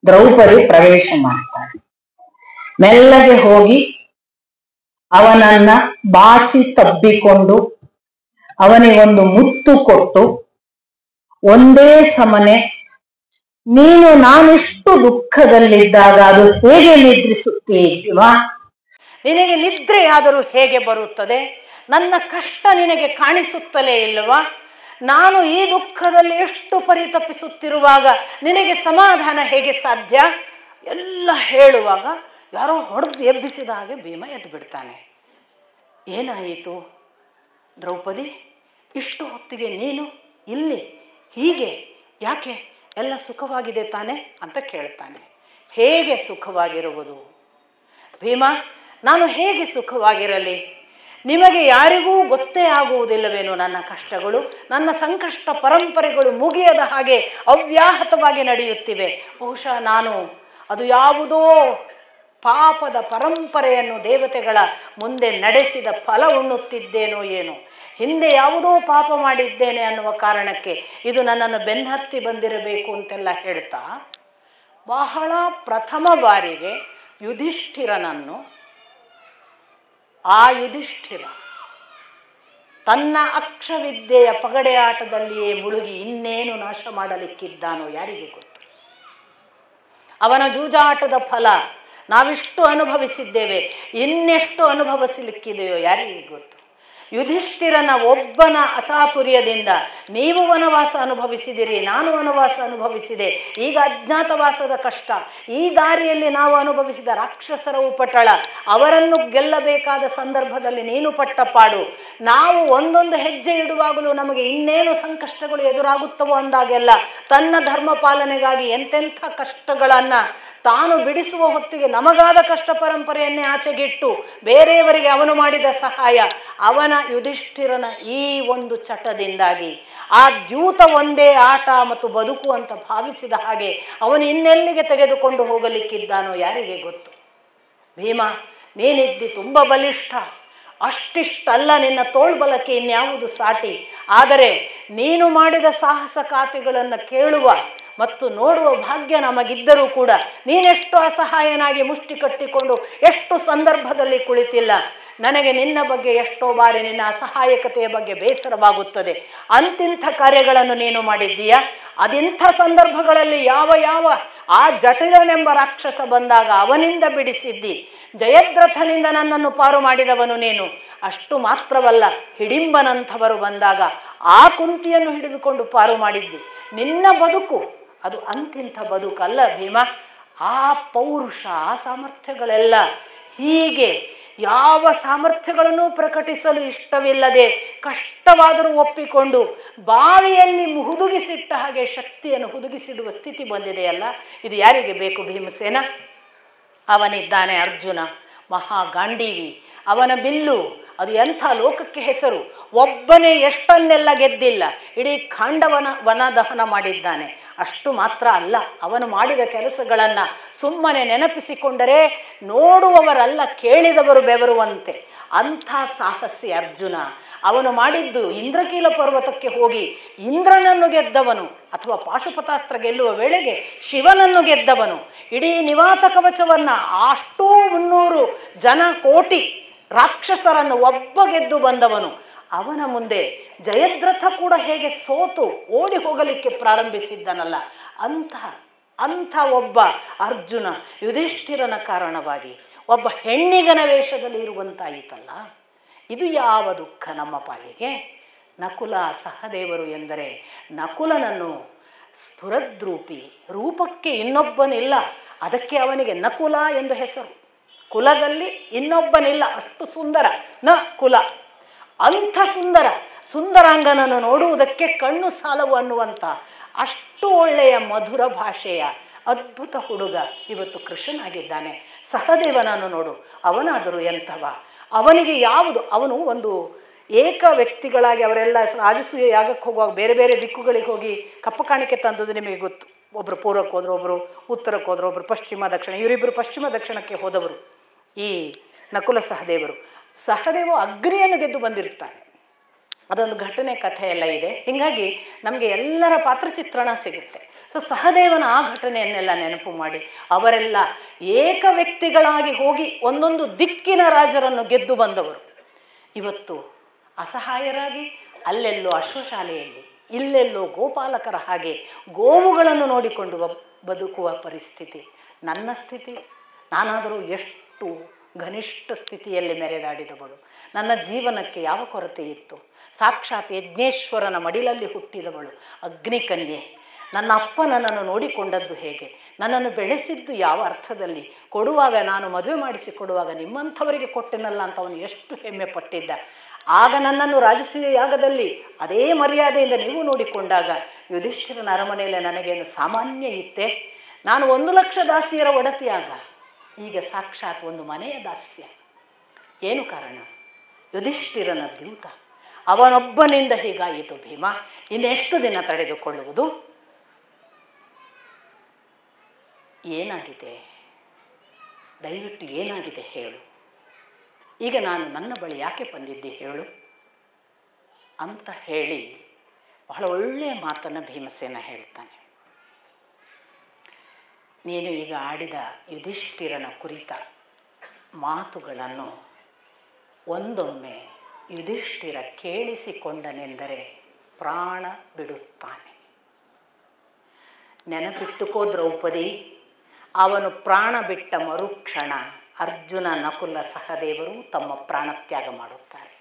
ದ್ರೌಪದಿ ಪ್ರವೇಶ ಮಾಡ್ತಾಳೆ. ಮೆಲ್ಲಗೆ ಹೋಗಿ ಅವನನ್ನ ಬಾಚಿ ತಬ್ಬಿಕೊಂಡು ಅವನಿಗೊಂದು ಮುತ್ತು ಕೊಟ್ಟು ಒಂದೇ ಸಮನೆ, ನೀನು ನಾನಿಷ್ಟು ದುಃಖದಲ್ಲಿದ್ದಾಗ ಅದು ಹೇಗೆ ನಿದ್ರಿಸುತ್ತೀವಾ? ನಿನಗೆ ನಿದ್ರೆಯಾದರೂ ಹೇಗೆ ಬರುತ್ತದೆ? ನನ್ನ ಕಷ್ಟ ನಿನಗೆ ಕಾಣಿಸುತ್ತಲೇ ಇಲ್ಲವಾ? ನಾನು ಈ ದುಃಖದಲ್ಲಿ ಎಷ್ಟು ಪರಿತಪಿಸುತ್ತಿರುವಾಗ ನಿನಗೆ ಸಮಾಧಾನ ಹೇಗೆ ಸಾಧ್ಯ? ಎಲ್ಲ ಹೇಳುವಾಗ ಯಾರೋ ಹೊಡೆದು ಎಬ್ಬಿಸಿದ ಹಾಗೆ ಭೀಮ ಎದ್ದು ಬಿಡ್ತಾನೆ. ಏನಾಯಿತು ದ್ರೌಪದಿ, ಇಷ್ಟು ಹೊತ್ತಿಗೆ ನೀನು ಇಲ್ಲಿ ಹೀಗೆ ಯಾಕೆ? ಎಲ್ಲ ಸುಖವಾಗಿದೆ ತಾನೆ ಅಂತ ಕೇಳ್ತಾನೆ. ಹೇಗೆ ಸುಖವಾಗಿರುವುದು ಭೀಮ? ನಾನು ಹೇಗೆ ಸುಖವಾಗಿರಲಿ? ನಿಮಗೆ ಯಾರಿಗೂ ಗೊತ್ತೇ ಆಗುವುದಿಲ್ಲವೇನೋ ನನ್ನ ಕಷ್ಟಗಳು? ನನ್ನ ಸಂಕಷ್ಟ ಪರಂಪರೆಗಳು ಮುಗಿಯದ ಹಾಗೆ ಅವ್ಯಾಹತವಾಗಿ ನಡೆಯುತ್ತಿವೆ. ಬಹುಶಃ ನಾನು ಅದು ಯಾವುದೋ ಪಾಪದ ಪರಂಪರೆಯನ್ನು ದೇವತೆಗಳ ಮುಂದೆ ನಡೆಸಿದ ಫಲ ಉಣ್ಣುತ್ತಿದ್ದೇನೋ ಏನೋ. ಹಿಂದೆ ಯಾವುದೋ ಪಾಪ ಮಾಡಿದ್ದೇನೆ ಅನ್ನುವ ಕಾರಣಕ್ಕೆ ಇದು ನನ್ನನ್ನು ಬೆನ್ನತ್ತಿ ಬಂದಿರಬೇಕು ಅಂತೆಲ್ಲ ಹೇಳ್ತಾ ಬಹಳ ಪ್ರಥಮ ಬಾರಿಗೆ ಯುಧಿಷ್ಠಿರನನ್ನು, ಆ ಯುಧಿಷ್ಠಿರ ತನ್ನ ಅಕ್ಷವಿದ್ಯೆಯ ಪಗಡೆ ಆಟದಲ್ಲಿಯೇ ಮುಳುಗಿ ಇನ್ನೇನು ನಾಶ ಮಾಡಲಿಕ್ಕಿದ್ದಾನೋ ಯಾರಿಗೆ ಗೊತ್ತು? ಅವನ ಜೂಜಾಟದ ಫಲ ನಾವಿಷ್ಟು ಅನುಭವಿಸಿದ್ದೇವೆ, ಇನ್ನೆಷ್ಟು ಅನುಭವಿಸಲಿಕ್ಕಿದೆಯೋ ಯಾರಿಗೆ ಗೊತ್ತು? ಯುಧಿಷ್ಠಿರನ ಒಬ್ಬನ ಅಚಾತುರ್ಯದಿಂದ ನೀವು ವನವಾಸ ಅನುಭವಿಸಿದಿರಿ, ನಾನು ವನವಾಸ ಅನುಭವಿಸಿದೆ, ಈಗ ಅಜ್ಞಾತವಾಸದ ಕಷ್ಟ, ಈ ದಾರಿಯಲ್ಲಿ ನಾವು ಅನುಭವಿಸಿದ ರಾಕ್ಷಸರ ಉಪಟಳ, ಅವರನ್ನು ಗೆಲ್ಲಬೇಕಾದ ಸಂದರ್ಭದಲ್ಲಿ ನೀನು ಪಟ್ಟ ಪಾಡು, ನಾವು ಒಂದೊಂದು ಹೆಜ್ಜೆ ಇಡುವಾಗಲೂ ನಮಗೆ ಇನ್ನೇನು ಸಂಕಷ್ಟಗಳು ಎದುರಾಗುತ್ತವೋ ಅಂದಾಗೆಲ್ಲ ತನ್ನ ಧರ್ಮ ಪಾಲನೆಗಾಗಿ ಎಂತೆಂಥ ಕಷ್ಟಗಳನ್ನು ತಾನು ಬಿಡಿಸುವ ಹೊತ್ತಿಗೆ ನಮಗಾದ ಕಷ್ಟ ಪರಂಪರೆಯನ್ನೇ ಆಚೆಗಿಟ್ಟು ಬೇರೆಯವರಿಗೆ ಅವನು ಮಾಡಿದ ಸಹಾಯ, ಅವನ ಯುಧಿಷ್ಠಿರನ ಈ ಒಂದು ಚಟದಿಂದಾಗಿ ಆ ದ್ಯೂತ ಒಂದೇ ಆಟ ಮತ್ತು ಬದುಕು ಅಂತ ಭಾವಿಸಿದ ಹಾಗೆ ಅವನು ಇನ್ನೆಲ್ಲಿಗೆ ತೆಗೆದುಕೊಂಡು ಹೋಗಲಿಕ್ಕಿದ್ದಾನೋ ಯಾರಿಗೆ ಗೊತ್ತು? ಭೀಮ, ನೀನಿದ್ದಿ ತುಂಬ ಬಲಿಷ್ಠ, ಅಷ್ಟಿಷ್ಟಲ್ಲ, ನಿನ್ನ ತೋಳ್ಬಲಕ್ಕೆ ಇನ್ಯಾವುದು ಸಾಟಿ. ಆದರೆ ನೀನು ಮಾಡಿದ ಸಾಹಸ ಖಾತೆಗಳನ್ನು ಕೇಳುವ ಮತ್ತು ನೋಡುವ ಭಾಗ್ಯ ನಮಗಿದ್ದರೂ ಕೂಡ ನೀನೆಷ್ಟು ಅಸಹಾಯನಾಗಿ ಮುಷ್ಟಿ ಕಟ್ಟಿಕೊಂಡು ಎಷ್ಟು ಸಂದರ್ಭದಲ್ಲಿ ಕುಳಿತಿಲ್ಲ. ನನಗೆ ನಿನ್ನ ಬಗ್ಗೆ ಎಷ್ಟೋ ಬಾರಿ ನಿನ್ನ ಅಸಹಾಯಕತೆಯ ಬಗ್ಗೆ ಬೇಸರವಾಗುತ್ತದೆ. ಅಂತಿಂಥ ಕಾರ್ಯಗಳನ್ನು ನೀನು ಮಾಡಿದ್ದೀಯಾ? ಅದೆಂಥ ಸಂದರ್ಭಗಳಲ್ಲಿ ಯಾವ ಯಾವ ಆ ಜಟಿಲನೆಂಬ ರಾಕ್ಷಸ ಬಂದಾಗ ಅವನಿಂದ ಬಿಡಿಸಿದ್ದಿ. ಜಯದ್ರಥನಿಂದ ನನ್ನನ್ನು ಪಾರು ಮಾಡಿದವನು ನೀನು. ಅಷ್ಟು ಮಾತ್ರವಲ್ಲ, ಹಿಡಿಂಬನಂಥವರು ಬಂದಾಗ ಆ ಕುಂತಿಯನ್ನು ಹಿಡಿದುಕೊಂಡು ಪಾರು ಮಾಡಿದ್ದಿ. ನಿನ್ನ ಬದುಕು ಅದು ಅಂತಿಂಥ ಬದುಕಲ್ಲ ಭೀಮ. ಆ ಪೌರುಷ, ಆ ಸಾಮರ್ಥ್ಯಗಳೆಲ್ಲ ಹೀಗೆ ಯಾವ ಸಾಮರ್ಥ್ಯಗಳನ್ನು ಪ್ರಕಟಿಸಲು ಇಷ್ಟವಿಲ್ಲದೆ ಕಷ್ಟವಾದರೂ ಒಪ್ಪಿಕೊಂಡು ಬಾವಿಯಲ್ಲಿ ಹುದುಗಿಸಿಟ್ಟ ಹಾಗೆ ಶಕ್ತಿಯನ್ನು ಹುದುಗಿಸಿಡುವ ಸ್ಥಿತಿ ಬಂದಿದೆಯಲ್ಲ, ಇದು ಯಾರಿಗೆ ಬೇಕು ಭೀಮಸೇನ? ಅವನಿದ್ದಾನೆ ಅರ್ಜುನ, ಮಹಾಗಾಂಡೀವಿ, ಅವನ ಬಿಲ್ಲು ಅದು ಎಂಥ ಲೋಕಕ್ಕೆ ಹೆಸರು. ಒಬ್ಬನೇ ಎಷ್ಟನ್ನೆಲ್ಲ ಗೆದ್ದಿಲ್ಲ, ಇಡೀ ವನ ದಹನ ಮಾಡಿದ್ದಾನೆ. ಅಷ್ಟು ಮಾತ್ರ ಅಲ್ಲ, ಅವನು ಮಾಡಿದ ಕೆಲಸಗಳನ್ನು ಸುಮ್ಮನೆ ನೆನಪಿಸಿಕೊಂಡರೆ ನೋಡುವವರಲ್ಲ ಕೇಳಿದವರು ಬೆವರುವಂತೆ ಅಂಥ ಸಾಹಸಿ ಅರ್ಜುನ. ಅವನು ಮಾಡಿದ್ದು ಇಂದ್ರಕೀಲ ಪರ್ವತಕ್ಕೆ ಹೋಗಿ ಇಂದ್ರನನ್ನು ಗೆದ್ದವನು, ಅಥವಾ ಪಾಶುಪತಾಸ್ತ್ರ ಗೆಲ್ಲುವ ವೇಳೆಗೆ ಶಿವನನ್ನು ಗೆದ್ದವನು. ಇಡೀ ನಿವಾತ ಕವಚವನ್ನು ಅಷ್ಟೂ 300 ಜನ ಕೋಟಿ ರಾಕ್ಷಸರನ್ನು ಒಬ್ಬ ಗೆದ್ದು ಬಂದವನು. ಅವನ ಮುಂದೆ ಜಯದ್ರಥ ಕೂಡ ಹೇಗೆ ಸೋತು ಓಡಿ ಹೋಗಲಿಕ್ಕೆ ಪ್ರಾರಂಭಿಸಿದ್ದನಲ್ಲ, ಅಂಥ ಒಬ್ಬ ಅರ್ಜುನ ಯುಧಿಷ್ಠಿರನ ಕಾರಣವಾಗಿ ಒಬ್ಬ ಹೆಣ್ಣಿಗನ ವೇಷದಲ್ಲಿ ಇರುವಂತಾಯಿತಲ್ಲ. ಇದು ಯಾವ ದುಃಖ ನಮ್ಮ ಪಾಲಿಗೆ? ನಕುಲ ಸಹದೇವರು ಎಂದರೆ ನಕುಲನನ್ನು ಸ್ಫುರದ್ರೂಪಿ, ರೂಪಕ್ಕೆ ಇನ್ನೊಬ್ಬನಿಲ್ಲ, ಅದಕ್ಕೆ ಅವನಿಗೆ ನಕುಲ ಎಂದು ಹೆಸರು. ಕುಲದಲ್ಲಿ ಇನ್ನೊಬ್ಬನಿಲ್ಲ, ಅಷ್ಟು ಸುಂದರ ನ ಕುಲ. ಅಂಥ ಸುಂದರಾಂಗನನ್ನು ನೋಡುವುದಕ್ಕೆ ಕಣ್ಣು ಸಾಲವು ಅನ್ನುವಂಥ ಅಷ್ಟು ಒಳ್ಳೆಯ ಮಧುರ ಭಾಷೆಯ ಅದ್ಭುತ ಹುಡುಗ ಇವತ್ತು ಕೃಷ್ಣನಾಗಿದ್ದಾನೆ. ಸಹದೇವನನ್ನು ನೋಡು, ಅವನಾದರೂ ಎಂಥವ? ಅವನಿಗೆ ಯಾವುದು? ಅವನು ಒಂದು ಏಕ ವ್ಯಕ್ತಿಗಳಾಗಿ ಅವರೆಲ್ಲ ರಾಜಸೂಯ ಯಾಗಕ್ಕೆ ಹೋಗುವಾಗ ಬೇರೆ ಬೇರೆ ದಿಕ್ಕುಗಳಿಗೆ ಹೋಗಿ ಕಪ್ಪ ಕಾಣಿಕೆ ತಂದದ್ದು ನಿಮಗೆ ಗೊತ್ತು. ಒಬ್ಬರು ಪೂರ್ವಕ್ಕೆ ಹೋದರು, ಒಬ್ಬರು ಉತ್ತರಕ್ಕೆ ಹೋದರು, ಒಬ್ಬರು ಪಶ್ಚಿಮ ದಕ್ಷಿಣ. ಇವರಿಬ್ಬರು ಪಶ್ಚಿಮ ದಕ್ಷಿಣಕ್ಕೆ ಹೋದವರು ಈ ನಕುಲ ಸಹದೇವರು. ಸಹದೇವ ಅಗ್ನಿಯನ್ನು ಗೆದ್ದು ಬಂದಿರ್ತಾನೆ. ಅದೊಂದು ಘಟನೆ ಕಥೆ ಎಲ್ಲ ಇದೆ. ಹೀಗಾಗಿ ನಮಗೆ ಎಲ್ಲರ ಪಾತ್ರಚಿತ್ರಣ ಸಿಗುತ್ತೆ. ಸೊ ಸಹದೇವನ ಆ ಘಟನೆಯನ್ನೆಲ್ಲ ನೆನಪು ಮಾಡಿ ಅವರೆಲ್ಲ ಏಕ ವ್ಯಕ್ತಿಗಳಾಗಿ ಹೋಗಿ ಒಂದೊಂದು ದಿಕ್ಕಿನ ರಾಜರನ್ನು ಗೆದ್ದು ಬಂದವರು ಇವತ್ತು ಅಸಹಾಯರಾಗಿ ಅಲ್ಲೆಲ್ಲೋ ಅಶ್ವಶಾಲೆಯಲ್ಲಿ, ಇಲ್ಲೆಲ್ಲೋ ಗೋಪಾಲಕರ ಹಾಗೆ ಗೋವುಗಳನ್ನು ನೋಡಿಕೊಂಡು ಬದುಕುವ ಪರಿಸ್ಥಿತಿ ನನ್ನ ಸ್ಥಿತಿ. ನಾನಾದರೂ ಎಷ್ಟು ಘನಿಷ್ಠ ಸ್ಥಿತಿಯಲ್ಲಿ ಮೆರೆದಾಡಿದವಳು. ನನ್ನ ಜೀವನಕ್ಕೆ ಯಾವ ಕೊರತೆ ಇತ್ತು? ಸಾಕ್ಷಾತ್ ಯಜ್ಞೇಶ್ವರನ ಮಡಿಲಲ್ಲಿ ಹುಟ್ಟಿದವಳು, ಅಗ್ನಿಕನ್ಯೆ. ನನ್ನ ಅಪ್ಪ ನನ್ನನ್ನು ನೋಡಿಕೊಂಡದ್ದು ಹೇಗೆ, ನನ್ನನ್ನು ಬೆಳೆಸಿದ್ದು ಯಾವ ಅರ್ಥದಲ್ಲಿ, ಕೊಡುವಾಗ ನಾನು ಮದುವೆ ಮಾಡಿಸಿಕೊಡುವಾಗ ನಿಮ್ಮಂಥವರಿಗೆ ಕೊಟ್ಟೆನಲ್ಲ ಅಂತ ಅವನು ಎಷ್ಟು ಹೆಮ್ಮೆ ಪಟ್ಟಿದ್ದ. ಆಗ ನನ್ನನ್ನು ರಾಜಸೂಯ ಯಾಗದಲ್ಲಿ ಅದೇ ಮರ್ಯಾದೆಯಿಂದ ನೀವು ನೋಡಿಕೊಂಡಾಗ ಯುಧಿಷ್ಠಿರನ ಅರಮನೆಯಲ್ಲಿ ನನಗೇನು ಸಾಮಾನ್ಯ ಇತ್ತೆ? ನಾನು 1,00,000 ದಾಸಿಯರ ಒಡತಿಯಾಗ ಈಗ ಸಾಕ್ಷಾತ್ ಒಂದು ಮನೆಯ ದಾಸ್ಯ. ಏನು ಕಾರಣ? ಯುಧಿಷ್ಠಿರನ ದ್ಯೂತ. ಅವನೊಬ್ಬನಿಂದ ಹೀಗಾಯಿತು ಭೀಮ. ಇನ್ನೆಷ್ಟು ದಿನ ತಡೆದುಕೊಳ್ಳುವುದು? ಏನಾಗಿದೆ? ದಯವಿಟ್ಟು ಏನಾಗಿದೆ ಹೇಳು. ಈಗ ನಾನು ನನ್ನ ಬಳಿ ಯಾಕೆ ಬಂದಿದ್ದೆ ಹೇಳು ಅಂತ ಹೇಳಿ ಬಹಳ ಒಳ್ಳೆಯ ಮಾತನ್ನು ಭೀಮಸೇನ ಹೇಳ್ತಾನೆ. ನೀನು ಈಗ ಆಡಿದ ಯುಧಿಷ್ಠಿರನ ಕುರಿತ ಮಾತುಗಳನ್ನು ಒಂದೊಮ್ಮೆ ಯುಧಿಷ್ಠಿರ ಕೇಳಿಸಿಕೊಂಡನೆಂದರೆ ಪ್ರಾಣ ಬಿಡುತ್ತಾನೆ. ನೆನಪಿಟ್ಟುಕೋ ದ್ರೌಪದಿ, ಅವನು ಪ್ರಾಣ ಬಿಟ್ಟ ಮರುಕ್ಷಣ ಅರ್ಜುನ, ನಕುಲ, ಸಹದೇವರು ತಮ್ಮ ಪ್ರಾಣತ್ಯಾಗ ಮಾಡುತ್ತಾರೆ.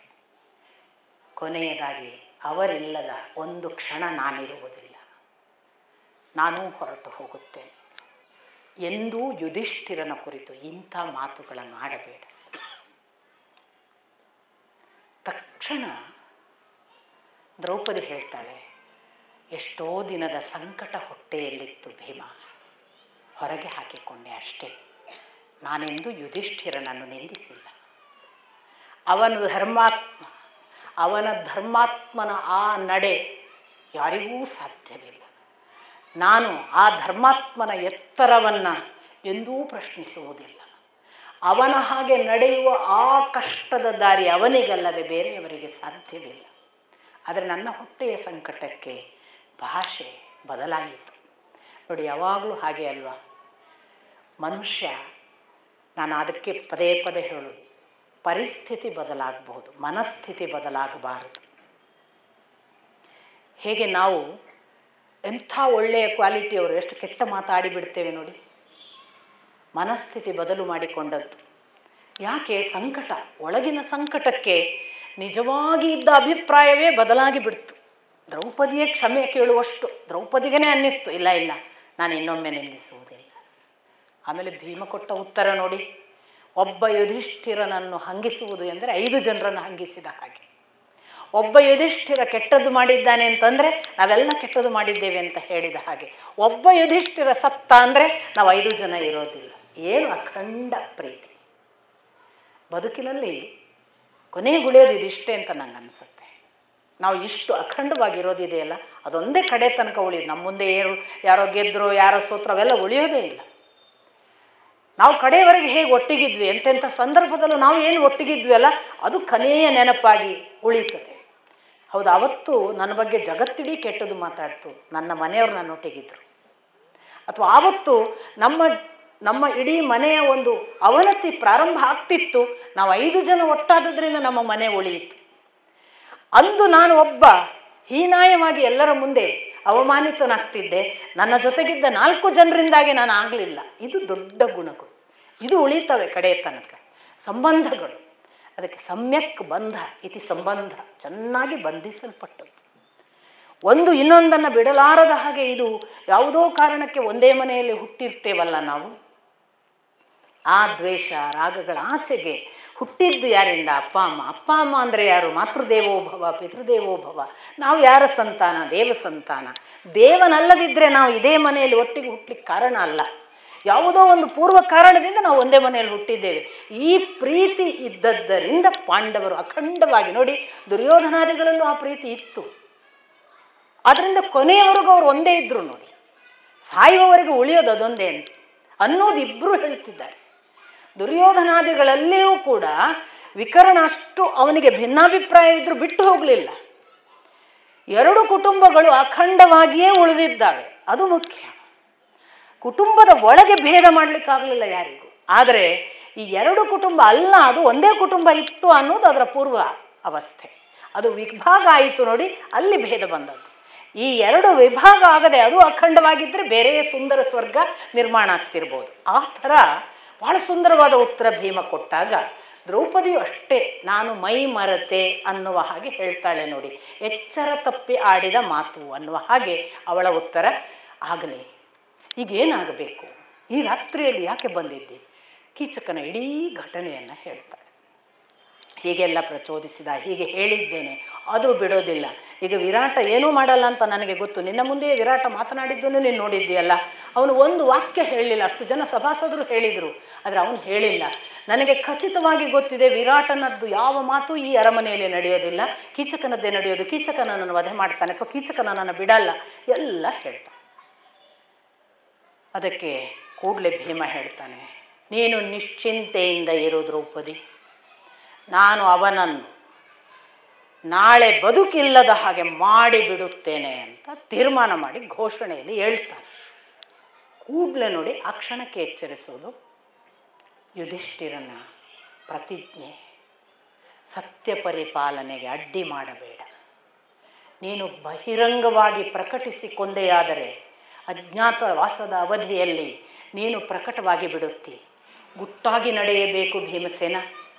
ಕೊನೆಯದಾಗಿ ಅವರಿಲ್ಲದ ಒಂದು ಕ್ಷಣ ನಾನಿರುವುದಿಲ್ಲ, ನಾನೂ ಹೊರಟು ಹೋಗುತ್ತೇನೆ. ಎಂದೂ ಯುಧಿಷ್ಠಿರನ ಕುರಿತು ಇಂಥ ಮಾತುಗಳನ್ನು ಆಡಬೇಡ. ತಕ್ಷಣ ದ್ರೌಪದಿ ಹೇಳ್ತಾಳೆ, ಎಷ್ಟೋ ದಿನದ ಸಂಕಟ ಹೊಟ್ಟೆಯಲ್ಲಿತ್ತು ಭೀಮ, ಹೊರಗೆ ಹಾಕಿಕೊಂಡೆ ಅಷ್ಟೇ. ನಾನೆಂದು ಯುಧಿಷ್ಠಿರನನ್ನು ನಿಂದಿಸಿಲ್ಲ. ಅವನ ಧರ್ಮಾತ್ಮನ ಆ ನಡೆ ಯಾರಿಗೂ ಸಾಧ್ಯವಿಲ್ಲ. ನಾನು ಆ ಧರ್ಮಾತ್ಮನ ಎತ್ತರವನ್ನು ಎಂದೂ ಪ್ರಶ್ನಿಸುವುದಿಲ್ಲ. ಅವನ ಹಾಗೆ ನಡೆಯುವ ಆ ಕಷ್ಟದ ದಾರಿ ಅವನಿಗಲ್ಲದೆ ಬೇರೆಯವರಿಗೆ ಸಾಧ್ಯವಿಲ್ಲ. ಆದರೆ ನನ್ನ ಹೊಟ್ಟೆಯ ಸಂಕಟಕ್ಕೆ ಭಾಷೆ ಬದಲಾಯಿತು. ನೋಡಿ, ಯಾವಾಗಲೂ ಹಾಗೆ ಅಲ್ವಾ ಮನುಷ್ಯ. ನಾನು ಅದಕ್ಕೆ ಪದೇ ಪದೇ ಹೇಳೋದು, ಪರಿಸ್ಥಿತಿ ಬದಲಾಗಬಹುದು, ಮನಸ್ಥಿತಿ ಬದಲಾಗಬಾರದು. ಹೇಗೆ ನಾವು ಎಂಥ ಒಳ್ಳೆಯ ಕ್ವಾಲಿಟಿಯವರು ಎಷ್ಟು ಕೆಟ್ಟ ಮಾತಾಡಿಬಿಡ್ತೇವೆ ನೋಡಿ. ಮನಸ್ಥಿತಿ ಬದಲು ಮಾಡಿಕೊಂಡದ್ದು ಯಾಕೆ? ಸಂಕಟ, ಒಳಗಿನ ಸಂಕಟಕ್ಕೆ ನಿಜವಾಗಿ ಇದ್ದ ಅಭಿಪ್ರಾಯವೇ ಬದಲಾಗಿ ಬಿಡ್ತು. ದ್ರೌಪದಿಯೇ ಕ್ಷಮೆ ಕೇಳುವಷ್ಟು ದ್ರೌಪದಿಗೇ ಅನ್ನಿಸ್ತು, ಇಲ್ಲ ಇಲ್ಲ ನಾನು ಇನ್ನೊಮ್ಮೆ ನಿಂದಿಸುವುದಿಲ್ಲ. ಆಮೇಲೆ ಭೀಮ ಕೊಟ್ಟ ಉತ್ತರ ನೋಡಿ, ಒಬ್ಬ ಯುಧಿಷ್ಠಿರನನ್ನು ಹಂಗಿಸುವುದು ಎಂದರೆ 5 ಜನರನ್ನು ಹಂಗಿಸಿದ ಹಾಗೆ. ಒಬ್ಬ ಯುಧಿಷ್ಠಿರ ಕೆಟ್ಟದ್ದು ಮಾಡಿದ್ದಾನೆ ಅಂತಂದರೆ ನಾವೆಲ್ಲ ಕೆಟ್ಟದ್ದು ಮಾಡಿದ್ದೇವೆ ಅಂತ ಹೇಳಿದ ಹಾಗೆ. ಒಬ್ಬ ಯುಧಿಷ್ಠಿರ ಸತ್ತ ಅಂದರೆ ನಾವು 5 ಜನ ಇರೋದಿಲ್ಲ. ಏನು ಅಖಂಡ ಪ್ರೀತಿ. ಬದುಕಿನಲ್ಲಿ ಕೊನೆಗುಳಿಯೋದು ಇದಿಷ್ಟೇ ಅಂತ ನಂಗೆ ಅನಿಸುತ್ತೆ. ನಾವು ಇಷ್ಟು ಅಖಂಡವಾಗಿರೋದಿದೆಯಲ್ಲ, ಅದೊಂದೇ ಕಡೆ ತನಕ ಉಳಿಯೋದು. ನಮ್ಮ ಮುಂದೆ ಯಾರೋ ಗೆದ್ದರು, ಯಾರೋ ಸೋತ್ರ, ಅವೆಲ್ಲ ಉಳಿಯೋದೇ ಇಲ್ಲ. ನಾವು ಕಡೆಯವರೆಗೆ ಹೇಗೆ ಒಟ್ಟಿಗಿದ್ವಿ, ಎಂತೆಂಥ ಸಂದರ್ಭದಲ್ಲೂ ನಾವು ಏನು ಒಟ್ಟಿಗಿದ್ವಿ ಅಲ್ಲ, ಅದು ಕೊನೆಯ ನೆನಪಾಗಿ ಉಳೀತದೆ. ಹೌದು, ಅವತ್ತು ನನ್ನ ಬಗ್ಗೆ ಜಗತ್ತಿಡೀ ಕೆಟ್ಟದ್ದು ಮಾತಾಡ್ತು, ನನ್ನ ಮನೆಯವರು ನನ್ನೊಟ್ಟಿಗಿದ್ರು. ಅಥವಾ ಆವತ್ತು ನಮ್ಮ ಇಡೀ ಮನೆಯ ಒಂದು ಅವನತಿ ಪ್ರಾರಂಭ ಆಗ್ತಿತ್ತು, ನಾವು 5 ಜನ ಒಟ್ಟಾದದ್ರಿಂದ ನಮ್ಮ ಮನೆ ಉಳಿಯಿತು. ಅಂದು ನಾನು ಒಬ್ಬ ಹೀನಾಯವಾಗಿ ಎಲ್ಲರ ಮುಂದೆ ಅವಮಾನಿತನಾಗ್ತಿದ್ದೆ, ನನ್ನ ಜೊತೆಗಿದ್ದ 4 ಜನರಿಂದಾಗಿ ನಾನು ಆಗಲಿಲ್ಲ. ಇದು ದೊಡ್ಡ ಗುಣಗಳು, ಇದು ಉಳಿತವೆ ಕಡೆಯ ತನಕ. ಸಂಬಂಧಗಳು, ಅದಕ್ಕೆ ಸಮ್ಯಕ್ ಬಂಧ ಇತಿ ಸಂಬಂಧ, ಚೆನ್ನಾಗಿ ಬಂಧಿಸಲ್ಪಟ್ಟದ್ದು. ಒಂದು ಇನ್ನೊಂದನ್ನು ಬಿಡಲಾರದ ಹಾಗೆ. ಇದು ಯಾವುದೋ ಕಾರಣಕ್ಕೆ ಒಂದೇ ಮನೆಯಲ್ಲಿ ಹುಟ್ಟಿರ್ತೇವಲ್ಲ ನಾವು, ಆ ದ್ವೇಷ ರಾಗಗಳ ಆಚೆಗೆ ಹುಟ್ಟಿದ್ದು ಯಾರಿಂದ? ಅಪ್ಪ ಅಮ್ಮ. ಅಪ್ಪ ಅಮ್ಮ ಅಂದರೆ ಯಾರು? ಮಾತೃದೇವೋಭವ ಪಿತೃದೇವೋಭವ. ನಾವು ಯಾರ ಸಂತಾನ? ದೇವ ಸಂತಾನ. ದೇವನಲ್ಲದಿದ್ದರೆ ನಾವು ಇದೇ ಮನೆಯಲ್ಲಿ ಒಟ್ಟಿಗೆ ಹುಟ್ಟಲಿಕ್ಕೆ ಕಾರಣ ಅಲ್ಲ. ಯಾವುದೋ ಒಂದು ಪೂರ್ವ ಕಾರಣದಿಂದ ನಾವು ಒಂದೇ ಮನೆಯಲ್ಲಿ ಹುಟ್ಟಿದ್ದೇವೆ. ಈ ಪ್ರೀತಿ ಇದ್ದದ್ದರಿಂದ ಪಾಂಡವರು ಅಖಂಡವಾಗಿ, ನೋಡಿ ದುರ್ಯೋಧನಾದಿಗಳಲ್ಲೂ ಆ ಪ್ರೀತಿ ಇತ್ತು. ಆದ್ದರಿಂದ ಕೊನೆಯವರೆಗೂ ಅವರು ಒಂದೇ ಇದ್ದರು. ನೋಡಿ, ಸಾಯುವವರೆಗೂ ಉಳಿಯೋದು ಅದೊಂದೇ ಅನ್ನೋದು ಇಬ್ಬರು ಹೇಳ್ತಿದ್ದಾರೆ. ದುರ್ಯೋಧನಾದಿಗಳಲ್ಲಿಯೂ ಕೂಡ ವಿಕರ್ಣ ಅಷ್ಟು ಅವನಿಗೆ ಭಿನ್ನಾಭಿಪ್ರಾಯ ಇದ್ರೂ ಬಿಟ್ಟು ಹೋಗಲಿಲ್ಲ. ಎರಡು ಕುಟುಂಬಗಳು ಅಖಂಡವಾಗಿಯೇ ಉಳಿದಿದ್ದಾವೆ, ಅದು ಮುಖ್ಯ. ಕುಟುಂಬದ ಒಳಗೆ ಭೇದ ಮಾಡಲಿಕ್ಕಾಗಲಿಲ್ಲ ಯಾರಿಗೂ. ಆದರೆ ಈ ಎರಡು ಕುಟುಂಬ ಅಲ್ಲ, ಅದು ಒಂದೇ ಕುಟುಂಬ ಇತ್ತು ಅನ್ನೋದು ಅದರ ಪೂರ್ವ ಅವಸ್ಥೆ. ಅದು ವಿಭಾಗ ಆಯಿತು ನೋಡಿ, ಅಲ್ಲಿ ಭೇದ ಬಂದದ್ದು. ಈ ಎರಡು ವಿಭಾಗ ಆಗದೆ ಅದು ಅಖಂಡವಾಗಿದ್ದರೆ ಬೇರೆಯೇ ಸುಂದರ ಸ್ವರ್ಗ ನಿರ್ಮಾಣ ಆಗ್ತಿರ್ಬೋದು. ಆ ಥರ ಭಾಳ ಸುಂದರವಾದ ಉತ್ತರ ಭೀಮ ಕೊಟ್ಟಾಗ ದ್ರೌಪದಿಯು ಅಷ್ಟೇ ನಾನು ಮೈ ಮರತೆ ಅನ್ನುವ ಹಾಗೆ ಹೇಳ್ತಾಳೆ ನೋಡಿ. ಎಚ್ಚರ ತಪ್ಪಿ ಆಡಿದ ಮಾತು ಅನ್ನುವ ಹಾಗೆ ಅವಳ ಉತ್ತರ. ಆಗಲಿ, ಈಗೇನಾಗಬೇಕು, ಈ ರಾತ್ರಿಯಲ್ಲಿ ಯಾಕೆ ಬಂದಿದ್ದಿ? ಕೀಚಕನ ಇಡೀ ಘಟನೆಯನ್ನು ಹೇಳ್ತಾಳೆ. ಹೀಗೆಲ್ಲ ಪ್ರಚೋದಿಸಿದ, ಹೀಗೆ ಹೇಳಿದ್ದೇನೆ, ಆದರೂ ಬಿಡೋದಿಲ್ಲ. ಈಗ ವಿರಾಟ ಏನೂ ಮಾಡಲ್ಲ ಅಂತ ನನಗೆ ಗೊತ್ತು. ನಿನ್ನ ಮುಂದೆಯೇ ವಿರಾಟ ಮಾತನಾಡಿದ್ದನ್ನು ನೀನು ನೋಡಿದ್ದೀಯಲ್ಲ. ಅವನು ಒಂದು ವಾಕ್ಯ ಹೇಳಲಿಲ್ಲ, ಅಷ್ಟು ಜನ ಸಭಾಸದರು ಹೇಳಿದರು, ಆದರೆ ಅವನು ಹೇಳಿಲ್ಲ. ನನಗೆ ಖಚಿತವಾಗಿ ಗೊತ್ತಿದೆ ವಿರಾಟನದ್ದು ಯಾವ ಮಾತು ಈ ಅರಮನೆಯಲ್ಲಿ ನಡೆಯೋದಿಲ್ಲ, ಕೀಚಕನದ್ದೇ ನಡೆಯೋದು. ಕೀಚಕನನ್ನು ವಧೆ ಮಾಡ್ತಾನೆ ಅಥವಾ ಕೀಚಕನನ್ನು ಬಿಡಲ್ಲ, ಎಲ್ಲ ಹೇಳ್ತಾನೆ. ಅದಕ್ಕೆ ಕೂಡಲೇ ಭೀಮ ಹೇಳ್ತಾನೆ, ನೀನು ನಿಶ್ಚಿಂತೆಯಿಂದ ಇರು ದ್ರೌಪದಿ, ನಾನು ಅವನನ್ನು ನಾಳೆ ಬದುಕಿಲ್ಲದ ಹಾಗೆ ಮಾಡಿಬಿಡುತ್ತೇನೆ ಅಂತ ತೀರ್ಮಾನ ಮಾಡಿ ಘೋಷಣೆಯಲ್ಲಿ ಹೇಳ್ತಾನೆ. ಕೂಡಲೇ ನೋಡಿ ಆ ಕ್ಷಣಕ್ಕೆ ಎಚ್ಚರಿಸೋದು ಯುಧಿಷ್ಠಿರನ ಪ್ರತಿಜ್ಞೆ. ಸತ್ಯ ಪರಿಪಾಲನೆಗೆ ಅಡ್ಡಿ ಮಾಡಬೇಡ. ನೀನು ಬಹಿರಂಗವಾಗಿ ಪ್ರಕಟಿಸಿ ಕೊಂದೆಯಾದರೆ ಅಜ್ಞಾತವಾಸದ ಅವಧಿಯಲ್ಲಿ ನೀನು ಪ್ರಕಟವಾಗಿ ಬಿಡುತ್ತಿ. ಗುಟ್ಟಾಗಿ ನಡೆಯಬೇಕು ಭೀಮಸೇನ,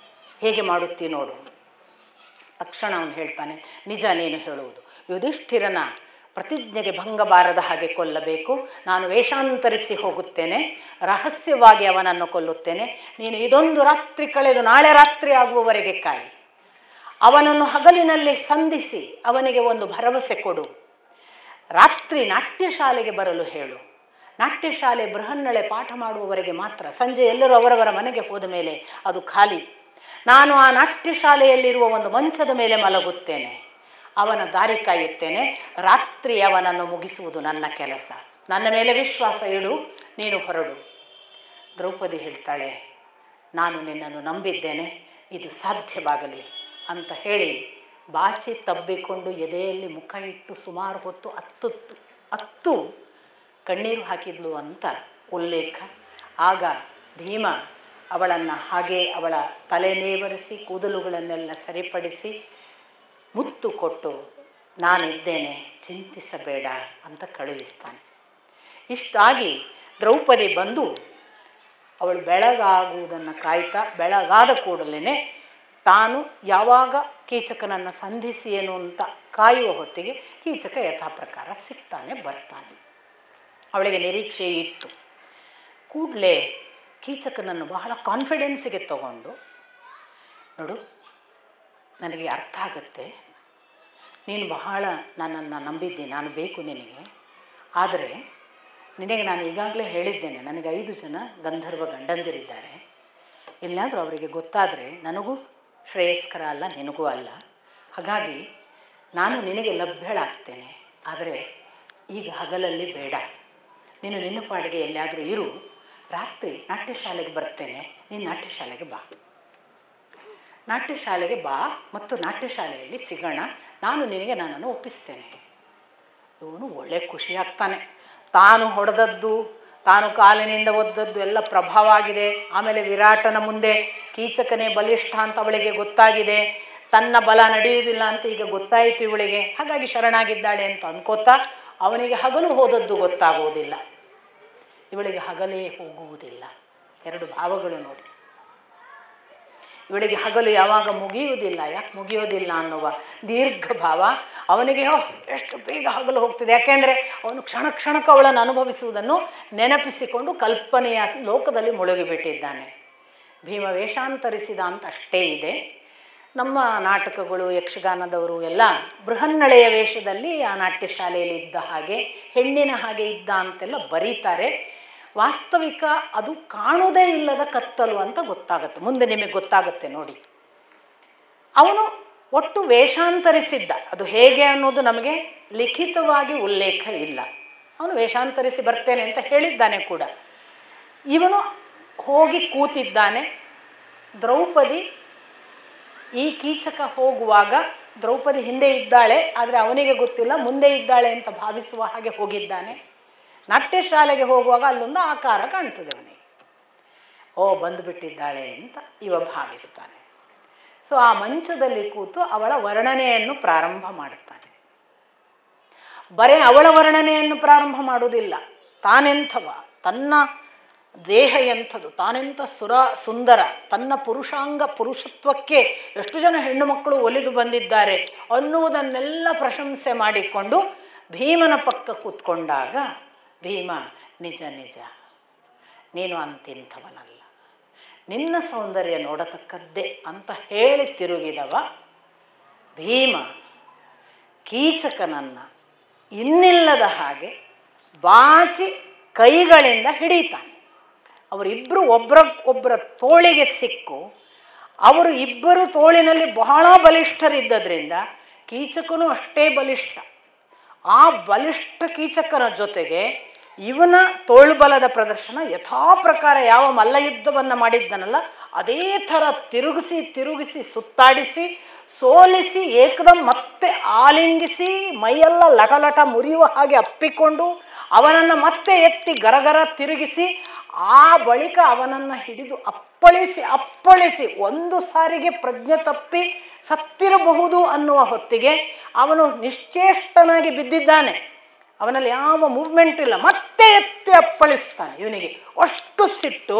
ಹೇಗೆ ಮಾಡುತ್ತಿ ನೋಡು. ತಕ್ಷಣ ಅವನು ಹೇಳ್ತಾನೆ, ನಿಜ ನೀನು ಹೇಳುವುದು. ಯುಧಿಷ್ಠಿರನ ಪ್ರತಿಜ್ಞೆಗೆ ಭಂಗ ಬಾರದ ಹಾಗೆ ಕೊಲ್ಲಬೇಕು. ನಾನು ವೇಷಾಂತರಿಸಿ ಹೋಗುತ್ತೇನೆ, ರಹಸ್ಯವಾಗಿ ಅವನನ್ನು ಕೊಲ್ಲುತ್ತೇನೆ. ನೀನು ಇದೊಂದು ರಾತ್ರಿ ಕಳೆದು ನಾಳೆ ರಾತ್ರಿ ಆಗುವವರೆಗೆ ಕಾಯಿ. ಅವನನ್ನು ಹಗಲಿನಲ್ಲಿ ಸಂಧಿಸಿ ಅವನಿಗೆ ಒಂದು ಭರವಸೆ ಕೊಡು. ರಾತ್ರಿ ನಾಟ್ಯಶಾಲೆಗೆ ಬರಲು ಹೇಳು. ನಾಟ್ಯಶಾಲೆ ಬೃಹನ್ನಳೆ ಪಾಠ ಮಾಡುವವರೆಗೆ ಮಾತ್ರ. ಸಂಜೆ ಎಲ್ಲರೂ ಅವರವರ ಮನೆಗೆ ಹೋದ ಮೇಲೆ ಅದು ಖಾಲಿ. ನಾನು ಆ ನಾಟ್ಯಶಾಲೆಯಲ್ಲಿರುವ ಒಂದು ಮಂಚದ ಮೇಲೆ ಮಲಗುತ್ತೇನೆ, ಅವನ ದಾರಿ ಕಾಯುತ್ತೇನೆ. ರಾತ್ರಿ ಅವನನ್ನು ಮುಗಿಸುವುದು ನನ್ನ ಕೆಲಸ. ನನ್ನ ಮೇಲೆ ವಿಶ್ವಾಸ ಇಡು, ನೀನು ಹೊರಡು. ದ್ರೌಪದಿ ಹೇಳ್ತಾಳೆ, ನಾನು ನಿನ್ನನ್ನು ನಂಬಿದ್ದೇನೆ, ಇದು ಸಾಧ್ಯವಾಗಲಿ ಅಂತ ಹೇಳಿ ಬಾಚಿ ತಬ್ಬಿಕೊಂಡು ಎದೆಯಲ್ಲಿ ಮುಖ ಇಟ್ಟು ಸುಮಾರು ಹೊತ್ತು ಹತ್ತು ಕಣ್ಣೀರು ಹಾಕಿದ್ಲು ಅಂತ ಉಲ್ಲೇಖ. ಆಗ ಭೀಮ ಅವಳನ್ನು ಹಾಗೆ ಅವಳ ತಲೆ ನೇವರಿಸಿ ಕೂದಲುಗಳನ್ನೆಲ್ಲ ಸರಿಪಡಿಸಿ ಮುತ್ತು ಕೊಟ್ಟು ನಾನಿದ್ದೇನೆ, ಚಿಂತಿಸಬೇಡ ಅಂತ ಕಳುಹಿಸ್ತಾನೆ. ಇಷ್ಟಾಗಿ ದ್ರೌಪದಿ ಬಂದು ಅವಳು ಬೆಳಗಾಗುವುದನ್ನು ಕಾಯ್ತಾ, ಬೆಳಗಾದ ಕೂಡಲೇ ತಾನು ಯಾವಾಗ ಕೀಚಕನನ್ನು ಸಂಧಿಸಿ ಏನು ಅಂತ ಕಾಯುವ ಹೊತ್ತಿಗೆ ಕೀಚಕ ಯಥಾ ಪ್ರಕಾರ ಸಿಗ್ತಾನೆ, ಬರ್ತಾನೆ. ಅವಳಿಗೆ ನಿರೀಕ್ಷೆ ಇತ್ತು. ಕೂಡಲೇ ಕೀಚಕನನ್ನು ಬಹಳ ಕಾನ್ಫಿಡೆನ್ಸಿಗೆ ತಗೊಂಡು, ನೋಡು ನನಗೆ ಅರ್ಥ ಆಗುತ್ತೆ, ನೀನು ಬಹಳ ನನ್ನನ್ನು ನಂಬಿದ್ದಿ, ನಾನು ಬೇಕು ನಿನಗೆ. ಆದರೆ ನಿನಗೆ ನಾನು ಈಗಾಗಲೇ ಹೇಳಿದ್ದೇನೆ, ನನಗೆ 5 ಜನ ಗಂಧರ್ವ ಗಂಡಂದಿರಿದ್ದಾರೆ. ಎಲ್ಲಾದರೂ ಅವರಿಗೆ ಗೊತ್ತಾದರೆ ನನಗೂ ಶ್ರೇಯಸ್ಕರ ಅಲ್ಲ, ನಿನಗೂ ಅಲ್ಲ. ಹಾಗಾಗಿ ನಾನು ನಿನಗೆ ಲಭ್ಯಳಾಗ್ತೇನೆ, ಆದರೆ ಈಗ ಹಗಲಲ್ಲಿ ಬೇಡ. ನೀನು ನಿನ್ನ ಪಾಡಿಗೆ ಎಲ್ಲಾದರೂ ಇರು. ರಾತ್ರಿ ನಾಟ್ಯಶಾಲೆಗೆ ಬರ್ತೇನೆ, ನೀನು ನಾಟ್ಯಶಾಲೆಗೆ ಬಾ. ನಾಟ್ಯಶಾಲೆಗೆ ಬಾ ಮತ್ತು ನಾಟ್ಯಶಾಲೆಯಲ್ಲಿ ಸಿಗೋಣ. ನಾನು ನಿನಗೆ ನನ್ನನ್ನು ಒಪ್ಪಿಸ್ತೇನೆ. ಇವನು ಒಳ್ಳೆ ಖುಷಿ ಆಗ್ತಾನೆ. ತಾನು ಹೊಡೆದದ್ದು, ತಾನು ಕಾಲಿನಿಂದ ಒದ್ದದ್ದು ಎಲ್ಲ ಪ್ರಭಾವ ಆಗಿದೆ. ಆಮೇಲೆ ವಿರಾಟನ ಮುಂದೆ ಕೀಚಕನೇ ಬಲಿಷ್ಠ ಅಂತ ಅವಳಿಗೆ ಗೊತ್ತಾಗಿದೆ. ತನ್ನ ಬಲ ನಡೆಯುವುದಿಲ್ಲ ಅಂತ ಈಗ ಗೊತ್ತಾಯಿತು ಇವಳಿಗೆ. ಹಾಗಾಗಿ ಶರಣಾಗಿದ್ದಾಳೆ ಅಂತ ಅನ್ಕೋತಾ ಅವನಿಗೆ ಹಗಲು ಹೋದದ್ದು ಗೊತ್ತಾಗುವುದಿಲ್ಲ, ಇವಳಿಗೆ ಹಗಲೇ ಹೋಗುವುದಿಲ್ಲ. 2 ಭಾವಗಳು ನೋಡಿ. ಇವಳಿಗೆ ಹಗಲು ಯಾವಾಗ ಮುಗಿಯುವುದಿಲ್ಲ, ಯಾಕೆ ಮುಗಿಯೋದಿಲ್ಲ ಅನ್ನುವ ದೀರ್ಘ ಭಾವ. ಅವನಿಗೆ ಎಷ್ಟು ಬೇಗ ಹಗಲು ಹೋಗ್ತಿದೆ, ಯಾಕೆಂದರೆ ಅವನು ಕ್ಷಣ ಕ್ಷಣಕ್ಕೆ ಅವಳನ್ನು ಅನುಭವಿಸುವುದನ್ನು ನೆನಪಿಸಿಕೊಂಡು ಕಲ್ಪನೆಯ ಲೋಕದಲ್ಲಿ ಮುಳುಗಿಬಿಟ್ಟಿದ್ದಾನೆ. ಭೀಮ ವೇಷಾಂತರಿಸಿದ ಅಂತ ಅಷ್ಟೇ ಇದೆ. ನಮ್ಮ ನಾಟಕಗಳು, ಯಕ್ಷಗಾನದವರು ಎಲ್ಲ ಬೃಹನ್ನಳೆಯ ವೇಷದಲ್ಲಿ ಆ ನಾಟ್ಯಶಾಲೆಯಲ್ಲಿ ಇದ್ದ ಹಾಗೆ, ಹೆಣ್ಣಿನ ಹಾಗೆ ಇದ್ದ ಅಂತೆಲ್ಲ ಬರೀತಾರೆ. ವಾಸ್ತವಿಕ ಅದು ಕಾಣುವುದೇ ಇಲ್ಲದ ಕತ್ತಲು ಅಂತ ಗೊತ್ತಾಗುತ್ತೆ, ಮುಂದೆ ನಿಮಗೆ ಗೊತ್ತಾಗುತ್ತೆ ನೋಡಿ. ಅವನು ಒಟ್ಟು ವೇಷಾಂತರಿಸಿದ್ದ, ಅದು ಹೇಗೆ ಅನ್ನೋದು ನಮಗೆ ಲಿಖಿತವಾಗಿ ಉಲ್ಲೇಖ ಇಲ್ಲ. ಅವನು ವೇಷಾಂತರಿಸಿ ಬರ್ತೇನೆ ಅಂತ ಹೇಳಿದ್ದಾನೆ ಕೂಡ. ಇವನು ಹೋಗಿ ಕೂತಿದ್ದಾನೆ. ದ್ರೌಪದಿ ಈ ಕೀಚಕ ಹೋಗುವಾಗ ದ್ರೌಪದಿ ಹಿಂದೆ ಇದ್ದಾಳೆ, ಆದರೆ ಅವನಿಗೆ ಗೊತ್ತಿಲ್ಲ ಮುಂದೆ ಇದ್ದಾಳೆ ಅಂತ ಭಾವಿಸುವ ಹಾಗೆ ಹೋಗಿದ್ದಾನೆ. ನಾಟ್ಯ ಶಾಲೆಗೆ ಹೋಗುವಾಗ ಅಲ್ಲೊಂದು ಆಕಾರ ಕಾಣ್ತದೆ ಅವನಿಗೆ, ಓ ಬಂದುಬಿಟ್ಟಿದ್ದಾಳೆ ಅಂತ ಇವ ಭಾವಿಸ್ತಾನೆ. ಸೊ ಆ ಮಂಚದಲ್ಲಿ ಕೂತು ಅವಳ ವರ್ಣನೆಯನ್ನು ಪ್ರಾರಂಭ ಮಾಡುತ್ತಾನೆ. ಬರೇ ಅವಳ ವರ್ಣನೆಯನ್ನು ಪ್ರಾರಂಭ ಮಾಡುವುದಿಲ್ಲ, ತಾನೆಂಥವ, ತನ್ನ ದೇಹ ಎಂಥದ್ದು, ತಾನೆಂಥ ಸುಂದರ, ತನ್ನ ಪುರುಷತ್ವಕ್ಕೆ ಎಷ್ಟು ಜನ ಹೆಣ್ಣು ಮಕ್ಕಳು ಒಲಿದು ಬಂದಿದ್ದಾರೆ ಅನ್ನುವುದನ್ನೆಲ್ಲ ಪ್ರಶಂಸೆ ಮಾಡಿಕೊಂಡು ಭೀಮನ ಪಕ್ಕ ಕೂತ್ಕೊಂಡಾಗ ಭೀಮ, ನಿಜ ನಿಜ ನೀನು ಅಂತಿಂಥವನಲ್ಲ, ನಿನ್ನ ಸೌಂದರ್ಯ ನೋಡತಕ್ಕದ್ದೇ ಅಂತ ಹೇಳಿ ತಿರುಗಿದವ ಭೀಮ ಕೀಚಕನನ್ನು ಇನ್ನಿಲ್ಲದ ಹಾಗೆ ಬಾಚಿ ಕೈಗಳಿಂದ ಹಿಡಿತಾನೆ. ಅವರಿಬ್ಬರು ಒಬ್ಬರ ತೋಳಿಗೆ ಸಿಕ್ಕು, ಅವರು ಇಬ್ಬರು ತೋಳಿನಲ್ಲಿ ಬಹಳ ಬಲಿಷ್ಠರಿದ್ದರಿಂದ ಕೀಚಕನು ಅಷ್ಟೇ ಬಲಿಷ್ಠ. ಆ ಬಲಿಷ್ಠ ಕೀಚಕನ ಜೊತೆಗೆ ಇವನ ತೋಳ್ಬಲದ ಪ್ರದರ್ಶನ ಯಥಾ ಪ್ರಕಾರ ಯಾವ ಮಲ್ಲಯುದ್ಧವನ್ನು ಮಾಡಿದ್ದನಲ್ಲ ಅದೇ ಥರ ತಿರುಗಿಸಿ ಸುತ್ತಾಡಿಸಿ ಸೋಲಿಸಿ ಏಕದಮ್ ಮತ್ತೆ ಆಲಿಂಗಿಸಿ ಮೈಯೆಲ್ಲ ಲಟಲಟ ಮುರಿಯುವ ಹಾಗೆ ಅಪ್ಪಿಕೊಂಡು ಅವನನ್ನು ಮತ್ತೆ ಎತ್ತಿ ಗರಗರ ತಿರುಗಿಸಿ ಆ ಬಳಿಕ ಅವನನ್ನು ಹಿಡಿದು ಅಪ್ಪಳಿಸಿ ಒಂದು ಸಾರಿಗೆ ಪ್ರಜ್ಞೆ ತಪ್ಪಿ ಸತ್ತಿರಬಹುದು ಅನ್ನುವ ಹೊತ್ತಿಗೆ ಅವನು ನಿಶ್ಚೇಷ್ಟನಾಗಿ ಬಿದ್ದಿದ್ದಾನೆ, ಅವನಲ್ಲಿ ಯಾವ ಮೂವ್ಮೆಂಟ್ ಇಲ್ಲ, ಮತ್ತೆ ಎತ್ತಿ ಅಪ್ಪಳಿಸ್ತಾನೆ. ಇವನಿಗೆ ಅಷ್ಟು ಸಿಟ್ಟು.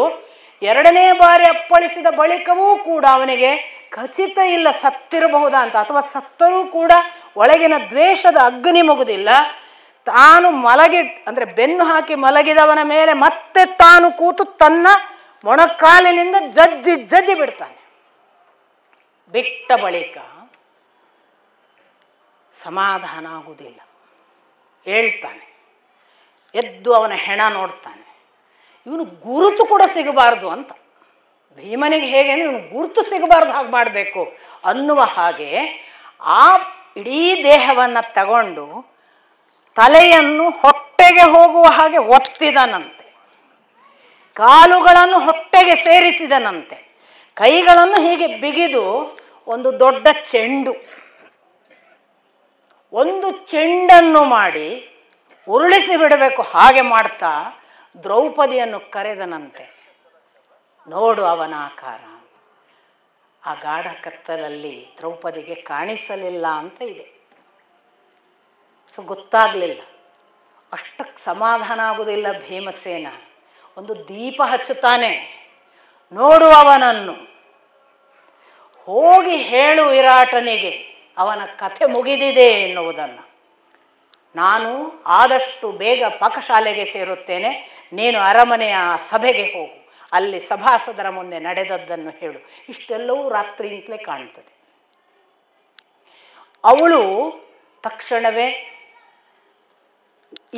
ಎರಡನೇ ಬಾರಿ ಅಪ್ಪಳಿಸಿದ ಬಳಿಕವೂ ಕೂಡ ಅವನಿಗೆ ಖಚಿತ ಇಲ್ಲ ಸತ್ತಿರಬಹುದಾ ಅಂತ, ಅಥವಾ ಸತ್ತರೂ ಕೂಡ ಒಳಗಿನ ದ್ವೇಷದ ಅಗ್ನಿ ಮುಗುದಿಲ್ಲ. ತಾನು ಅಂದರೆ ಬೆನ್ನು ಹಾಕಿ ಮಲಗಿದವನ ಮೇಲೆ ಮತ್ತೆ ತಾನು ಕೂತು ತನ್ನ ಮೊಣಕಾಲಿನಿಂದ ಜಜ್ಜಿ ಬಿಡ್ತಾನೆ. ಬಿಟ್ಟ ಬಳಿಕ ಸಮಾಧಾನ ಆಗುವುದಿಲ್ಲ, ಹೇಳ್ತಾನೆ. ಎದ್ದು ಅವನ ಹೆಣ ನೋಡ್ತಾನೆ. ಇವನು ಗುರುತು ಕೂಡ ಸಿಗಬಾರ್ದು ಅಂತ, ಭೀಮನಿಗೆ ಹೇಗೆ ಅಂದರೆ ಇವನು ಗುರುತು ಸಿಗಬಾರ್ದು ಹಾಗೆ ಮಾಡಬೇಕು ಅನ್ನುವ ಹಾಗೆ ಆ ಇಡೀ ದೇಹವನ್ನು ತಗೊಂಡು ತಲೆಯನ್ನು ಹೊಟ್ಟೆಗೆ ಹೋಗುವ ಹಾಗೆ ಒತ್ತಿದನಂತೆ, ಕಾಲುಗಳನ್ನು ಹೊಟ್ಟೆಗೆ ಸೇರಿಸಿದನಂತೆ, ಕೈಗಳನ್ನು ಹೀಗೆ ಬಿಗಿದು ಒಂದು ದೊಡ್ಡ ಒಂದು ಚೆಂಡನ್ನು ಮಾಡಿ ಉರುಳಿಸಿ ಬಿಡಬೇಕು ಹಾಗೆ ಮಾಡ್ತಾ ದ್ರೌಪದಿಯನ್ನು ಕರೆದನಂತೆ. ನೋಡು ಅವನ ಆಕಾರ, ಆ ಗಾಢ ಕತ್ತಲಲ್ಲಿ ದ್ರೌಪದಿಗೆ ಕಾಣಿಸಲಿಲ್ಲ ಅಂತ ಇದೆ. ಸೊ ಗೊತ್ತಾಗಲಿಲ್ಲ. ಅಷ್ಟಕ್ಕೆ ಸಮಾಧಾನ ಆಗುವುದಿಲ್ಲ ಭೀಮಸೇನ. ಒಂದು ದೀಪ ಹಚ್ಚುತ್ತಾನೆ, ನೋಡು ಅವನನ್ನು, ಹೋಗಿ ಹೇಳು ವಿರಾಟನಿಗೆ ಅವನ ಕಥೆ ಮುಗಿದಿದೆ ಎನ್ನುವುದನ್ನು. ನಾನು ಆದಷ್ಟು ಬೇಗ ಪಾಕಶಾಲೆಗೆ ಸೇರುತ್ತೇನೆ, ನೀನು ಅರಮನೆಯ ಸಭೆಗೆ ಹೋಗು, ಅಲ್ಲಿ ಸಭಾಸದರ ಮುಂದೆ ನಡೆದದ್ದನ್ನು ಹೇಳು. ಇಷ್ಟೆಲ್ಲವೂ ರಾತ್ರಿಯಿಂದಲೇ ಕಾಣ್ತದೆ. ಅವಳು ತಕ್ಷಣವೇ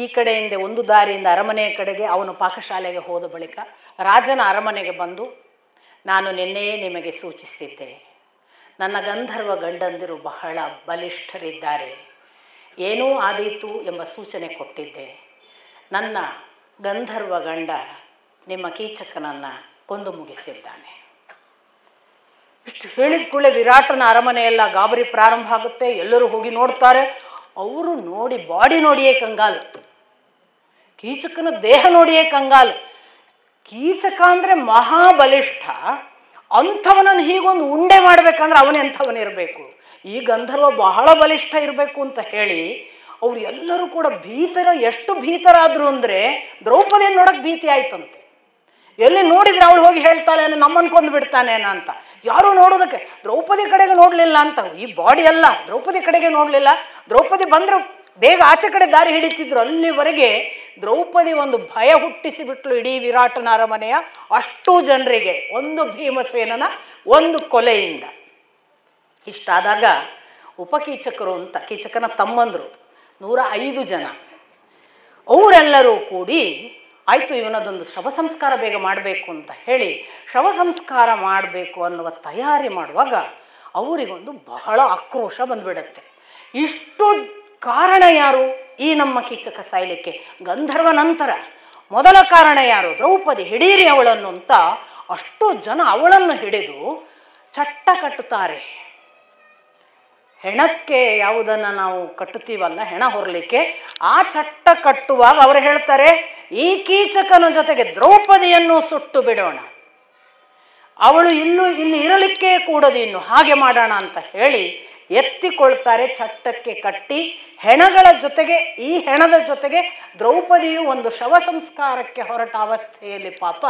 ಈ ಕಡೆಯಿಂದ ಒಂದು ದಾರಿಯಿಂದ ಅರಮನೆಯ ಕಡೆಗೆ, ಅವನು ಪಾಕಶಾಲೆಗೆ ಹೋದ ಬಳಿಕ ರಾಜನ ಅರಮನೆಗೆ ಬಂದು, ನಾನು ನಿನ್ನೆಯೇ ನಿಮಗೆ ಸೂಚಿಸಿದ್ದೆ, ನನ್ನ ಗಂಧರ್ವ ಗಂಡಂದಿರು ಬಹಳ ಬಲಿಷ್ಠರಿದ್ದಾರೆ, ಏನೂ ಆದೀತು ಎಂಬ ಸೂಚನೆ ಕೊಟ್ಟಿದ್ದೆ. ನನ್ನ ಗಂಧರ್ವ ಗಂಡ ನಿಮ್ಮ ಕೀಚಕನನ್ನು ಕೊಂದು ಮುಗಿಸಿದ್ದಾನೆ. ಇಷ್ಟು ಹೇಳಿದ ಕೂಡಲೇ ವಿರಾಟನ ಅರಮನೆಯೆಲ್ಲ ಗಾಬರಿ ಪ್ರಾರಂಭ ಆಗುತ್ತೆ. ಎಲ್ಲರೂ ಹೋಗಿ ನೋಡ್ತಾರೆ. ಅವರು ಬಾಡಿ ನೋಡಿಯೇ ಕಂಗಾಲು, ಕೀಚಕನ ದೇಹ ನೋಡಿಯೇ ಕಂಗಾಲು. ಕೀಚಕ ಅಂದರೆ ಮಹಾಬಲಿಷ್ಠ, ಅಂಥವನನ್ನು ಹೀಗೊಂದು ಉಂಡೆ ಮಾಡಬೇಕಂದ್ರೆ ಅವನೆಂಥವನಿರಬೇಕು, ಈ ಗಂಧರ್ವ ಬಹಳ ಬಲಿಷ್ಠ ಇರಬೇಕು ಅಂತ ಹೇಳಿ ಅವರು ಎಲ್ಲರೂ ಕೂಡ ಎಷ್ಟು ಭೀತರಾದರು ಅಂದರೆ ದ್ರೌಪದಿಯನ್ನು ನೋಡೋಕ್ಕೆ ಭೀತಿ ಆಯ್ತಂತೆ. ಎಲ್ಲಿ ನೋಡಿದ್ರೆ ಅವಳು ಹೋಗಿ ಹೇಳ್ತಾಳೆ ನಮ್ಮನ್ನು ಕೊಂದು ಬಿಡ್ತಾನೇನ ಅಂತ. ಯಾರೂ ನೋಡೋದಕ್ಕೆ ದ್ರೌಪದಿ ಕಡೆಗೆ ನೋಡಲಿಲ್ಲ ಅಂತ, ಈ ಬಾಡಿ ಅಲ್ಲ ದ್ರೌಪದಿ ಕಡೆಗೆ ನೋಡಲಿಲ್ಲ. ದ್ರೌಪದಿ ಬಂದರೆ ಬೇಗ ಆಚೆ ಕಡೆ ದಾರಿ ಹಿಡಿತಿದ್ರು. ಅಲ್ಲಿವರೆಗೆ ದ್ರೌಪದಿ ಒಂದು ಭಯ ಹುಟ್ಟಿಸಿಬಿಟ್ಲು ಇಡೀ ವಿರಾಟನ ಅರಮನೆಯ ಅಷ್ಟು ಜನರಿಗೆ, ಒಂದು ಭೀಮಸೇನನ ಒಂದು ಕೊಲೆಯಿಂದ. ಇಷ್ಟಾದಾಗ ಉಪಕೀಚಕರು ಅಂತ, ಕೀಚಕನ ತಮ್ಮಂದರು 105 ಜನ, ಅವರೆಲ್ಲರೂ ಕೂಡಿ ಆಯಿತು ಇವನದೊಂದು ಶವ ಸಂಸ್ಕಾರ ಬೇಗ ಮಾಡಬೇಕು ಅಂತ ಹೇಳಿ ಶವ ಸಂಸ್ಕಾರ ಮಾಡಬೇಕು ಅನ್ನುವ ತಯಾರಿ ಮಾಡುವಾಗ ಅವರಿಗೊಂದು ಬಹಳ ಆಕ್ರೋಶ ಬಂದುಬಿಡತ್ತೆ. ಇಷ್ಟು ಕಾರಣ ಯಾರು? ಈ ನಮ್ಮ ಕೀಚಕ ಸಾಯಲಿಕ್ಕೆ ಗಂಧರ್ವ ನಂತರ ಮೊದಲ ಕಾರಣ ಯಾರು? ದ್ರೌಪದಿ, ಹಿಡೀರಿ ಅವಳನ್ನು ಅಂತ ಅಷ್ಟು ಜನ ಅವಳನ್ನು ಹಿಡಿದು ಚಟ್ಟ ಕಟ್ಟುತ್ತಾರೆ. ಹೆಣಕ್ಕೆ ಯಾವುದನ್ನು ನಾವು ಕಟ್ಟುತ್ತೀವಲ್ಲ, ಹೆಣ ಹೊರಲಿಕ್ಕೆ, ಆ ಚಟ್ಟ ಕಟ್ಟುವಾಗ ಅವರು ಹೇಳ್ತಾರೆ, ಈ ಕೀಚಕನ ಜೊತೆಗೆ ದ್ರೌಪದಿಯನ್ನು ಸುಟ್ಟು ಬಿಡೋಣ, ಅವಳು ಇಲ್ಲಿ ಇರಲಿಕ್ಕೆ ಕೂಡದು, ಇನ್ನು ಹಾಗೆ ಮಾಡೋಣ ಅಂತ ಹೇಳಿ ಎತ್ತಿಕೊಳ್ತಾರೆ. ಚಟ್ಟಕ್ಕೆ ಕಟ್ಟಿ ಹೆಣಗಳ ಜೊತೆಗೆ, ಈ ಹೆಣದ ಜೊತೆಗೆ ದ್ರೌಪದಿಯು ಒಂದು ಶವ ಸಂಸ್ಕಾರಕ್ಕೆ ಹೊರಟ ಅವಸ್ಥೆಯಲ್ಲಿ ಪಾಪ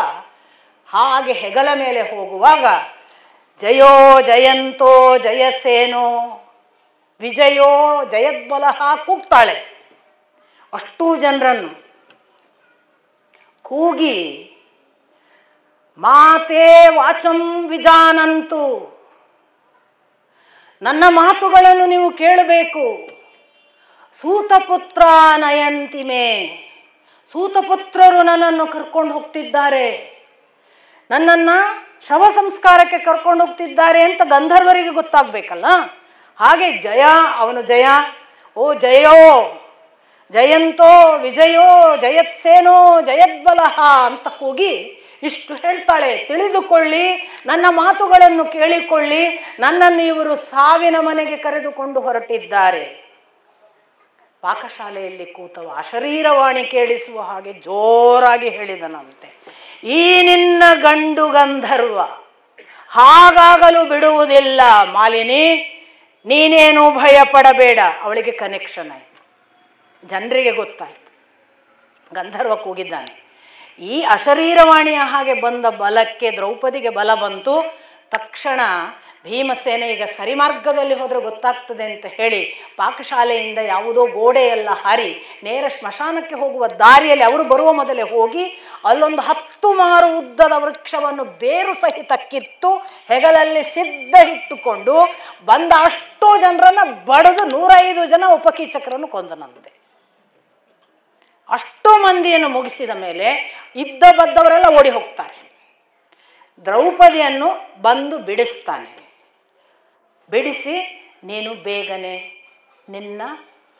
ಹಾಗೆ ಹೆಗಲ ಮೇಲೆ ಹೋಗುವಾಗ ಜಯೋ ಜಯಂತೋ ಜಯಸೇನೋ ವಿಜಯೋ ಜಯದ್ಬಲ ಕೂಗ್ತಾಳೆ. ಅಷ್ಟೂ ಜನರನ್ನು ಕೂಗಿ ಮಾತೇ ವಾಚಂ ವಿಜಾನಂತು, ನನ್ನ ಮಾತುಗಳನ್ನು ನೀವು ಕೇಳಬೇಕು. ಸೂತಪುತ್ರ ನಯಂತಿಮೆ, ಸೂತಪುತ್ರರು ನನ್ನನ್ನು ಕರ್ಕೊಂಡು ಹೋಗ್ತಿದ್ದಾರೆ, ನನ್ನನ್ನು ಶವ ಸಂಸ್ಕಾರಕ್ಕೆ ಕರ್ಕೊಂಡು ಹೋಗ್ತಿದ್ದಾರೆ ಅಂತ ಗಂಧರ್ವರಿಗೆ ಗೊತ್ತಾಗಬೇಕಲ್ಲ. ಹಾಗೆ ಜಯ, ಅವನು ಜಯ, ಓ ಜಯೋ ಜಯಂತೋ ವಿಜಯೋ ಜಯತ್ಸೇನೋ ಜಯದ್ಬಲಹ ಅಂತ ಕೂಗಿ ಇಷ್ಟು ಹೇಳ್ತಾಳೆ. ತಿಳಿದುಕೊಳ್ಳಿ, ನನ್ನ ಮಾತುಗಳನ್ನು ಕೇಳಿಕೊಳ್ಳಿ, ನನ್ನನ್ನು ಇವರು ಸಾವಿನ ಮನೆಗೆ ಕರೆದುಕೊಂಡು ಹೊರಟಿದ್ದಾರೆ. ಪಾಕಶಾಲೆಯಲ್ಲಿ ಕೂತವ ಅಶರೀರವಾಣಿ ಕೇಳಿಸುವ ಹಾಗೆ ಜೋರಾಗಿ ಹೇಳಿದನಂತೆ, ಈ ನಿನ್ನ ಗಂಡು ಗಂಧರ್ವ ಹಾಗಾಗಲು ಬಿಡುವುದಿಲ್ಲ. ಮಾಲಿನಿ, ನೀನೇನು ಭಯ ಪಡಬೇಡ. ಅವಳಿಗೆ ಕನೆಕ್ಷನ್ ಆಯಿತು, ಜನರಿಗೆ ಗೊತ್ತಾಯಿತು ಗಂಧರ್ವ ಕೂಗಿದ್ದಾನೆ. ಈ ಅಶರೀರವಾಣಿಯ ಹಾಗೆ ಬಂದ ಬಲಕ್ಕೆ ದ್ರೌಪದಿಗೆ ಬಲ ಬಂತು. ತಕ್ಷಣ ಭೀಮಸೇನೆ ಈಗ ಸರಿಮಾರ್ಗದಲ್ಲಿ ಹೋದರೆ ಗೊತ್ತಾಗ್ತದೆ ಅಂತ ಹೇಳಿ ಪಾಕಶಾಲೆಯಿಂದ ಯಾವುದೋ ಗೋಡೆಯೆಲ್ಲ ಹಾರಿ ನೇರ ಸ್ಮಶಾನಕ್ಕೆ ಹೋಗುವ ದಾರಿಯಲ್ಲಿ ಅವರು ಬರುವ ಮೊದಲೇ ಹೋಗಿ ಅಲ್ಲೊಂದು 10 ಮಾರು ಉದ್ದದ ವೃಕ್ಷವನ್ನು ಬೇರು ಸಹಿತ ಕಿತ್ತು ಹೆಗಲಲ್ಲಿ ಸಿದ್ಧ ಇಟ್ಟುಕೊಂಡು ಬಂದ ಅಷ್ಟು ಜನರನ್ನು ಬಡಿದು 105 ಜನ ಉಪಕೀಚಕರನ್ನು ಕೊಂದನಂತೆ. ಅಷ್ಟು ಮಂದಿಯನ್ನು ಮುಗಿಸಿದ ಮೇಲೆ ಇದ್ದ ಬದ್ದವರೆಲ್ಲ ಓಡಿ ಹೋಗ್ತಾರೆ. ದ್ರೌಪದಿಯನ್ನು ಬಂದು ಬಿಡಿಸ್ತಾನೆ. ಬಿಡಿಸಿ, ನೀನು ಬೇಗನೆ ನಿನ್ನ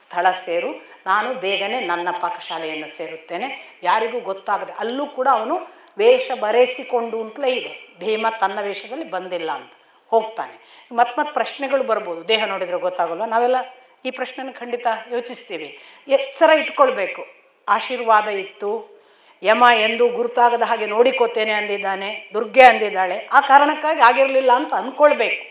ಸ್ಥಳ ಸೇರು, ನಾನು ಬೇಗನೆ ನನ್ನ ಪಾಕಶಾಲೆಯನ್ನು ಸೇರುತ್ತೇನೆ, ಯಾರಿಗೂ ಗೊತ್ತಾಗದೆ. ಅಲ್ಲೂ ಕೂಡ ಅವನು ವೇಷ ಬರೆಸಿಕೊಂಡು ಅಂತಲೇ ಇದೆ, ಭೀಮ ತನ್ನ ವೇಷದಲ್ಲಿ ಬಂದಿಲ್ಲ ಅಂತ ಹೋಗ್ತಾನೆ. ಮತ್ತೆ ಪ್ರಶ್ನೆಗಳು ಬರ್ಬೋದು, ದೇಹ ನೋಡಿದರೆ ಗೊತ್ತಾಗಲ್ಲ. ನಾವೆಲ್ಲ ಈ ಪ್ರಶ್ನೆನ ಖಂಡಿತ ಯೋಚಿಸ್ತೀವಿ. ಎಚ್ಚರ ಇಟ್ಕೊಳ್ಬೇಕು. ಆಶೀರ್ವಾದ ಇತ್ತು, ಯಮ ಎಂದು ಗುರುತಾಗದ ಹಾಗೆ ನೋಡಿಕೋತೇನೆ ಅಂದಿದ್ದಾನೆ, ದುರ್ಗೆ ಅಂದಿದ್ದಾಳೆ, ಆ ಕಾರಣಕ್ಕಾಗಿ ಆಗಿರಲಿಲ್ಲ ಅಂತ ಅಂದ್ಕೊಳ್ಬೇಕು.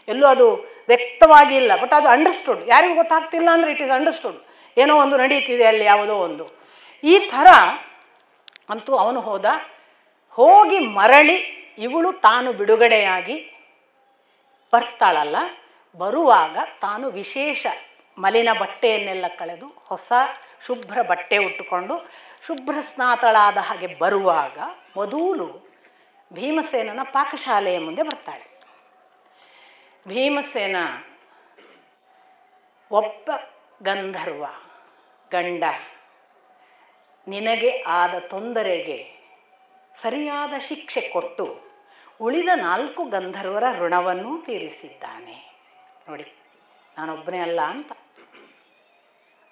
ಎಲ್ಲೂ ಅದು ವ್ಯಕ್ತವಾಗಿಲ್ಲ, ಬಟ್ ಅದು ಅಂಡರ್ಸ್ಟುಡ್. ಯಾರಿಗೂ ಗೊತ್ತಾಗ್ತಿಲ್ಲ ಅಂದರೆ ಇಟ್ ಈಸ್ ಅಂಡರ್ಸ್ಟುಡ್, ಏನೋ ಒಂದು ನಡೀತಿದೆ ಅಲ್ಲಿ, ಯಾವುದೋ ಒಂದು. ಈ ಥರ ಅಂತೂ ಅವನು ಹೋಗಿ ಮರಳಿ ಇವಳು ತಾನು ಬಿಡುಗಡೆಯಾಗಿ ಬರ್ತಾಳಲ್ಲ, ಬರುವಾಗ ತಾನು ವಿಶೇಷ ಮಲಿನ ಬಟ್ಟೆಯನ್ನೆಲ್ಲ ಕಳೆದು ಹೊಸ ಶುಭ್ರ ಬಟ್ಟೆ ಉಟ್ಟುಕೊಂಡು ಶುಭ್ರ ಸ್ನಾತಳಾದ ಹಾಗೆ ಬರುವಾಗ ಮೊದಲು ಭೀಮಸೇನನ ಪಾಕಶಾಲೆಯ ಮುಂದೆ ಬರ್ತಾಳೆ. ಭೀಮಸೇನ ಒಬ್ಬ ಗಂಧರ್ವ ಗಂಡ ನಿನಗೆ ಆದ ತೊಂದರೆಗೆ ಸರಿಯಾದ ಶಿಕ್ಷೆ ಕೊಟ್ಟು ಉಳಿದ 4 ಗಂಧರ್ವರ ಋಣವನ್ನೂ ತೀರಿಸಿದ್ದಾನೆ. ನೋಡಿ, ನಾನೊಬ್ಬನೇ ಅಲ್ಲ ಅಂತ.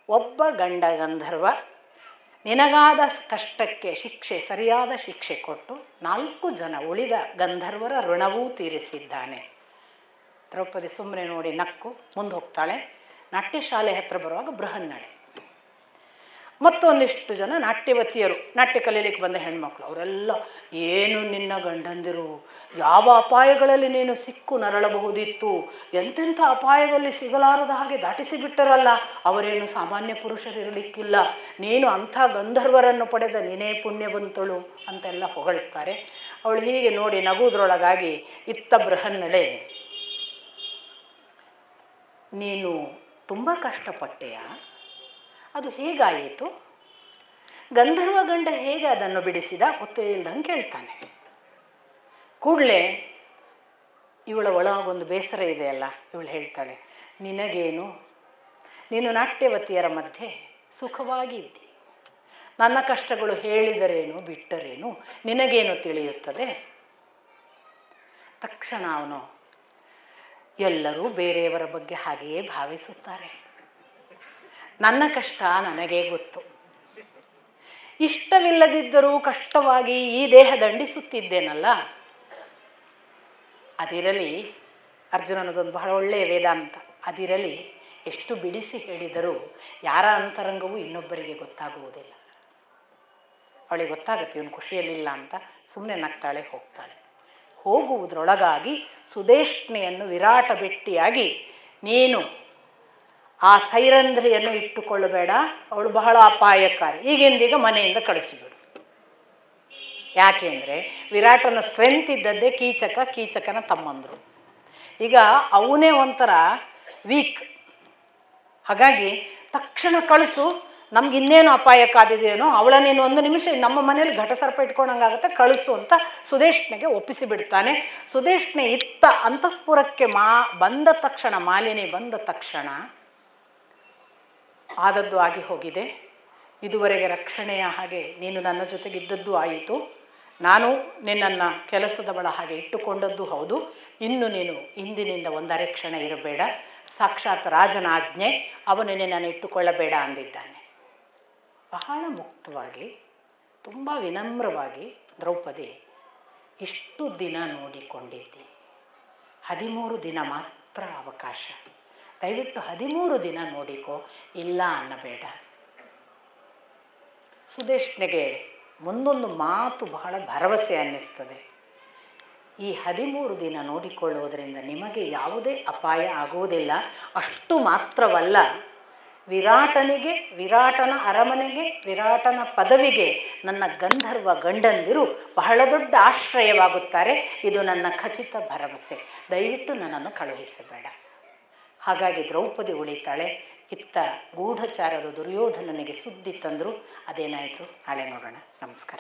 ಒಬ್ಬ ಗಂಡ ಗಂಧರ್ವ ನಿನಗಾದ ಕಷ್ಟಕ್ಕೆ ಸರಿಯಾದ ಶಿಕ್ಷೆ ಕೊಟ್ಟು 4 ಜನ ಉಳಿದ ಗಂಧರ್ವರ ಋಣವೂ ತೀರಿಸಿದ್ದಾನೆ. ದ್ರೌಪದಿ ಸುಮ್ಮನೆ ನೋಡಿ ನಕ್ಕು ಮುಂದೆ ಹೋಗ್ತಾಳೆ. ನಾಟ್ಯಶಾಲೆ ಹತ್ರ ಬರುವಾಗ ಬೃಹನ್ನಡೆ, ಮತ್ತೊಂದಿಷ್ಟು ಜನ ನಾಟ್ಯವತಿಯರು, ನಾಟ್ಯ ಕಲೀಲಿಕ್ಕೆ ಬಂದ ಹೆಣ್ಮಕ್ಳು, ಅವರೆಲ್ಲ ಏನು ನಿನ್ನ ಗಂಡಂದಿರು, ಯಾವ ಅಪಾಯಗಳಲ್ಲಿ ನೀನು ಸಿಕ್ಕು ನರಳಬಹುದಿತ್ತು, ಎಂತೆಂಥ ಅಪಾಯದಲ್ಲಿ ಸಿಗಲಾರದ ಹಾಗೆ ದಾಟಿಸಿ ಬಿಟ್ಟರಲ್ಲ, ಅವರೇನು ಸಾಮಾನ್ಯ ಪುರುಷರಿರಲಿಕ್ಕಿಲ್ಲ, ನೀನು ಅಂಥ ಗಂಧರ್ವರನ್ನು ಪಡೆದ ನೀನೇ ಪುಣ್ಯವಂತಳು ಅಂತೆಲ್ಲ ಹೊಗಳ್ತಾರೆ. ಅವಳು ಹೀಗೆ ನೋಡಿ ನಗುವುದರೊಳಗಾಗಿ ಇತ್ತ ಬೃಹನ್ನಡೆ, ನೀನು ತುಂಬ ಕಷ್ಟಪಟ್ಟೆಯಾ, ಅದು ಹೇಗಾಯಿತು, ಗಂಧರ್ವ ಗಂಡ ಹೇಗೆ ಅದನ್ನು ಬಿಡಿಸಿದ ಗೊತ್ತೇ ಇಲ್ದಂಗೆ ಕೇಳ್ತಾನೆ. ಕೂಡಲೇ ಇವಳ ಒಳಗೊಂದು ಬೇಸರ ಇದೆಯಲ್ಲ, ಇವಳು ಹೇಳ್ತಾಳೆ, ನಿನಗೇನು, ನೀನು ನಾಟ್ಯವತಿಯರ ಮಧ್ಯೆ ಸುಖವಾಗಿ ಇದ್ದಿ, ನನ್ನ ಕಷ್ಟಗಳು ಹೇಳಿದರೇನು ಬಿಟ್ಟರೇನು ನಿನಗೇನು ತಿಳಿಯುತ್ತದೆ. ತಕ್ಷಣ ಅವನು, ಎಲ್ಲರೂ ಬೇರೆಯವರ ಬಗ್ಗೆ ಹಾಗೆಯೇ ಭಾವಿಸುತ್ತಾರೆ, ನನ್ನ ಕಷ್ಟ ನನಗೇ ಗೊತ್ತು, ಇಷ್ಟವಿಲ್ಲದಿದ್ದರೂ ಕಷ್ಟವಾಗಿ ಈ ದೇಹ ದಂಡಿಸುತ್ತಿದ್ದೇನಲ್ಲ, ಅದಿರಲಿ, ಅರ್ಜುನನದೊಂದು ಬಹಳ ಒಳ್ಳೆಯ ವೇದಾಂತ, ಅದಿರಲಿ ಎಷ್ಟು ಬಿಡಿಸಿ ಹೇಳಿದರೂ ಯಾರ ಅಂತರಂಗವೂ ಇನ್ನೊಬ್ಬರಿಗೆ ಗೊತ್ತಾಗುವುದಿಲ್ಲ. ಅವಳಿಗೆ ಗೊತ್ತಾಗುತ್ತೆ ಇವನು ಖುಷಿಯಲ್ಲಿಲ್ಲ ಅಂತ, ಸುಮ್ಮನೆ ನಗ್ತಾಳೆ, ಹೋಗ್ತಾಳೆ. ಹೋಗುವುದರೊಳಗಾಗಿ ಸುದೇಷ್ಣೆಯನ್ನು ವಿರಾಟ ಭೆಟ್ಟಿಯಾಗಿ, ನೀನು ಆ ಸೈರಂಧ್ರಿಯನ್ನು ಇಟ್ಟುಕೊಳ್ಳಬೇಡ, ಅವಳು ಬಹಳ ಅಪಾಯಕಾರಿ, ಈಗಿಂದೀಗ ಮನೆಯಿಂದ ಕಳಿಸಿಬಿಡು. ಯಾಕೆಂದರೆ ವಿರಾಟನ ಸ್ಟ್ರೆಂತ್ ಇದ್ದದ್ದೇ ಕೀಚಕ, ಕೀಚಕನ ತಮ್ಮಂದರು. ಈಗ ಅವನೇ ಒಂಥರ ವೀಕ್, ಹಾಗಾಗಿ ತಕ್ಷಣ ಕಳಿಸು, ನಮ್ಗೆ ಇನ್ನೇನು ಅಪಾಯ ಕಾದಿದೆಯೇನೋ, ಅವಳ ನೀನು ಒಂದು ನಿಮಿಷ ನಮ್ಮ ಮನೇಲಿ ಘಟಸರ್ಪ ಇಟ್ಕೊಂಡಂಗಾಗುತ್ತೆ, ಕಳಿಸು ಅಂತ ಸುದೇಷ್ಣೆಗೆ ಒಪ್ಪಿಸಿ ಬಿಡ್ತಾನೆ. ಸುದೇಷ್ಣೆ ಇತ್ತ ಅಂತಃಪುರಕ್ಕೆ ಬಂದ ತಕ್ಷಣ, ಮಾಲಿನಿ ಬಂದ ತಕ್ಷಣ ಆದದ್ದು ಆಗಿ ಹೋಗಿದೆ. ಇದುವರೆಗೆ ರಕ್ಷಣೆಯ ಹಾಗೆ ನೀನು ನನ್ನ ಜೊತೆಗಿದ್ದದ್ದು ಆಯಿತು, ನಾನು ನಿನ್ನನ್ನು ಕೆಲಸದವಳ ಹಾಗೆ ಇಟ್ಟುಕೊಂಡದ್ದು ಹೌದು. ಇನ್ನು ನೀನು ಇಂದಿನಿಂದ ಒಂದರೆ ಕ್ಷಣ ಇರಬೇಡ, ಸಾಕ್ಷಾತ್ ರಾಜನ ಆಜ್ಞೆ, ಅವನು ನಿನ್ನನ್ನು ಇಟ್ಟುಕೊಳ್ಳಬೇಡ ಅಂದಿದ್ದಾನೆ. ಬಹಳ ಮುಕ್ತವಾಗಿ, ತುಂಬ ವಿನಮ್ರವಾಗಿ, ದ್ರೌಪದಿ ಇಷ್ಟು ದಿನ ನೋಡಿಕೊಂಡಿದ್ದಿ, 13 ದಿನ ಮಾತ್ರ ಅವಕಾಶ, ದಯವಿಟ್ಟು 13 ದಿನ ನೋಡಿಕೋ, ಇಲ್ಲ ಅನ್ನಬೇಡ. ಸುದೇಷ್ಣೆಗೆ ಮುಂದೊಂದು ಮಾತು ಬಹಳ ಭರವಸೆ ಅನ್ನಿಸ್ತದೆ. ಈ 13 ದಿನ ನೋಡಿಕೊಳ್ಳುವುದರಿಂದ ನಿಮಗೆ ಯಾವುದೇ ಅಪಾಯ ಆಗುವುದಿಲ್ಲ. ಅಷ್ಟು ಮಾತ್ರವಲ್ಲ, ವಿರಾಟನಿಗೆ, ವಿರಾಟನ ಅರಮನೆಗೆ, ವಿರಾಟನ ಪದವಿಗೆ ನನ್ನ ಗಂಧರ್ವ ಗಂಡಂದಿರು ಬಹಳ ದೊಡ್ಡ ಆಶ್ರಯವಾಗುತ್ತಾರೆ. ಇದು ನನ್ನ ಖಚಿತ ಭರವಸೆ, ದಯವಿಟ್ಟು ನನ್ನನ್ನು ಕಳುಹಿಸಬೇಡ. ಹಾಗಾಗಿ ದ್ರೌಪದಿ ಉಳಿತಾಳೆ. ಇತ್ತ ಗೂಢಚಾರರು ದುರ್ಯೋಧನನಿಗೆ ಸುದ್ದಿ ತಂದರು. ಅದೇನಾಯಿತು ನಾಳೆ ನೋಡೋಣ. ನಮಸ್ಕಾರ.